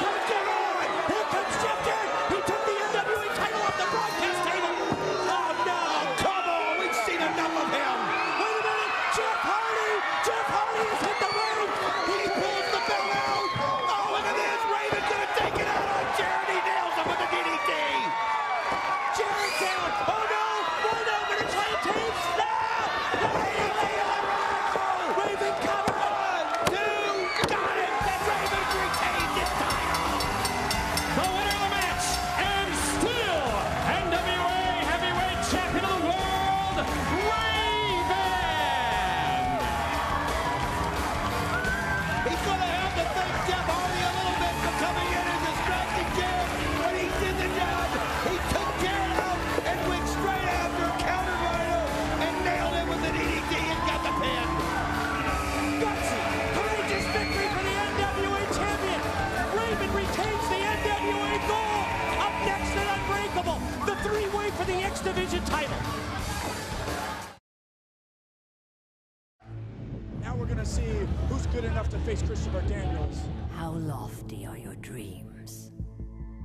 Speaker 6: face Christopher Daniels.
Speaker 11: How lofty are your dreams?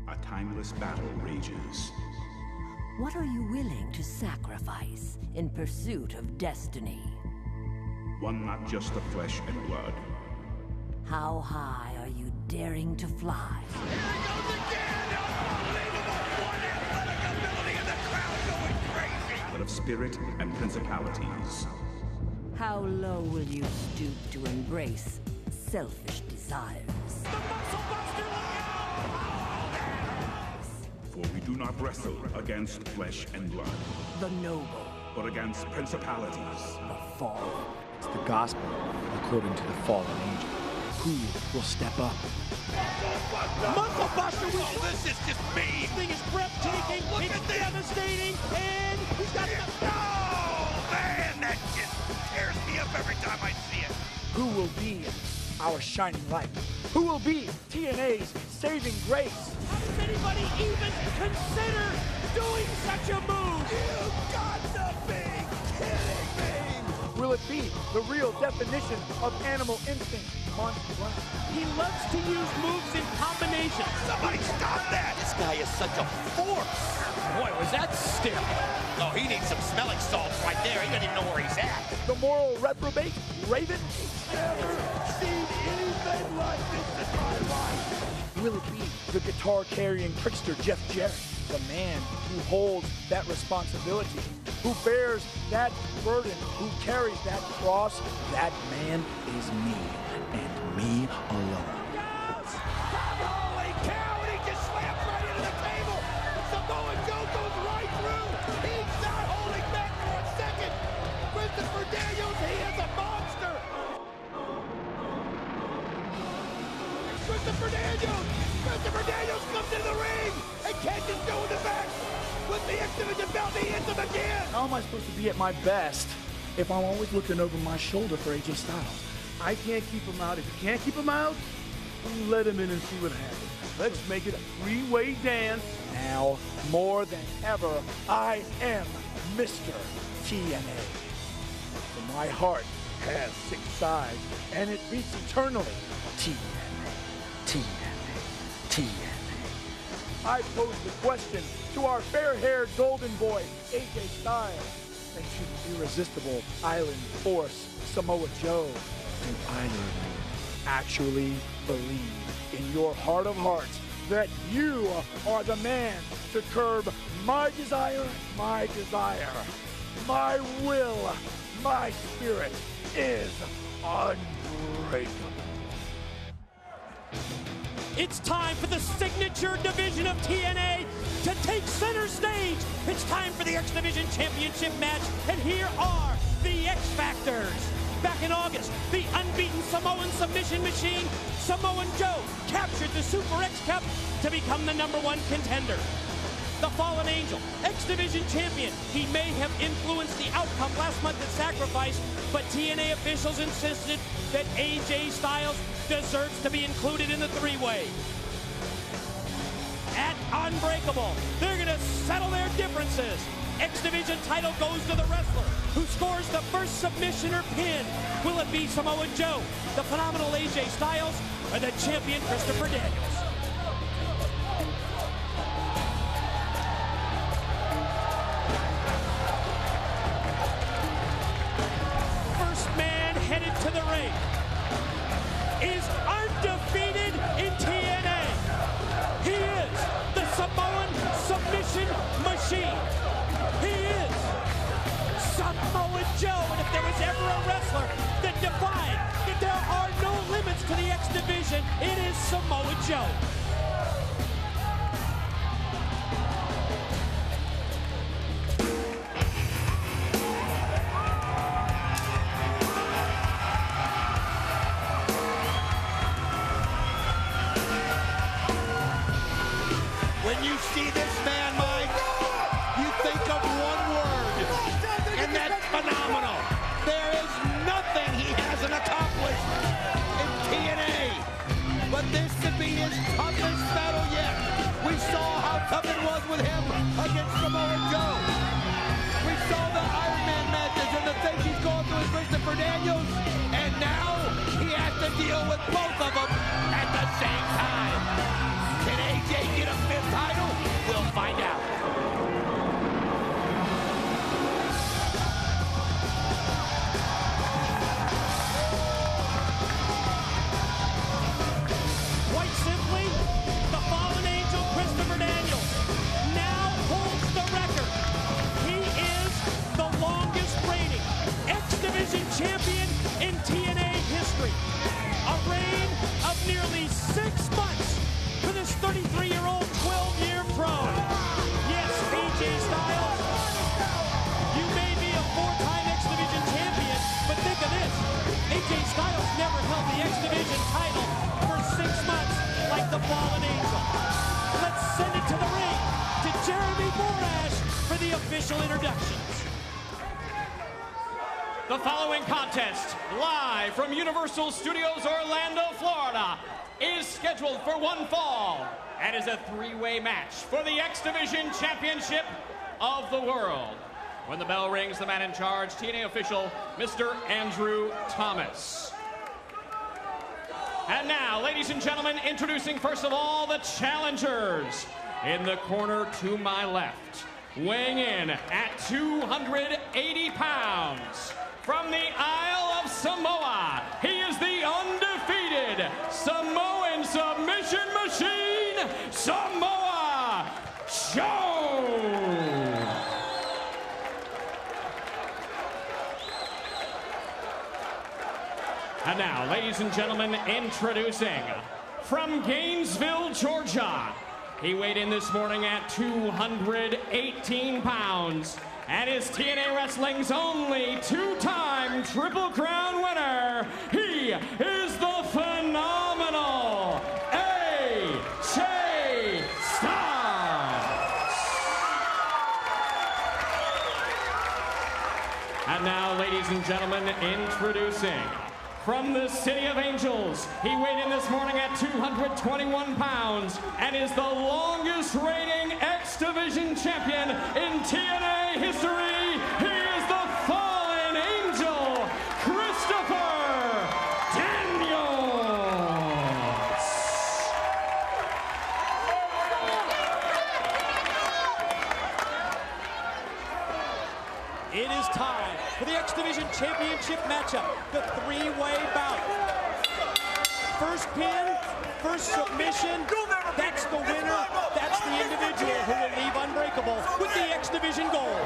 Speaker 10: A timeless battle rages.
Speaker 11: What are you willing to sacrifice in pursuit of destiny?
Speaker 10: One not just of flesh and blood,
Speaker 11: How high are you daring to fly?
Speaker 10: but of spirit and principalities.
Speaker 11: How low will you stoop to embrace selfish desires?
Speaker 10: For we do not wrestle against flesh and blood,
Speaker 11: The noble,
Speaker 10: but against principalities.
Speaker 11: the fallen.
Speaker 2: It's the gospel according to the fallen angel. Who will step up?
Speaker 3: Muscle Buster,
Speaker 5: this is just me.
Speaker 3: This thing is breathtaking.
Speaker 5: Look
Speaker 3: it's
Speaker 5: at this.
Speaker 3: devastating, and he's got the.
Speaker 5: Oh, man, that just tears me up every time I see it.
Speaker 2: Who will be our shining light? Who will be TNA's saving grace?
Speaker 3: How does anybody even consider doing such a move?
Speaker 5: You got to be kidding me.
Speaker 2: Will it be the real definition of animal instinct? Monty Brown.
Speaker 3: He loves to use moves in combination.
Speaker 5: Somebody stop that. This guy is such a force.
Speaker 3: Boy, was that stiff.
Speaker 5: Oh, he needs some smelling salts right there. He doesn't even know where he's at.
Speaker 2: The moral reprobate, Raven?
Speaker 5: Never seen anything like this in my life.
Speaker 2: Will it be the guitar-carrying trickster Jeff Jarrett? The man who holds that responsibility, who bears that burden, who carries that cross? That man is me, and me alone.
Speaker 5: Holy cow, and he just slams right into the table. Samoa Joe goes right through. He's not holding back for a second. Christopher Daniels, he is a monster. Christopher Daniels comes into the ring and catches Joe in the back with the X Division belt. He hits him again.
Speaker 2: How am I supposed to be at my best if I'm always looking over my shoulder for AJ Styles? I can't keep him out. If you can't keep him out, let him in and see what happens. Let's make it a three-way dance. Now, more than ever, I am Mr. TNA. For my heart has 6 sides, and it beats eternally. TNA, TNA, TNA. I pose the question to our fair-haired golden boy, AJ Styles, and to the irresistible Island Force, Samoa Joe. Do either of you actually believe in your heart of hearts that you are the man to curb my desire, my will, my spirit is unbreakable?
Speaker 3: It's time for the signature division of TNA to take center stage. It's time for the X Division Championship match, and here are the X Factors. Back in August, the unbeaten Samoan submission machine, Samoan Joe, captured the Super X Cup to become the #1 contender. The Fallen Angel, X Division champion. He may have influenced the outcome last month at Sacrifice, but TNA officials insisted that AJ Styles deserves to be included in the three-way. At Unbreakable, they're going to settle their differences. X Division title goes to the wrestler who scores the first submission or pin. Will it be Samoa Joe, the phenomenal AJ Styles, or the champion Christopher Daniels? First man headed to the ring is undefeated in TNA. He is the Samoan submission machine. He is Samoa Joe, and if there was ever a wrestler that defied that there are no limits to the X Division, it is Samoa Joe.
Speaker 5: When you see this man, Mike, you think of one word, and that's phenomenal. There is nothing he hasn't accomplished in TNA, but this could be his toughest battle yet. We saw how tough it was with him against Samoa Joe. We saw the Iron Man matches and the things he's gone through with Christopher Daniels, and now he has to deal with both of them at the same time. Can AJ get a 5th title? We'll find out.
Speaker 3: Quite simply, the fallen angel Christopher Daniels now holds the record. He is the longest reigning X Division champion in TNA history. A reign of nearly 6 months for this 33-year-old 12-year pro. Yes, AJ Styles, you may be a 4-time X Division champion, but think of this. AJ Styles never held the X Division title for 6 months like the fallen angel. Let's send it to the ring to Jeremy Morash for the official introductions.
Speaker 4: The following contest, live from Universal Studios Orlando, Florida, is scheduled for one fall and is a 3-way match for the X Division Championship of the World. When the bell rings, the man in charge, TNA official, Mr. Andrew Thomas. And now, ladies and gentlemen, introducing first of all the challengers. In the corner to my left, weighing in at 280 pounds, from the Isle of Samoa, he is the undefeated Samoan submission machine, Samoa Joe. And now, ladies and gentlemen, introducing from Gainesville, Georgia. He weighed in this morning at 218 pounds and is TNA Wrestling's only 2-time Triple Crown winner. He is the phenomenal AJ Styles. And now, ladies and gentlemen, introducing from the City of Angels, he weighed in this morning at 221 pounds and is the longest reigning X Division champion in TNA history. He is the fallen angel, Christopher Daniels.
Speaker 3: It is time for the X Division Championship matchup, the 3-way bout. First pin, first submission, that's the winner. That's the individual who will leave Unbreakable with the X Division gold.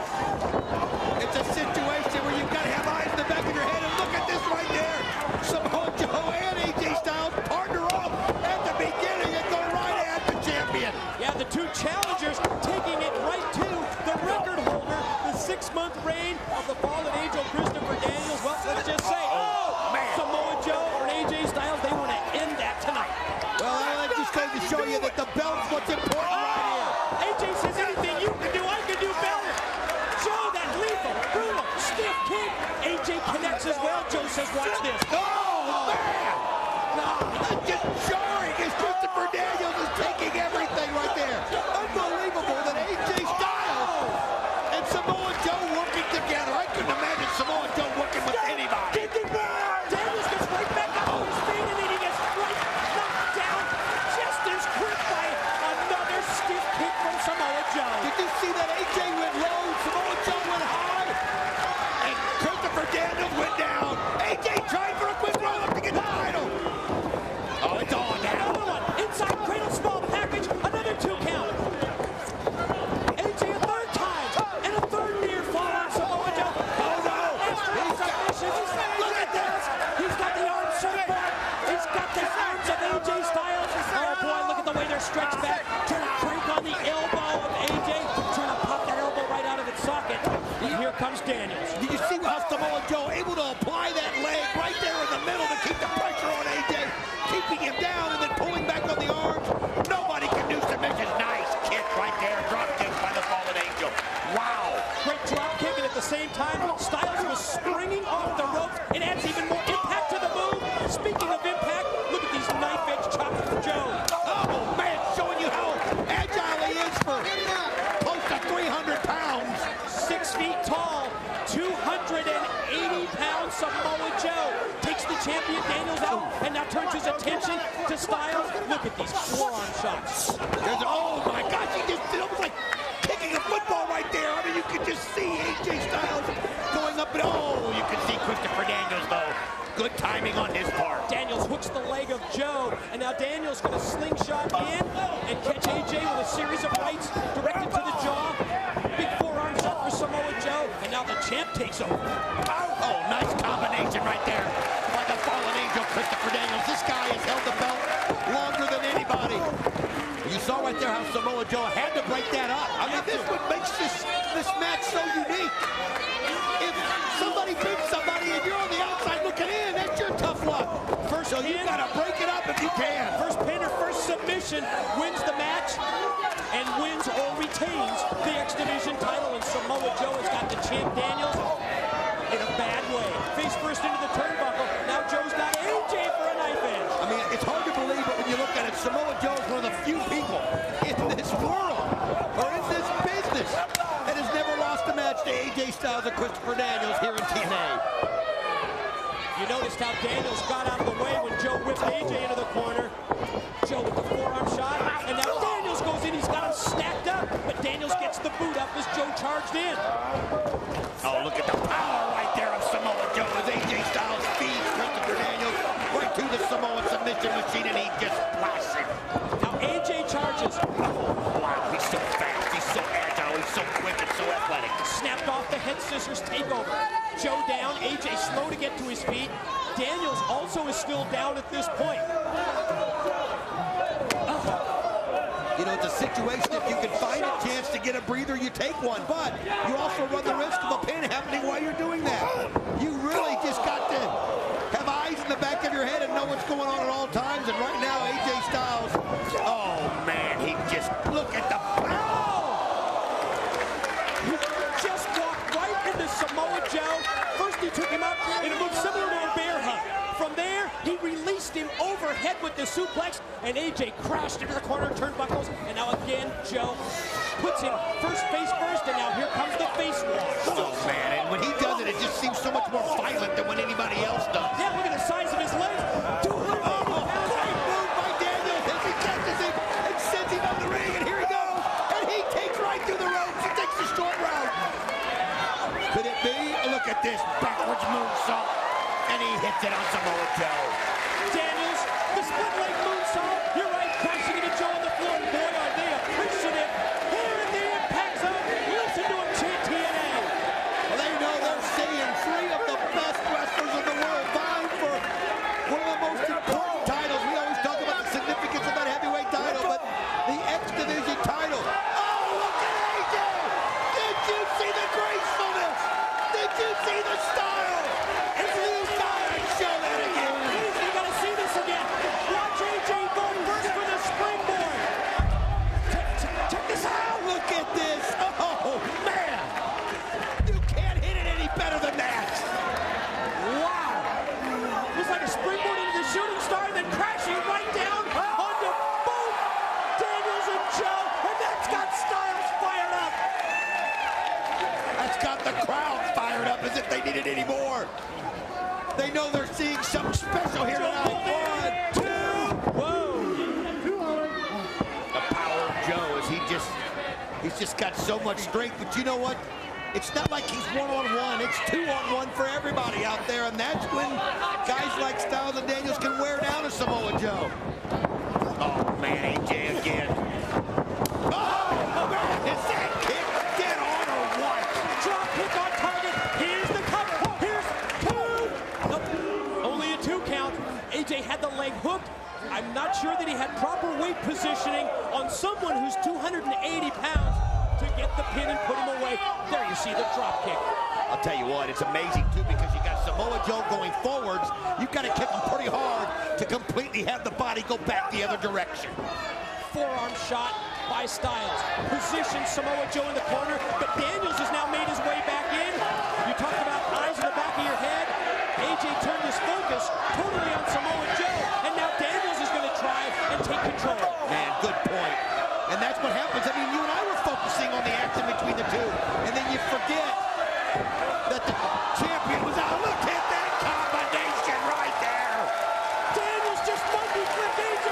Speaker 5: It's a situation where you've got to have eyes in the back of your head, and look at this right there. Samoa Joe and AJ Styles partner off at the beginning and go right at the champion.
Speaker 3: Yeah, the two challengers taking it right to the record holder, the 6-month reign of the fallen angel Christopher Daniels. Well, let's just say, Samoa Joe or AJ Styles, they want to end that tonight.
Speaker 5: Well, I just going to show you that the belt's what's important right here.
Speaker 3: AJ says anything you can do, I can do better. Joe, that lethal, brutal, stiff kick. AJ connects as well. Joe says, watch this.
Speaker 5: Oh, man! No, that's just jarring as Christopher Daniels is taking everything right there. Unbelievable that AJ Styles and Samoa Joe working together. I couldn't imagine Samoa Joe working with anybody.
Speaker 3: Daniels gets right back up on his feet, and then he gets right knocked down just as quick by another stiff kick from Samoa Joe.
Speaker 5: Did you see that AJ went low, Samoa Joe went high, and Christopher Daniels went down. AJ tried for a quick roll up to get the title. Oh, it's on now.
Speaker 3: Another one, inside cradle small package, another 2 count. AJ a 3rd time, and a 3rd near fall on Samoa Joe.
Speaker 5: Oh, no.
Speaker 3: Look at this. He's got the arm surfboard. He's got the arms of AJ Styles. Oh, boy, look at the way they're stretched back. Trying to crank on the elbow of AJ. Trying to pop that elbow right out of its socket. And here comes Daniels.
Speaker 5: Did you see how Samoa Joe able to apply that leg right there in the middle to keep the pressure on AJ, keeping him down and then pulling back on the arms? Nobody can do submission. Nice kick right there. Drop kick by the fallen angel. Wow.
Speaker 3: Great drop kick, and at the same time, Styles was springing off the ropes. It adds even more impact to the move. Speaking of impact, look at these knife-edge chops from Joe.
Speaker 5: Oh, man, showing you how agile he is for close to 300 pounds.
Speaker 3: 6 feet tall, 280 pounds Samoa Joe takes the champion Daniels out, and now to Styles. Look at these forearm shots.
Speaker 5: Oh my gosh, he just did almost like kicking a football right there. I mean, you can just see AJ Styles going up and you can see Christopher Daniels though. Good timing on his part.
Speaker 3: Daniels hooks the leg of Joe, and now Daniels going to slingshot in and catch AJ with a series of rights directed to the jaw. Big forearm shot for Samoa Joe, and now the champ takes over.
Speaker 5: Oh, nice combination right there by the fallen angel Christopher Daniels. This guy has held the belt longer than anybody. You saw right there how Samoa Joe had to break that up. I mean, this what makes this match so unique. If somebody beats somebody and you're on the outside looking in, that's your tough luck. So you got to break it up if you can.
Speaker 3: First pin or first submission wins the match and wins or retains the X Division title. And Samoa Joe has got the champ Daniels in a bad way. Face first into the turnbuckle. Now Joe's got AJ for a knife edge.
Speaker 5: I mean, it's hard to believe, but when you look at it, Samoa Joe is one of the few people in this world or in this business that has never lost a match to AJ Styles and Christopher Daniels here in TNA.
Speaker 3: You noticed how Daniels got out of the way when Joe whipped AJ into the corner. Joe with the forearm shot, and now Daniels goes in. He's got him stacked up, but Daniels gets the boot up as Joe charged in.
Speaker 5: Oh, look at the power right there of Samoa Joe as AJ Styles feeds Christopher Daniels right to the Samoan submission machine, and he just blasts him.
Speaker 3: Now AJ charges.
Speaker 5: Wow, he's so fast, he's so agile, he's so quick and so athletic.
Speaker 3: Snapped off the head scissors takeover. Joe down, AJ slow to get to his feet. Daniels also is still down at this point.
Speaker 5: You know, it's a situation, if you can find a chance to get a breather, you take one, but you also run the risk of a pin happening while you're doing that. You really just got to have eyes in the back of your head and know what's going on at all times, and right now, AJ Styles, oh man, he just, look at the power!
Speaker 3: He just walked right into Samoa Joe. First he took him up in a move similar to a bear hug. From there, he released him overhead with the suplex, and AJ crashed into the corner turnbuckles, and now again, Joe puts him face first, and now here comes the face wash.
Speaker 5: Oh man, and when he does it, it just seems so much more violent than when anybody else does.
Speaker 3: Yeah, look at the size of his legs. 280 pounds.
Speaker 5: Great move by Daniels as he catches him and sends him on the ring, and here he goes, and he takes right through the ropes. He takes the short route. Could it be? Look at this backwards moonsault, and he hits it on Samoa Joe.
Speaker 3: Daniels, the split leg moonsault. You're right, crashing into Joe on the floor. Boy, are they appreciative. Here in the Impact Zone, listen to him chant TNA.
Speaker 5: Well, they know they're seeing three of the best wrestlers in the world vying for one of the most important titles. We always talk about the significance of that heavyweight title, but the X Division title. Oh, look at AJ! Did you see the gracefulness? Did you see the style? If you gotta show that again.
Speaker 3: You gotta see this again. Watch AJ go first for the springboard. Check this out.
Speaker 5: Look at this. Oh, man. You can't hit it any better than that.
Speaker 3: Wow. It was like a springboard into the shooting star, then crashing right down onto both Daniels and Joe, and that's got Styles fired up.
Speaker 5: That's got the crowd fired up as if they needed any more. They know they're seeing something special here tonight. 1, 2.
Speaker 3: Whoa.
Speaker 5: The power of Joe as he's just got so much strength. But you know what? It's not like he's one-on-one. It's two-on-one for everybody out there. And that's when guys like Styles and Daniels can wear down a Samoa Joe. Oh, man, AJ again. Oh, man, is that kick dead on or what?
Speaker 3: Drop kick on target. Here's the cover. Here's two. Nope. Only a 2 count. AJ had the leg hooked. I'm not sure that he had proper weight positioning on someone who's 280 pounds to get the pin and put him away. There you see the drop kick.
Speaker 5: I'll tell you what, it's amazing too because you got Samoa Joe going forwards. You've got to kick him pretty hard to completely have the body go back the other direction.
Speaker 3: Forearm shot by Styles. Position Samoa Joe in the corner, but Daniels has now made his way back in. You talked about eyes in the back of your head. AJ turned his focus totally on Samoa Joe, and now Daniels is going to try and take control.
Speaker 5: Man, good point. And that's what happens. I mean, you and I were focusing on the action between the two, and then you forget that the champion was out. Look at that combination right there.
Speaker 3: Daniels just monkey flipped AJ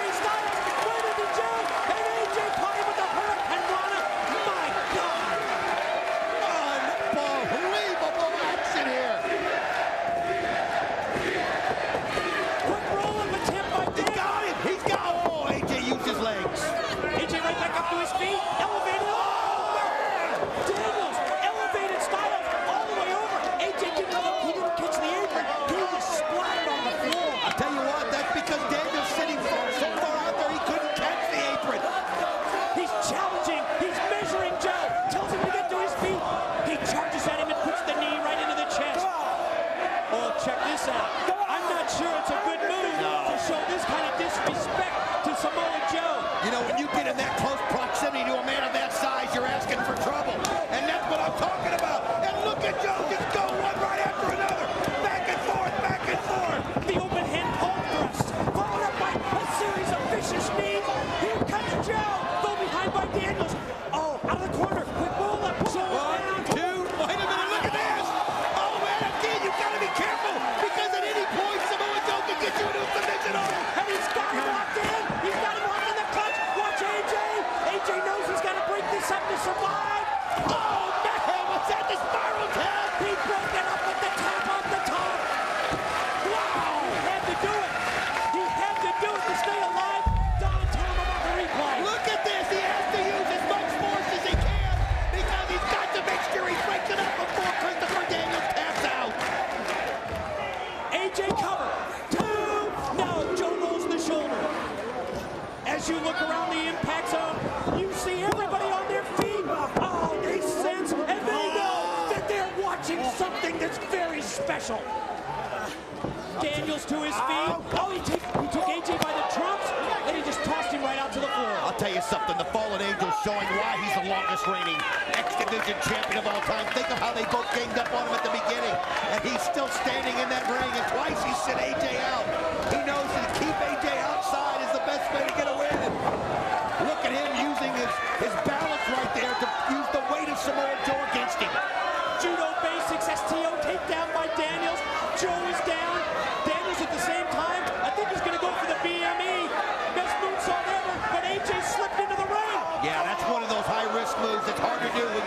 Speaker 3: As you look around the impact zone, you see everybody on their feet. Oh, they sense and they know that they're watching something that's very special. Daniels to his feet. Oh, he took AJ by the trunks, and he just tossed him right out to the floor.
Speaker 5: I'll tell you something, the Fallen Angel's showing why he's the longest reigning X Division champion of all time. Think of how they both ganged up on him at the beginning, and he's still standing in that ring, and twice he sent AJ out. He knows that to keep AJ outside is the best way to get a win. Look at him using his balance right there to use the weight of Samoa Joe against him.
Speaker 3: Judo basics, STO takedown by Daniels. Joe is down. Daniels at the same time, I think he's going to go for the BME. Best moonsault ever, but AJ slipped into the ring.
Speaker 5: Yeah, that's one of those high-risk moves that's hard to do when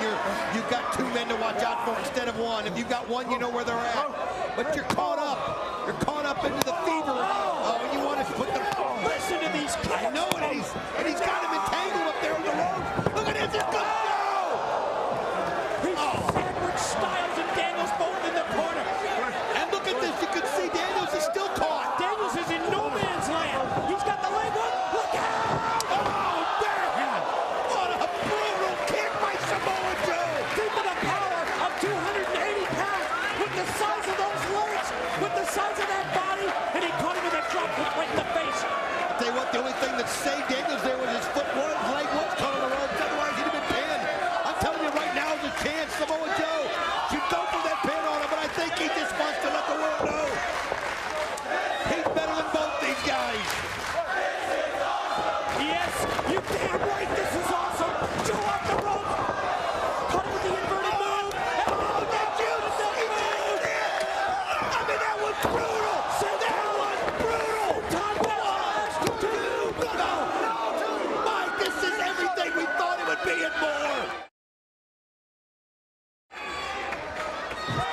Speaker 5: you've got two men to watch out for instead of one. If you've got one, you know where they're at. But you're caught up. You're caught up into the fever. Oh, and you want to put the...
Speaker 3: Listen to these kicks.
Speaker 5: I know, and he's got him entangled up there on the rope. Look at this. It's good.
Speaker 3: Sandwich Styles and Daniels both in the corner.
Speaker 5: And look at this. You can see Daniels is still caught.
Speaker 3: Daniels is in no man's land. He's got the leg hook. Look out!
Speaker 5: Oh, man! What a brutal kick by Samoa Joe!
Speaker 3: Think of the power of 280 pounds with the size of those legs, with the size of that body, and he caught him with a drop hook right in the face.
Speaker 5: I'll tell you what, the only thing that saved Daniels there was his foot was, leg was caught on the ropes. Otherwise, he'd have been pinned. I'm telling you right now is a chance. Samoa Joe should go for that pin on him, but I think he just wants to let the world know he's better than both these guys.
Speaker 3: Yes, you're damn right. This is awesome. Joe off the rope. Caught him with the inverted move.
Speaker 5: Oh, did you see that? I mean, that was brutal. That was brutal. Mike, this is everything we thought it would be and more.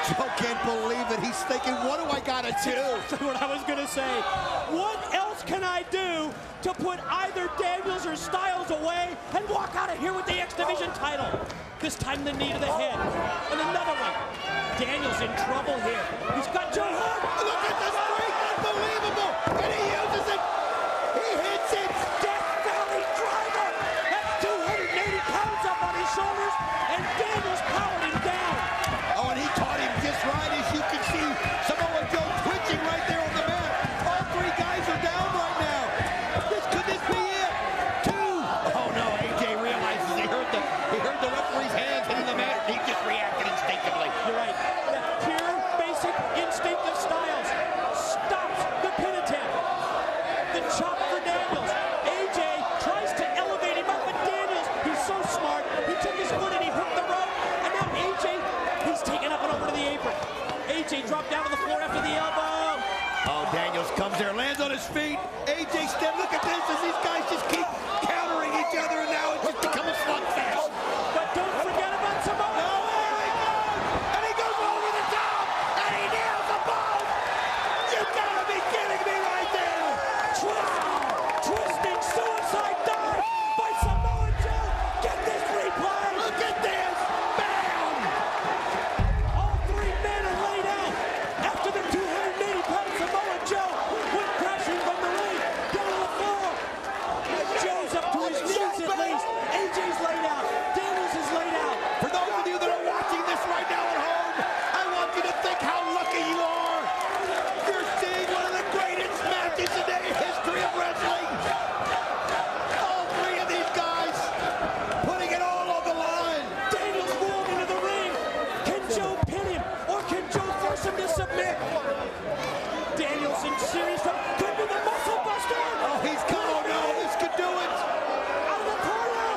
Speaker 5: Joe can't believe it. He's thinking, what do I gotta do?
Speaker 3: That's what I was gonna say. What else can I do to put either Daniels or Styles away and walk out of here with the X Division title? This time the knee to the head. And another one. Daniels in trouble here. He's got Joe Hook.
Speaker 5: Look at this break. Unbelievable. And he uses it. He hits it.
Speaker 3: Death Valley driver. That's 280 pounds up on his shoulders. And Daniels powered him down.
Speaker 5: Oh, and he caught him just right. As you can see, Samoa Joe twitching right there on the mat. All three guys are down right now. Could this be it? Two. Oh, no. AJ realizes he heard the referee's hands hitting the mat. He just reacted instinctively.
Speaker 3: You're right. That pure, basic instinct of Styles stops the pin attempt. The chop for Daniels. AJ tries to elevate him up, but Daniels, he's so smart. He took his foot and he hooked the rope. And now AJ, he's taken up and over to the apron. AJ dropped down to the floor after the elbow.
Speaker 5: Oh, Daniels comes there, lands on his feet. AJ step. Look at this as these guys just keep countering each other, and now it's just become a slugfest.
Speaker 3: But don't forget about Samoa.
Speaker 5: No, there he goes. And he goes over the top. And he nails the ball. You gotta be kidding me right there.
Speaker 3: Twisting suicide dive by Samoa Joe. Get this replay.
Speaker 5: Look at this. Bam.
Speaker 3: All three men are laid out after the 280-pound Samoa Joe went crashing from the ring down to the floor. Joe's up to his knees at least. AJ's laid out. Daniels is laid out.
Speaker 5: For those of you that are watching this right now at home, I want you to think how lucky you are. You're seeing one of the greatest matches in the history of wrestling. All three of these guys putting it all on the line.
Speaker 3: Daniels rolled into the ring. Can Joe pin him, or can Joe force him to submit? Daniels in serious trouble. Could be the muscle buster.
Speaker 5: Oh, he's come. Oh, no, this could do it.
Speaker 3: Out of the corner.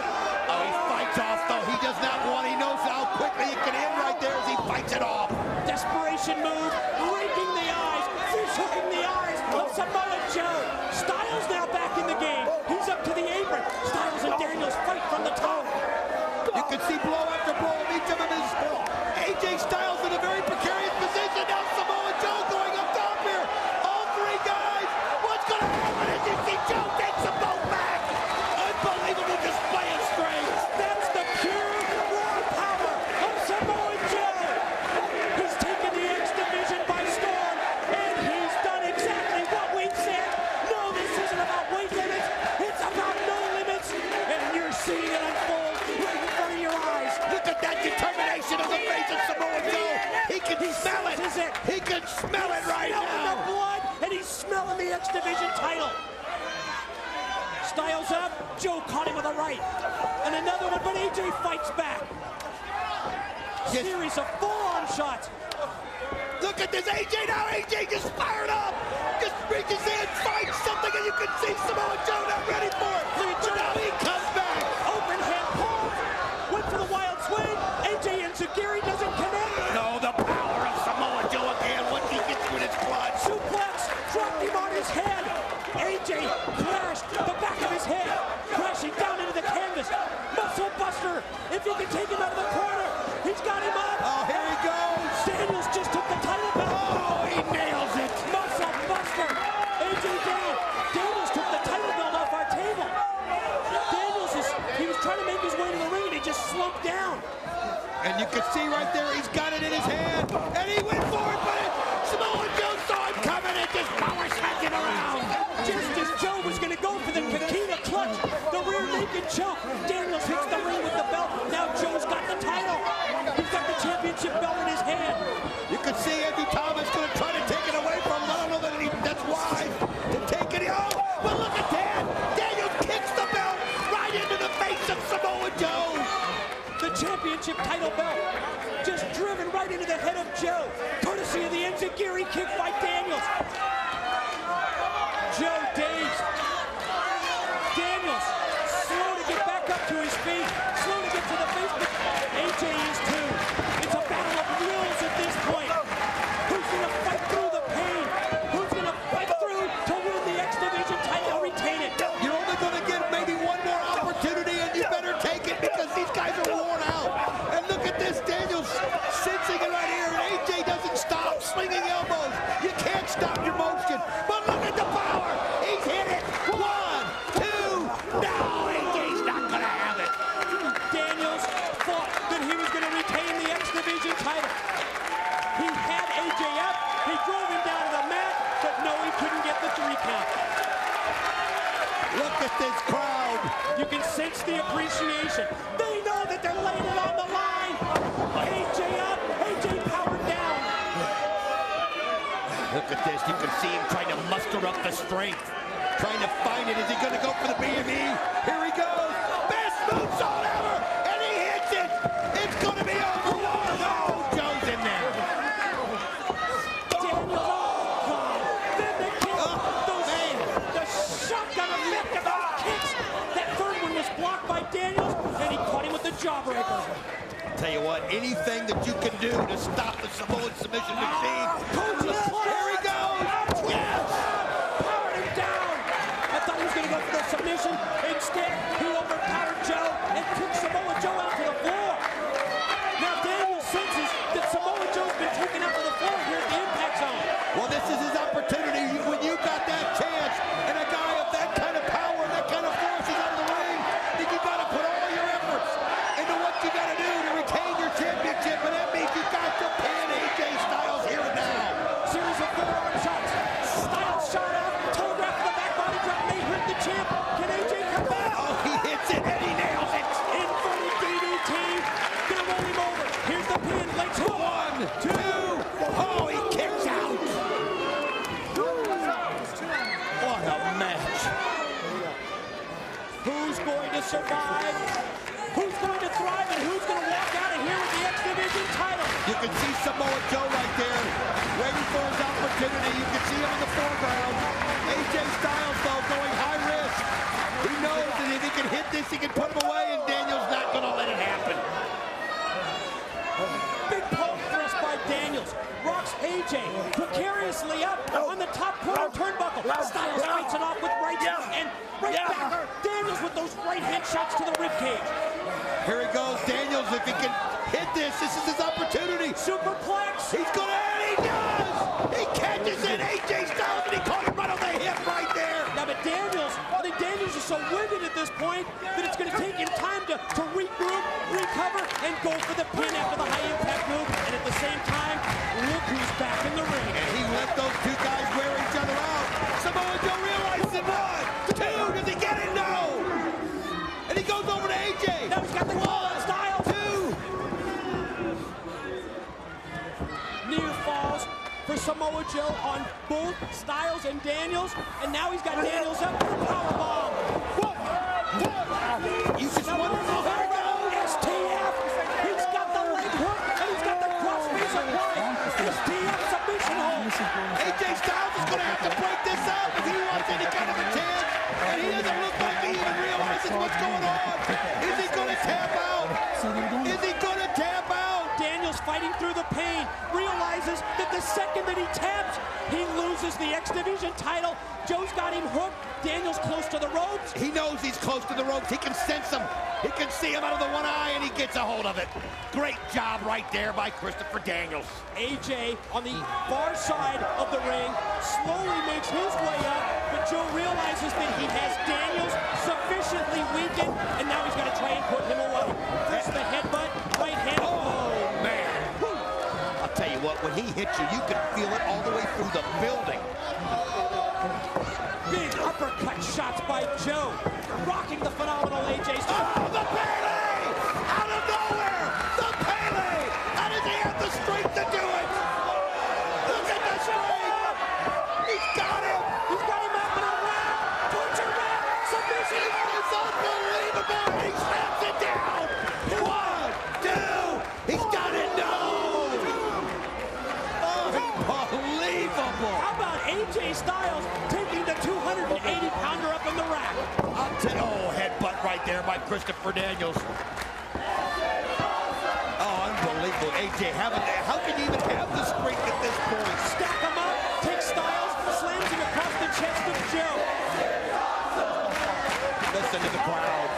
Speaker 5: Oh, he fights off, though. He does not want. He knows how quickly it can end right there as he fights it off.
Speaker 3: Desperation move, raking the eyes, fish hooking the eyes of Samoa Joe. Styles now back in the game. He's up to the apron. Styles and Daniels fight from the top.
Speaker 5: You can see blow after blow of each of them is AJ Styles in a very precarious position. Now Samoa Joe going up top here. All three guys. What's going to happen as you see Joe takes them both back? Unbelievable display of strength.
Speaker 3: That's the pure raw power of Samoa Joe. He's taken the X Division by storm, and he's done exactly what we said. No, this isn't about weight limits. It's about it.
Speaker 5: He can smell it right now.
Speaker 3: He's smelling the blood, and he's smelling the X Division title. Styles up, Joe caught him with a right. And another one, but AJ fights back. Series of forearm shots.
Speaker 5: Look at this, AJ now. AJ just fired up. Just reaches in, fights something, and you can see Samoa Joe not ready for it. But now he comes back.
Speaker 3: Open hand pull. Went for the wild swing. AJ Enziguri doesn't connect.
Speaker 5: No, the power of Samoa Joe again once he gets with his clutch.
Speaker 3: Suplex, dropped him on his head. AJ crashed the back of his head, crashing down into the canvas. Muscle buster, if he can take him out of the corner. He's got him up.
Speaker 5: Oh, here he goes.
Speaker 3: Daniels just took the title belt.
Speaker 5: Oh, he nails it.
Speaker 3: Muscle buster. AJ down. Daniels took the title belt off our table. Daniels he was trying to make his way to the ring and he just slumped down.
Speaker 5: And you can see right there, he's got it in his hand. And he went for it, but Samoa Joe saw him coming and just power smacked him around.
Speaker 3: Just as Joe was going to go for the Kakita clutch, the rear naked choke. Daniels hits the ring with the belt. Now Joe's got the title. He's got the championship belt in his hand.
Speaker 5: You can see Andy Thomas going to try to take it away from him. I don't know that that's wise to take it. Oh, but look at that. Daniels kicks the belt right into the face of Samoa Joe.
Speaker 3: The championship title belt just driven right into the head of Joe, courtesy of the Enziguri kick by Daniels. Joe dazed. Daniels slow to get back up to his feet, slow to get to the face, but AJ is too. It's a battle of wills at this point. Who's going to fight through the pain? Who's going to fight through to win the X Division title or retain it?
Speaker 5: You're only going to get maybe one more opportunity, and you better take it because these guys are worn out. And look at this, Daniels sensing it right here, and AJ doesn't stop swinging elbows. You can't stop your motion, but look at the power. He's hit it. 1, 2. No, AJ's not going to have it.
Speaker 3: Daniels thought that he was going to retain the X Division title. He had AJ up, he drove him down to the mat, but no, he couldn't get the 3 count.
Speaker 5: Look at this crowd.
Speaker 3: You can sense the appreciation. They know that they're laying it on the line. AJ up, AJ powered down.
Speaker 5: Look at this. You can see him trying to muster up the strength, trying to find it. Is he going to go for the BME? Here he goes. Best moonsault ever, and he hits it. It's going to be over. No, Joe's in there.
Speaker 3: Daniels, oh God. Then the kick, the shotgun effect of those kicks. That third one was blocked by Daniels, and he caught him with the jawbreaker.
Speaker 5: Tell you what, anything that you can do to stop the Samoan submission machine. Here he goes. Yes.
Speaker 3: Powered him down. I thought he was going to go for the submission. Instead, he overpowered Joe and took Samoa Joe out to the floor. Now Daniels senses that Samoa Joe's been taken out to the floor here at the Impact Zone.
Speaker 5: Well, this is his opportunity. When you got that chance and a guy of that kind of power and that kind of force is out of the ring, then you got to put all your efforts into what you got to do to retain your championship, and that means you got to pin AJ Styles here and now.
Speaker 3: Series of forearm shots. Styles shot out, telegraphed the back body drop, may hurt the champ. Can AJ come back?
Speaker 5: Oh, he hits it and he nails it.
Speaker 3: Inverted DDT. Gonna roll him over. Here's the pin. Let's go.
Speaker 5: 1, 2. Oh, he kicks out. What a match.
Speaker 3: Who's going to survive? Who's going to thrive? And who's going to walk out of here with the X Division title?
Speaker 5: You can see Samoa Joe right there, waiting for his opportunity. You can see him in the foreground. AJ Styles, though, going high risk. He knows that if he can hit this, he can put him away, and Daniels not going to let it happen.
Speaker 3: Big poke thrust by Daniels. Rocks AJ precariously up on the top corner turnbuckle. Styles fights it off with right and right back. Daniels with those right hand shots to the ribcage.
Speaker 5: Here he goes, Daniels. If he can hit this is his opportunity.
Speaker 3: Superplex.
Speaker 5: He's going to, and he does. He catches it, AJ Styles, and he caught him right on the hip right there.
Speaker 3: Now, but Daniels, I think Daniels is so winded at this point that it's going to take him time to regroup, recover, and go for the pin after the high impact move. And at the same time, look who's back in the ring.
Speaker 5: And he let those two guys wear each other out. Samoa Joe realizes it. 1, 2. Does he get it? No. And he goes over to AJ.
Speaker 3: Now he's got the claw. Styles.
Speaker 5: 2.
Speaker 3: Near falls. Samoa Joe on both Styles and Daniels, and now he's got Daniels up for the powerbomb.
Speaker 5: You just wonder how far it goes.
Speaker 3: STF. He's got the leg hook, and he's got the crossface applied. STF submission hold.
Speaker 5: AJ Styles is going to have to break this up if he wants any kind of a chance, and he doesn't look like he even realizes what's going on. Is he going to tap out? Is he going to tap out?
Speaker 3: Daniels fighting through the pain, realizes that the second that he taps, he loses the X Division title. Joe's got him hooked. Daniels close to the ropes.
Speaker 5: He knows he's close to the ropes. He can sense him. He can see him out of the one eye, and he gets a hold of it. Great job right there by Christopher Daniels.
Speaker 3: AJ on the far side of the ring slowly makes his way up, but Joe realizes that he has Daniels sufficiently weakened, and now he's got to try and put him away. First the headbutt, right hand.
Speaker 5: Oh, man. I'll tell you what, when he hits you, you can feel it all the way through the building.
Speaker 3: Big uppercut shots by Joe, rocking the phenomenal AJ Styles.
Speaker 5: Oh, the Pele! Out of nowhere! The Pele! How does he have the strength to do it? Look at the strength! He's got him!
Speaker 3: He's got him up and around! Torture rack! Submission!
Speaker 5: It's unbelievable! He slaps it down! 1, 2! He's got it! No! Unbelievable!
Speaker 3: How about AJ Styles taking the 280-pounder up in the rack?
Speaker 5: Oh, headbutt right there by Christopher Daniels. Oh, unbelievable. AJ, how can you even have the strength at this point?
Speaker 3: Stack him up, takes Styles, slams him across the chest of Joe.
Speaker 5: Listen to the crowd.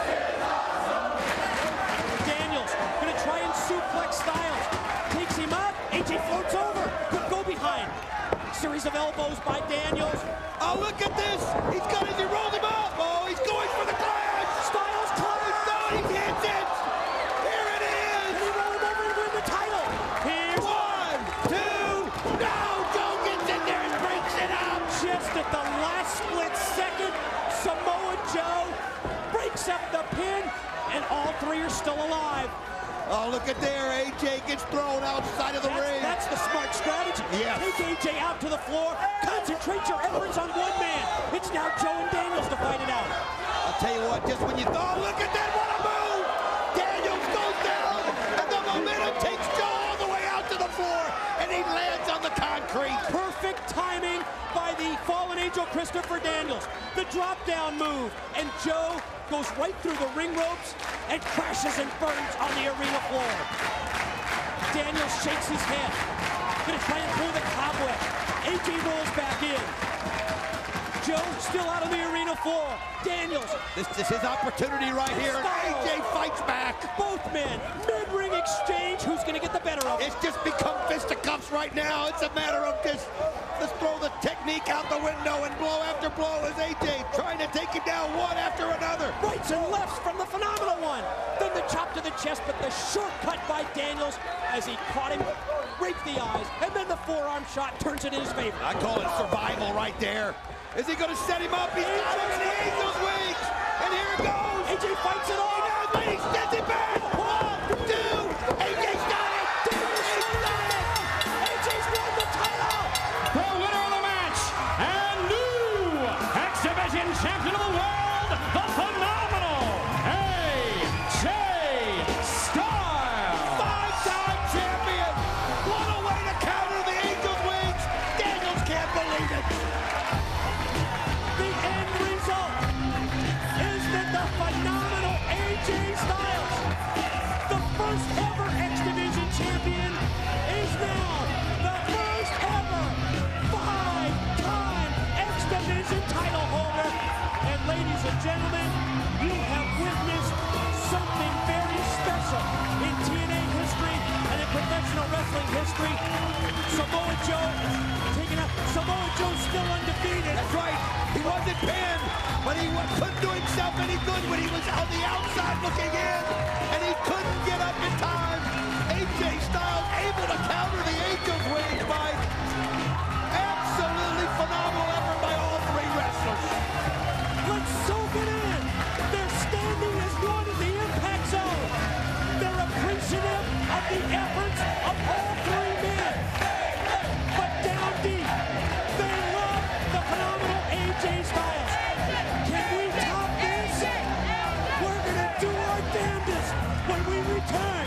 Speaker 3: Daniels gonna try and suplex Styles. Takes him up, AJ floats over, but go behind. Series of elbows by Daniels.
Speaker 5: Oh, look at this! He rolled him up! Oh, he's going for the clash!
Speaker 3: Styles climbs!
Speaker 5: No, he hits it! Here it is!
Speaker 3: And he rolled him over and win the title! Here's
Speaker 5: 1, 2, no! Joe gets in there and breaks it up!
Speaker 3: Just at the last split second, Samoa Joe breaks up the pin, and all three are still alive.
Speaker 5: Oh, look at there. AJ gets thrown outside of the ring.
Speaker 3: That's the smart strategy.
Speaker 5: Yes.
Speaker 3: Take AJ out to the floor. Concentrate your efforts on one man. It's now Joe and Daniels to fight it out.
Speaker 5: I'll tell you what, just when you thought, look at that, what a move! Daniels goes down, and the momentum takes Joe all the way out to the floor, and he lands on the concrete.
Speaker 3: Perfect timing by the fallen angel Christopher Daniels. The drop down move, and Joe goes right through the ring ropes and crashes and burns on the arena floor. Daniels shakes his head. Gonna try and pull the cobweb. AJ rolls back in. Joe still out on the arena floor. Daniels.
Speaker 5: This is his opportunity right here. AJ fights back.
Speaker 3: Both men. Mid-ring exchange. Who's gonna get the better of it?
Speaker 5: It's just become fisticuffs right now. It's a matter of just, let's throw the technique out the window, and blow after blow as AJ trying to take him down one after another.
Speaker 3: Rights and lefts from the phenomenal one. Then the chop to the chest, but the shortcut by Daniels as he caught him, raked the eyes, and then the forearm shot turns it in his favor.
Speaker 5: I call it survival right there. Is he going to set him up? He's got him in the Angel's wings. And here it goes.
Speaker 3: AJ fights it all.
Speaker 5: He does, but he sends it back. 1, 2. AJ's got it. He's got it.
Speaker 3: AJ's won the title.
Speaker 4: The winner of the match and new X Division champion of the world, the phenomenal AJ Styles.
Speaker 5: 5-time champion. What a way to counter the Angel's wings. Daniels can't believe it.
Speaker 3: The end result is that the phenomenal AJ Styles, the first ever X Division champion, is now the first ever 5-time X Division title holder. And ladies and gentlemen, you have witnessed something very special in TNA history and in professional wrestling history. Samoa Joe taking up. Samoa Joe still undefeated.
Speaker 5: That's right. He wasn't pinned, but he couldn't do himself any good when he was on the outside looking in, and he couldn't get up in time. AJ Styles able to counter the Angel's wings by absolutely phenomenal effort by all three wrestlers.
Speaker 3: Let's soak it in. They're standing as one in the impact zone. They're appreciative of the efforts of all three men. But down deep
Speaker 21: time.